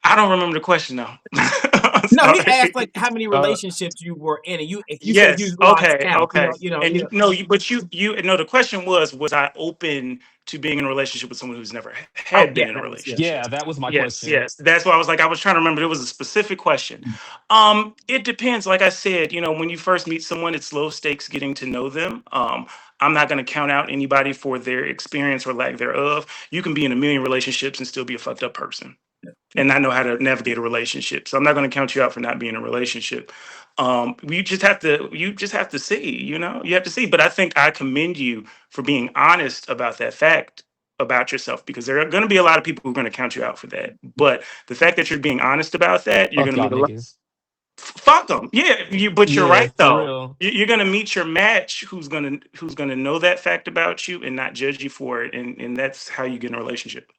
Speaker 5: I don't remember the question now. I'm
Speaker 1: No, he asked like
Speaker 5: sorry.
Speaker 1: how many
Speaker 8: Uh,
Speaker 1: relationships you were in, and if you said
Speaker 5: Yes.
Speaker 1: you lost
Speaker 5: Okay.
Speaker 1: count,
Speaker 5: Okay. And
Speaker 1: you know.
Speaker 5: no, but you no. The question was I open to being in a relationship with someone who's never
Speaker 1: Oh
Speaker 5: had
Speaker 1: yeah,
Speaker 5: been in a
Speaker 1: that was yeah.
Speaker 5: relationship?
Speaker 8: yeah, that was my
Speaker 5: Yes.
Speaker 8: question.
Speaker 5: Yes. That's why I was like I was trying to remember. There was a specific question. It depends. Like I said, when you first meet someone, it's low stakes getting to know them. I'm not going to count out anybody for their experience or lack thereof. You can be in a million relationships and still be a fucked up person and not know how to navigate a relationship. So I'm not going to count you out for not being in a relationship. You just have to see, you have to see. But I think I commend you for being honest about that fact about yourself because there are going to be a lot of people who are going to count you out for that. But the fact that you're being honest about that, you're
Speaker 8: Fuck
Speaker 5: going to
Speaker 8: y'all
Speaker 5: meet a lot.
Speaker 8: niggas.
Speaker 5: Fuck them. Yeah, but you're
Speaker 8: Yeah,
Speaker 5: right
Speaker 8: for
Speaker 5: though.
Speaker 8: real.
Speaker 5: You're gonna meet your match who's gonna know that fact about you and not judge you for it, and that's how you get in a relationship.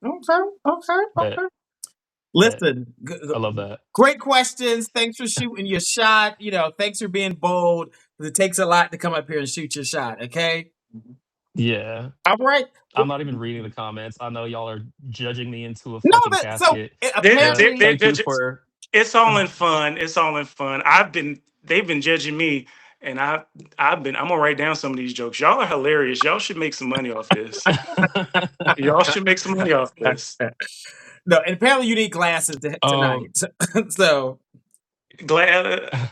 Speaker 1: Okay, okay,
Speaker 8: Bet.
Speaker 1: okay.
Speaker 8: Bet.
Speaker 1: Listen,
Speaker 8: I love that.
Speaker 1: great questions. Thanks for shooting your shot. Thanks for being bold. 'Cause it takes a lot to come up here and shoot your shot. Okay.
Speaker 8: Yeah.
Speaker 1: All right.
Speaker 8: I'm not even reading the comments. I know y'all are judging me into a
Speaker 1: No,
Speaker 8: fucking
Speaker 1: but so
Speaker 8: casket,
Speaker 5: They're,
Speaker 8: but
Speaker 5: they're,
Speaker 1: apparently,
Speaker 5: they're,
Speaker 8: thank
Speaker 5: they're
Speaker 8: you
Speaker 5: just,
Speaker 8: for
Speaker 5: it's all in fun. It's all in fun. They've been judging me, and I'm gonna write down some of these jokes. Y'all are hilarious. Y'all should make some money off this. Y'all should make some money off this.
Speaker 1: no, and apparently you need glasses
Speaker 8: um
Speaker 1: tonight. So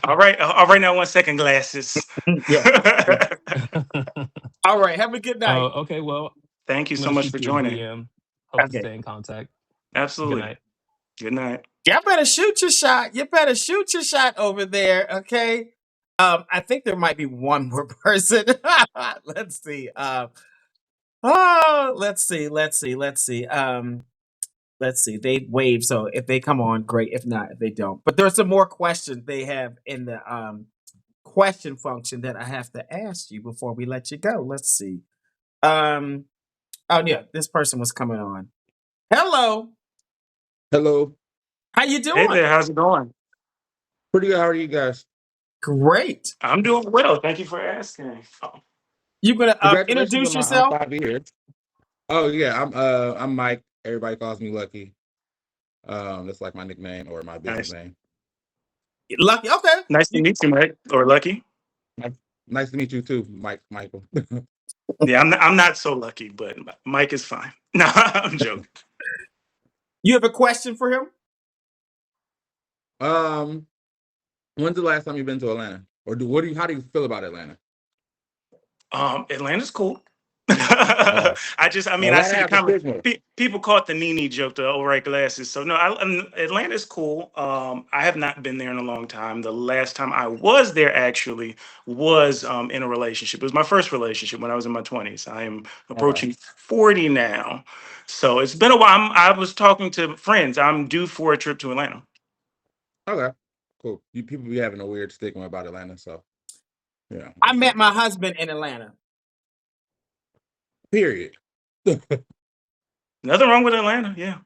Speaker 5: All right. All right. Now, 1 second, glasses.
Speaker 1: yeah, yeah. All right. Have a good night.
Speaker 8: okay, well,
Speaker 5: Thank you
Speaker 8: I'm
Speaker 5: so
Speaker 8: gonna
Speaker 5: much for
Speaker 8: shoot you a
Speaker 5: joining.
Speaker 8: DM. Hope to
Speaker 1: Okay.
Speaker 8: stay in contact. Good
Speaker 5: Absolutely.
Speaker 8: night.
Speaker 5: Good night.
Speaker 1: Y'all better shoot your shot. You better shoot your shot over there. Okay. I think there might be one more person. Let's see. Let's see. Let's see. They wave. So if they come on, great. If not, if they don't. But there's some more questions they have in the question function that I have to ask you before we let you go. Let's see. Um. Oh yeah, this person was coming on. Hello.
Speaker 9: Hello.
Speaker 1: How you
Speaker 5: Hey
Speaker 1: doing?
Speaker 5: there. How's it going?
Speaker 9: Pretty good. How are you guys?
Speaker 1: Great.
Speaker 5: I'm doing well. Thank you for asking. Oh,
Speaker 1: You gonna
Speaker 9: Congratulations
Speaker 1: introduce
Speaker 9: on
Speaker 1: yourself?
Speaker 9: 5 years. Oh yeah, I'm Mike. Everybody calls me Lucky. That's like my nickname or my business
Speaker 5: nice.
Speaker 9: name.
Speaker 1: Lucky. Okay.
Speaker 5: Nice to
Speaker 1: You,
Speaker 5: meet you, Mike. Or Lucky.
Speaker 9: Nice nice to meet you too, Michael.
Speaker 5: Yeah, I'm not so lucky, but Mike is fine. No, I'm joking.
Speaker 1: you have a question for him?
Speaker 9: um, when's the last time you've been to Atlanta? Or how do you feel about Atlanta?
Speaker 5: Atlanta's cool.
Speaker 9: Okay.
Speaker 5: I
Speaker 9: Atlanta
Speaker 5: see the
Speaker 9: has a
Speaker 5: comment.
Speaker 9: stigma.
Speaker 5: People caught the Nene joke, the old right glasses. So no, Atlanta's cool. I have not been there in a long time. The last time I was there actually was in a relationship. It was my first relationship when I was in my 20s. I am
Speaker 9: Okay.
Speaker 5: approaching 40 now, so it's been a while. I was talking to friends. I'm due for a trip to Atlanta.
Speaker 9: Okay. Cool. You people be having a weird stigma about Atlanta, so yeah,
Speaker 1: I
Speaker 9: makes
Speaker 1: met
Speaker 9: sense.
Speaker 1: my husband in Atlanta.
Speaker 9: Period.
Speaker 5: Nothing wrong with Atlanta. Yeah.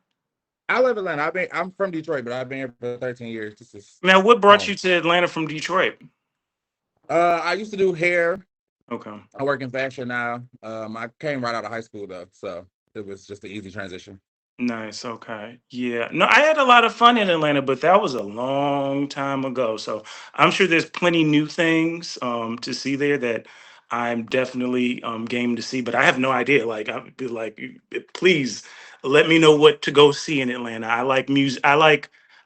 Speaker 9: I love Atlanta. I'm from Detroit, but I've been here for 13 years. This is
Speaker 5: Now, what brought
Speaker 9: home.
Speaker 5: you to Atlanta from Detroit?
Speaker 9: I used to do hair.
Speaker 5: Okay.
Speaker 9: I work in fashion now. I came right out of high school though, so it was just an easy transition.
Speaker 5: Nice. Okay. Yeah. No, I had a lot of fun in Atlanta, but that was a long time ago. So I'm sure there's plenty new things to see there that I'm definitely game to see. But I have no idea. Like I'd be like, please let me know what to go see in Atlanta. I like music.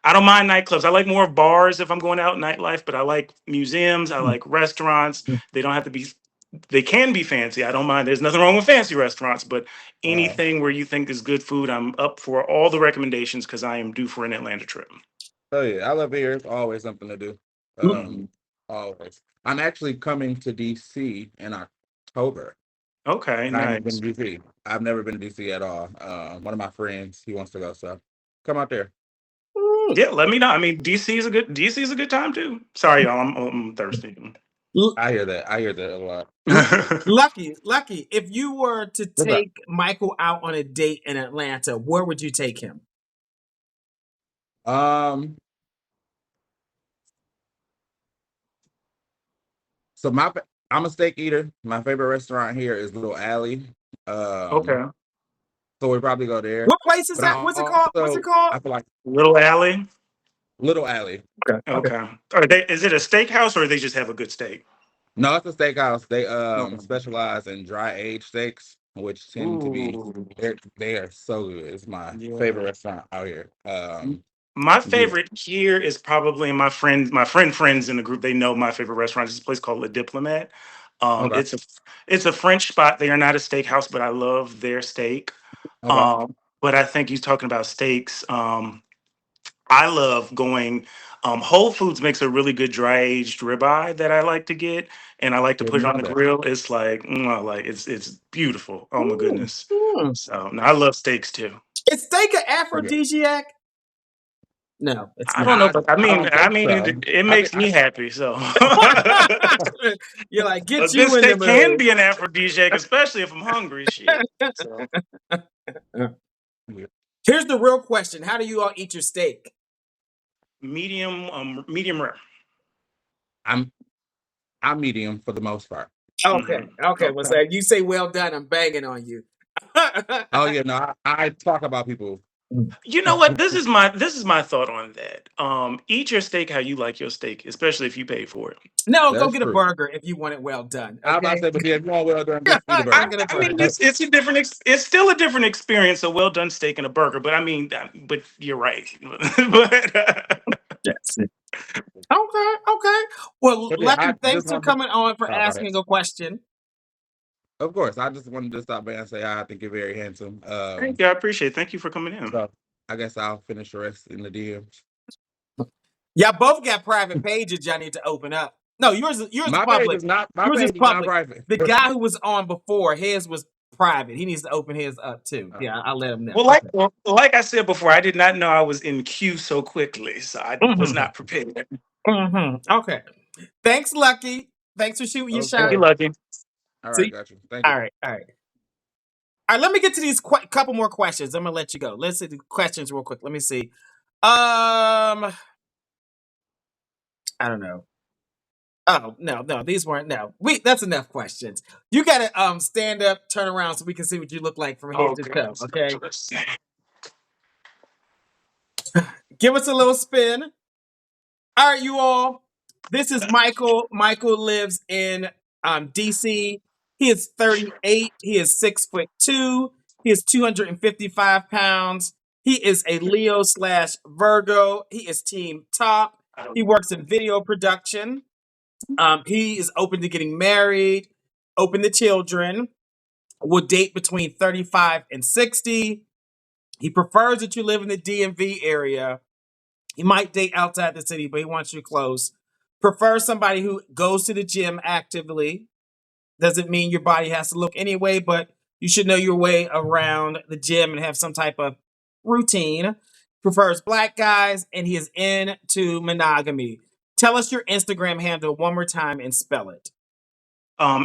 Speaker 5: I don't mind nightclubs. I like more of bars if I'm going out nightlife, but I like museums. I like restaurants. They don't have to be. They can be fancy. I don't mind. There's nothing wrong with fancy restaurants, but
Speaker 9: Uh,
Speaker 5: anything where you think is good food, I'm up for all the recommendations because I am due for an Atlanta trip.
Speaker 9: oh yeah, I love hair. It's always something to do.
Speaker 1: Mm.
Speaker 9: Always. I'm actually coming to DC in October.
Speaker 5: Okay,
Speaker 9: And I ain't never been
Speaker 5: nice.
Speaker 9: to DC. I've never been to DC at all. One of my friends, he wants to go, so come out there.
Speaker 5: Yeah, let me know. I mean, DC is a good time too. Sorry, y'all. I'm thirsty.
Speaker 1: L-
Speaker 9: I hear that. I hear that a lot.
Speaker 1: Lucky, if you were to
Speaker 9: What's up?
Speaker 1: take Michael out on a date in Atlanta, where would you take him?
Speaker 9: Um, so I'm a steak eater. My favorite restaurant here is Little Alley.
Speaker 5: Okay.
Speaker 9: So we probably go there.
Speaker 1: What place is
Speaker 9: But
Speaker 1: that?
Speaker 9: I
Speaker 1: What's it called? What's it
Speaker 9: also
Speaker 1: called?
Speaker 9: I feel like
Speaker 5: Little Alley.
Speaker 9: Little Alley.
Speaker 1: Okay.
Speaker 5: Okay. Is it a steakhouse or they just have a good steak?
Speaker 9: No, it's a steakhouse. They
Speaker 5: Okay.
Speaker 9: specialize in dry aged steaks, which tend to be
Speaker 5: Ooh.
Speaker 9: they are so good. It's my favorite
Speaker 5: Yeah.
Speaker 9: restaurant out here.
Speaker 5: My
Speaker 9: Yeah.
Speaker 5: favorite here is probably my friends in the group. They know my favorite restaurant is this place called Le Diplomat. Um,
Speaker 9: Okay.
Speaker 5: it's a it's a French spot. They are not a steakhouse, but I love their steak.
Speaker 9: Okay.
Speaker 5: But I think he's talking about steaks. I love going. Whole Foods makes a really good dry aged ribeye that I like to get, and I like to put
Speaker 9: Didn't
Speaker 5: it on
Speaker 9: know
Speaker 5: the
Speaker 9: that.
Speaker 5: grill. It's like, like it's beautiful. Oh my
Speaker 1: Mm,
Speaker 5: goodness!
Speaker 1: mm.
Speaker 5: So no, I love steaks too.
Speaker 1: Is steak an
Speaker 9: Okay.
Speaker 1: aphrodisiac? No, it's
Speaker 5: I don't know,
Speaker 1: not.
Speaker 5: but
Speaker 9: I don't
Speaker 5: I
Speaker 9: think
Speaker 5: mean,
Speaker 9: so.
Speaker 5: it
Speaker 9: I think
Speaker 5: makes me happy. So
Speaker 1: You're like,
Speaker 5: a
Speaker 1: get
Speaker 5: good
Speaker 1: you in the
Speaker 5: steak can
Speaker 1: mood.
Speaker 5: be an aphrodisiac, especially if I'm hungry. Shit. So
Speaker 9: yeah.
Speaker 1: Here's the real question: how do you all eat your steak?
Speaker 5: medium rare.
Speaker 9: I'm medium for the most part.
Speaker 1: Okay,
Speaker 5: Hmm.
Speaker 1: okay. Well,
Speaker 5: Okay.
Speaker 1: so if you say well done, I'm banging on you.
Speaker 9: Oh yeah, no, I talk about people.
Speaker 5: You know what? This is my thought on that. Eat your steak how you like your steak, especially if you pay for it.
Speaker 1: No, go
Speaker 9: That's
Speaker 1: get a
Speaker 9: true.
Speaker 1: burger if you want it well done.
Speaker 9: I about to
Speaker 1: Okay,
Speaker 9: say, but yeah, if you want well done, just eat a
Speaker 1: go
Speaker 5: I,
Speaker 9: burger.
Speaker 1: get a
Speaker 5: I mean,
Speaker 1: burger.
Speaker 5: it's a different. It's still a different experience. A well done steak and a burger. But I mean, but you're right. but
Speaker 1: Yes. Okay, okay. Well,
Speaker 9: But yeah, I
Speaker 1: Lucky,
Speaker 9: just
Speaker 1: thanks for
Speaker 9: wanted to
Speaker 1: coming on for
Speaker 9: talk about it.
Speaker 1: asking a question.
Speaker 9: Of course, I just wanted to stop by and say I think you're very handsome.
Speaker 5: thank you. I appreciate it. Thank you for coming in.
Speaker 9: So I guess I'll finish the rest in the DMs.
Speaker 1: Y'all both got private pages y'all need to open up. No, yours is
Speaker 9: My page
Speaker 1: public.
Speaker 9: is not. My
Speaker 1: Yours is
Speaker 9: page is not
Speaker 1: public.
Speaker 9: private.
Speaker 1: The guy who was on before, his was private. He needs to open his up too.
Speaker 9: Uh,
Speaker 1: Yeah, I'll let him know.
Speaker 5: Well,
Speaker 1: Okay.
Speaker 5: like I said before, I did not know I was in queue so quickly, so I was
Speaker 1: Mm-hmm.
Speaker 5: not prepared.
Speaker 1: Mm-hmm. Okay. Thanks, Lucky. Thanks for shooting your
Speaker 9: of
Speaker 5: Thank
Speaker 1: shot.
Speaker 5: you,
Speaker 9: course.
Speaker 5: Lucky.
Speaker 9: All right,
Speaker 1: See?
Speaker 9: got you. Thank
Speaker 1: All
Speaker 9: you.
Speaker 1: right. All right. All right. Let me get to these couple more questions. I'm gonna let you go. Let's see the questions real quick. Let me see. I don't know. Oh no, these weren't. No, that's enough questions. You gotta stand up, turn around, so we can see what you look like from head to
Speaker 5: Okay.
Speaker 1: toe. Okay,
Speaker 5: Let's see.
Speaker 1: give us a little spin. All right, you all. This is Michael. Michael lives in DC. He is 38. He is 6'2". He is 255 pounds. He is a Leo slash Virgo. He is team top.
Speaker 5: I don't
Speaker 1: He
Speaker 5: know.
Speaker 1: works in video production. He is open to getting married, open to children, will date between 35 and 60. He prefers that you live in the DMV area. He might date outside the city, but he wants you close. Prefers somebody who goes to the gym actively. Doesn't mean your body has to look anyway, but you should know your way around the gym and have some type of routine. Prefers black guys, and he is into monogamy. Tell us your Instagram handle one more time and spell it.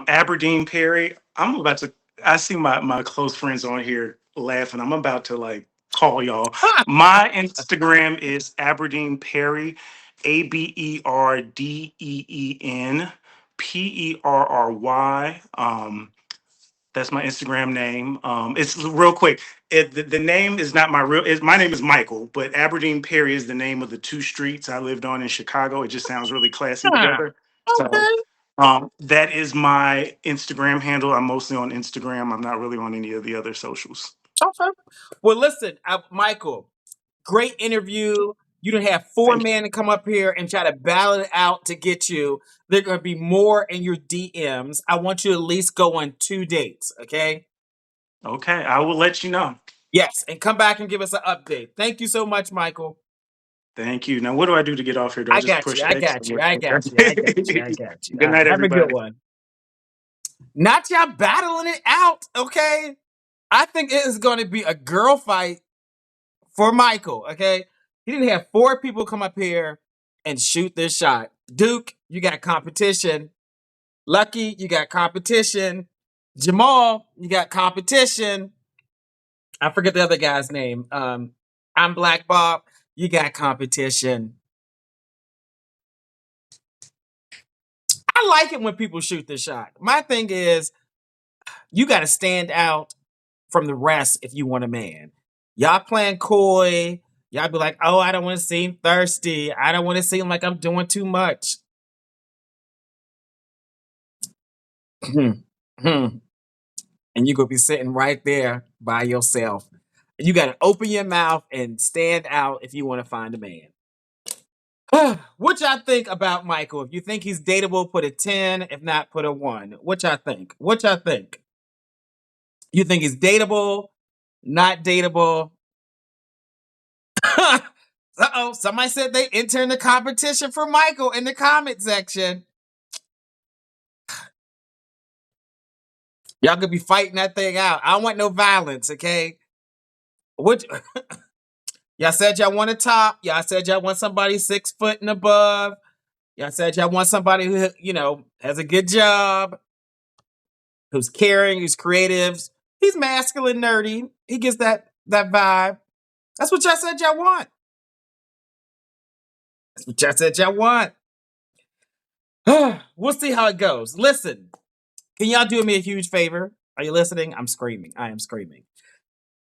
Speaker 5: Aberdeen Perry. I'm about to. I see my close friends on here laughing. I'm about to like call y'all. My Instagram is Aberdeen Perry, ABERDEEN PERRY. That's my Instagram name. It's real quick. The name is not my real. My name is Michael, but Aberdeen Perry is the name of the two streets I lived on in Chicago. It just sounds really classy
Speaker 1: Huh,
Speaker 5: together. So
Speaker 1: okay,
Speaker 5: that is my Instagram handle. I'm mostly on Instagram. I'm not really on any of the other socials.
Speaker 1: okay. Well, listen, Michael, great interview. You done have four
Speaker 5: Thank you.
Speaker 1: men to come up here and try to battle it out to get you. There are going to be more in your DMs. I want you to at least go on 2 dates, okay?
Speaker 5: Okay, I will let you know.
Speaker 1: Yes, and come back and give us an update. Thank you so much, Michael.
Speaker 5: Thank you. Now, what do I do to get off here? Do I
Speaker 1: I
Speaker 5: just
Speaker 1: got you.
Speaker 5: push
Speaker 1: I
Speaker 5: X?
Speaker 1: got you. I got you. I got you. I got you. All
Speaker 5: Good
Speaker 1: right.
Speaker 5: night,
Speaker 1: Have a good
Speaker 5: everybody.
Speaker 1: one. Not y'all battling it out, okay? I think it is going to be a girl fight for Michael, okay? He didn't have 4 people come up here and shoot this shot. Duke, you got competition. Lucky, you got competition. Jamal, you got competition. I forget the other guy's name. I'm Black Bob. You got competition. I like it when people shoot the shot. My thing is, you got to stand out from the rest if you want a man. Y'all playing coy. Y'all be like, oh, I don't want to seem thirsty. I don't want to seem like I'm doing too much. And you going to be sitting right there by yourself. You got to open your mouth and stand out if you want to find a man. What y'all think about Michael? If you think he's dateable, put a 10. If not, put a 1. What y'all think? What y'all think? You think he's dateable? Not dateable? Uh-oh, somebody said they entered the competition for Michael in the comment section. Y'all could be fighting that thing out. I don't want no violence, okay? What y'all said y'all want a top. Y'all said y'all want somebody 6 foot and above. Y'all said y'all want somebody who, has a good job, who's caring, who's creative. He's masculine, nerdy. He gives that vibe. That's what y'all said y'all want. That's what y'all said y'all want. We'll see how it goes. Listen, can y'all do me a huge favor? Are you listening? I'm screaming. I am screaming.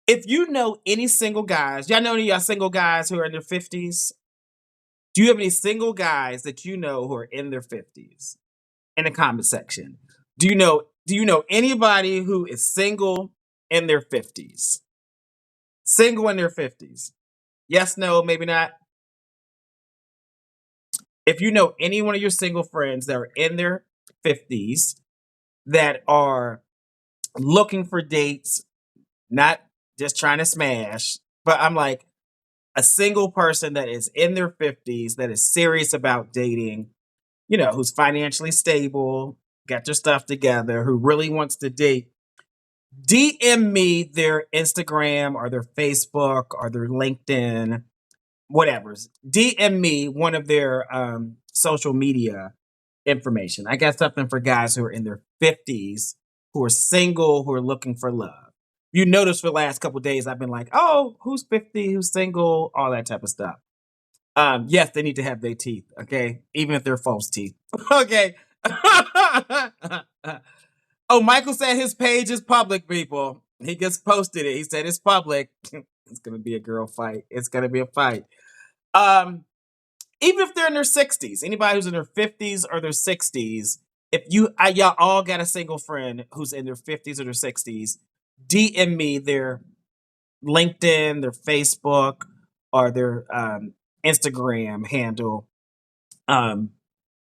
Speaker 1: If you know any single guys, y'all know any of y'all single guys who are in their 50s? Do you have any single guys that you know who are in their 50s? In the comment section. Do you know anybody who is single in their 50s? Single in their 50s. Yes, no, maybe not. If you know any one of your single friends that are in their 50s that are looking for dates, not just trying to smash, but I'm like a single person that is in their 50s that is serious about dating, who's financially stable, got their stuff together, who really wants to date, DM me their Instagram or their Facebook or their LinkedIn, whatever. DM me one of their social media information. I got something for guys who are in their 50s, who are single, who are looking for love. You notice for the last couple of days, I've been like, oh, who's 50, who's single, all that type of stuff. Yes, they need to have their teeth, okay? Even if they're false teeth. Okay. Oh, Michael said his page is public, people. He just posted it. He said it's public. It's gonna be a girl fight. It's gonna be a fight. Even if they're in their 60s, anybody who's in their 50s or their 60s, if y'all all got a single friend who's in their 50s or their 60s, DM me their LinkedIn, their Facebook, or their Instagram handle, and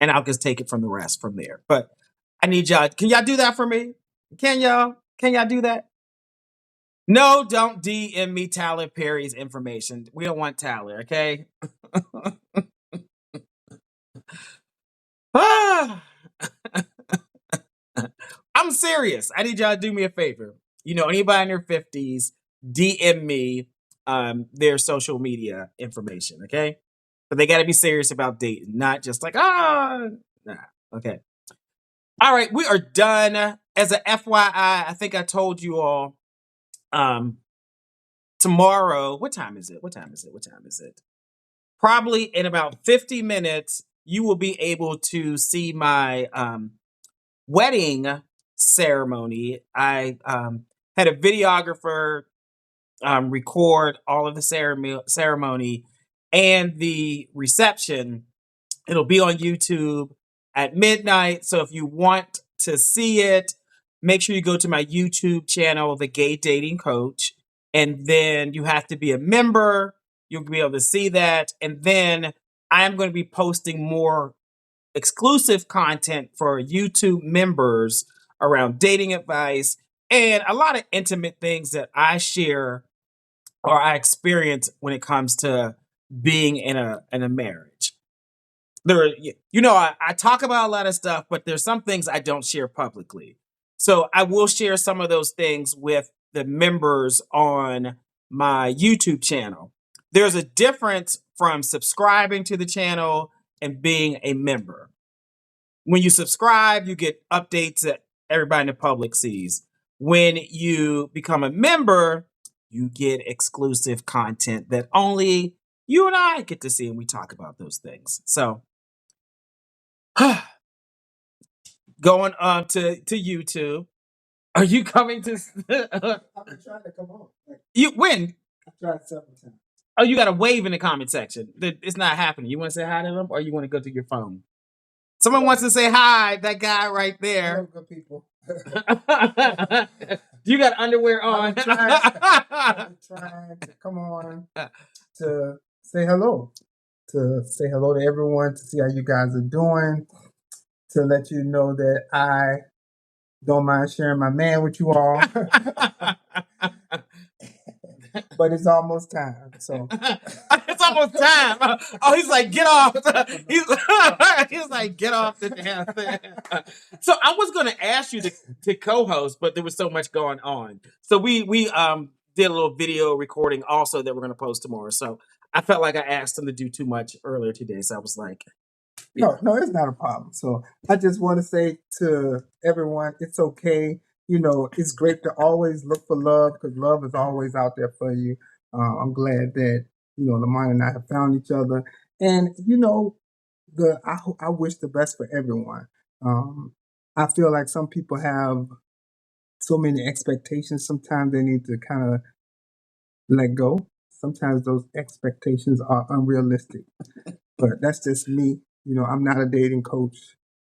Speaker 1: I'll just take it from the rest from there. But I need y'all. Can y'all do that for me? Can y'all? Can y'all do that? No, don't DM me Tyler Perry's information. We don't want Tyler, okay? I'm serious. I need y'all to do me a favor. Anybody in their 50s, DM me their social media information, okay? But they got to be serious about dating, not just like, nah. Okay. All right, we are done. As a FYI, I think I told you all tomorrow, what time is it? Probably in about 50 minutes, you will be able to see my wedding ceremony. I had a videographer record all of the ceremony and the reception. It'll be on YouTube at midnight. So if you want to see it, make sure you go to my YouTube channel, The Gay Dating Coach. And then you have to be a member. You'll be able to see that. And then I'm going to be posting more exclusive content for YouTube members around dating advice and a lot of intimate things that I share or I experience when it comes to being in a marriage. I talk about a lot of stuff, but there's some things I don't share publicly. So I will share some of those things with the members on my YouTube channel. There's a difference from subscribing to the channel and being a member. When you subscribe, you get updates that everybody in the public sees. When you become a member, you get exclusive content that only you and I get to see, and we talk about those things. So, going on to YouTube. Are you coming to?
Speaker 10: I've been trying to come on.
Speaker 1: You when?
Speaker 10: I've tried several times.
Speaker 1: Oh, you got a wave in the comment section. It's not happening. You want to say hi to them, or you want to go to your phone? Someone wants to say hi. That guy right there.
Speaker 10: Hello, good people.
Speaker 1: You got underwear on.
Speaker 10: I've been trying to come on to say hello. To say hello to everyone, to see how you guys are doing, to let you know that I don't mind sharing my man with you all. But it's almost time. So
Speaker 1: it's almost time. Oh, he's like, get off. He's like, get off the damn thing. So I was going to ask you to co-host, but there was so much going on. So we did a little video recording also that we're going to post tomorrow. So I felt like I asked him to do too much earlier today. So I was like,
Speaker 10: no, it's not a problem. So I just want to say to everyone, it's okay. You know, it's great to always look for love because love is always out there for you. I'm glad that, you know, Lamont and I have found each other. And, you know, I wish the best for everyone. I feel like some people have so many expectations. Sometimes they need to kind of let go. Sometimes those expectations are unrealistic. But that's just me. You know, I'm not a dating coach,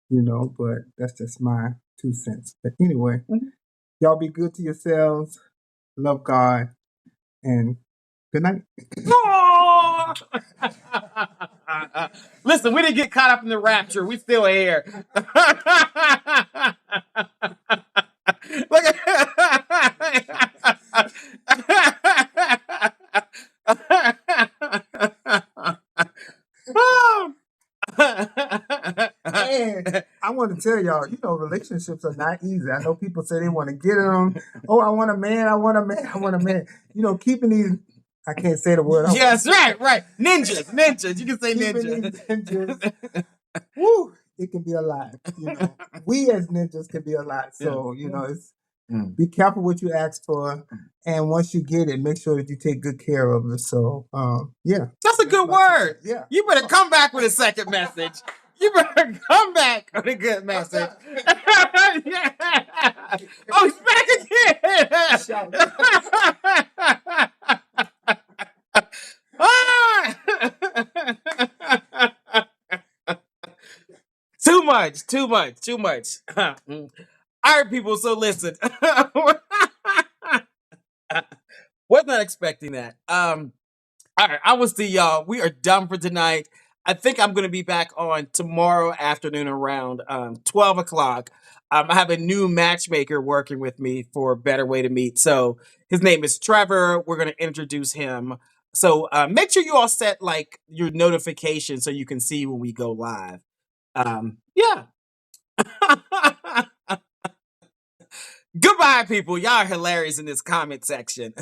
Speaker 10: you know, but that's just my 2 cents. But anyway, y'all be good to yourselves. Love God. And good night.
Speaker 1: Listen, we didn't get caught up in the rapture. We still here. Look
Speaker 10: And I want to tell y'all, you know, relationships are not easy. I know people say they want to get them. Oh, I want a man. I want a man. I want a man. You know, keeping these, I can't say the word.
Speaker 1: Yes, right. Ninjas. You can say
Speaker 10: Keeping
Speaker 1: ninja.
Speaker 10: these ninjas. Woo, it can be a lot. You know, we as ninjas can be a lot. So, you know, it's be careful what you ask for. And once you get it, make sure that you take good care of it. So, yeah.
Speaker 1: That's a good word.
Speaker 10: Yeah.
Speaker 1: You better come back with a second message. You better come back with a good message. Yeah. Oh, he's back again. Too much. All right, people. So listen. Was not expecting that. All right, I will see y'all. We are done for tonight. I think I'm going to be back on tomorrow afternoon around 12 o'clock. I have a new matchmaker working with me for a better way to meet. So his name is Trevor. We're going to introduce him. So make sure you all set like your notifications so you can see when we go live. Yeah. Goodbye, people. Y'all are hilarious in this comment section.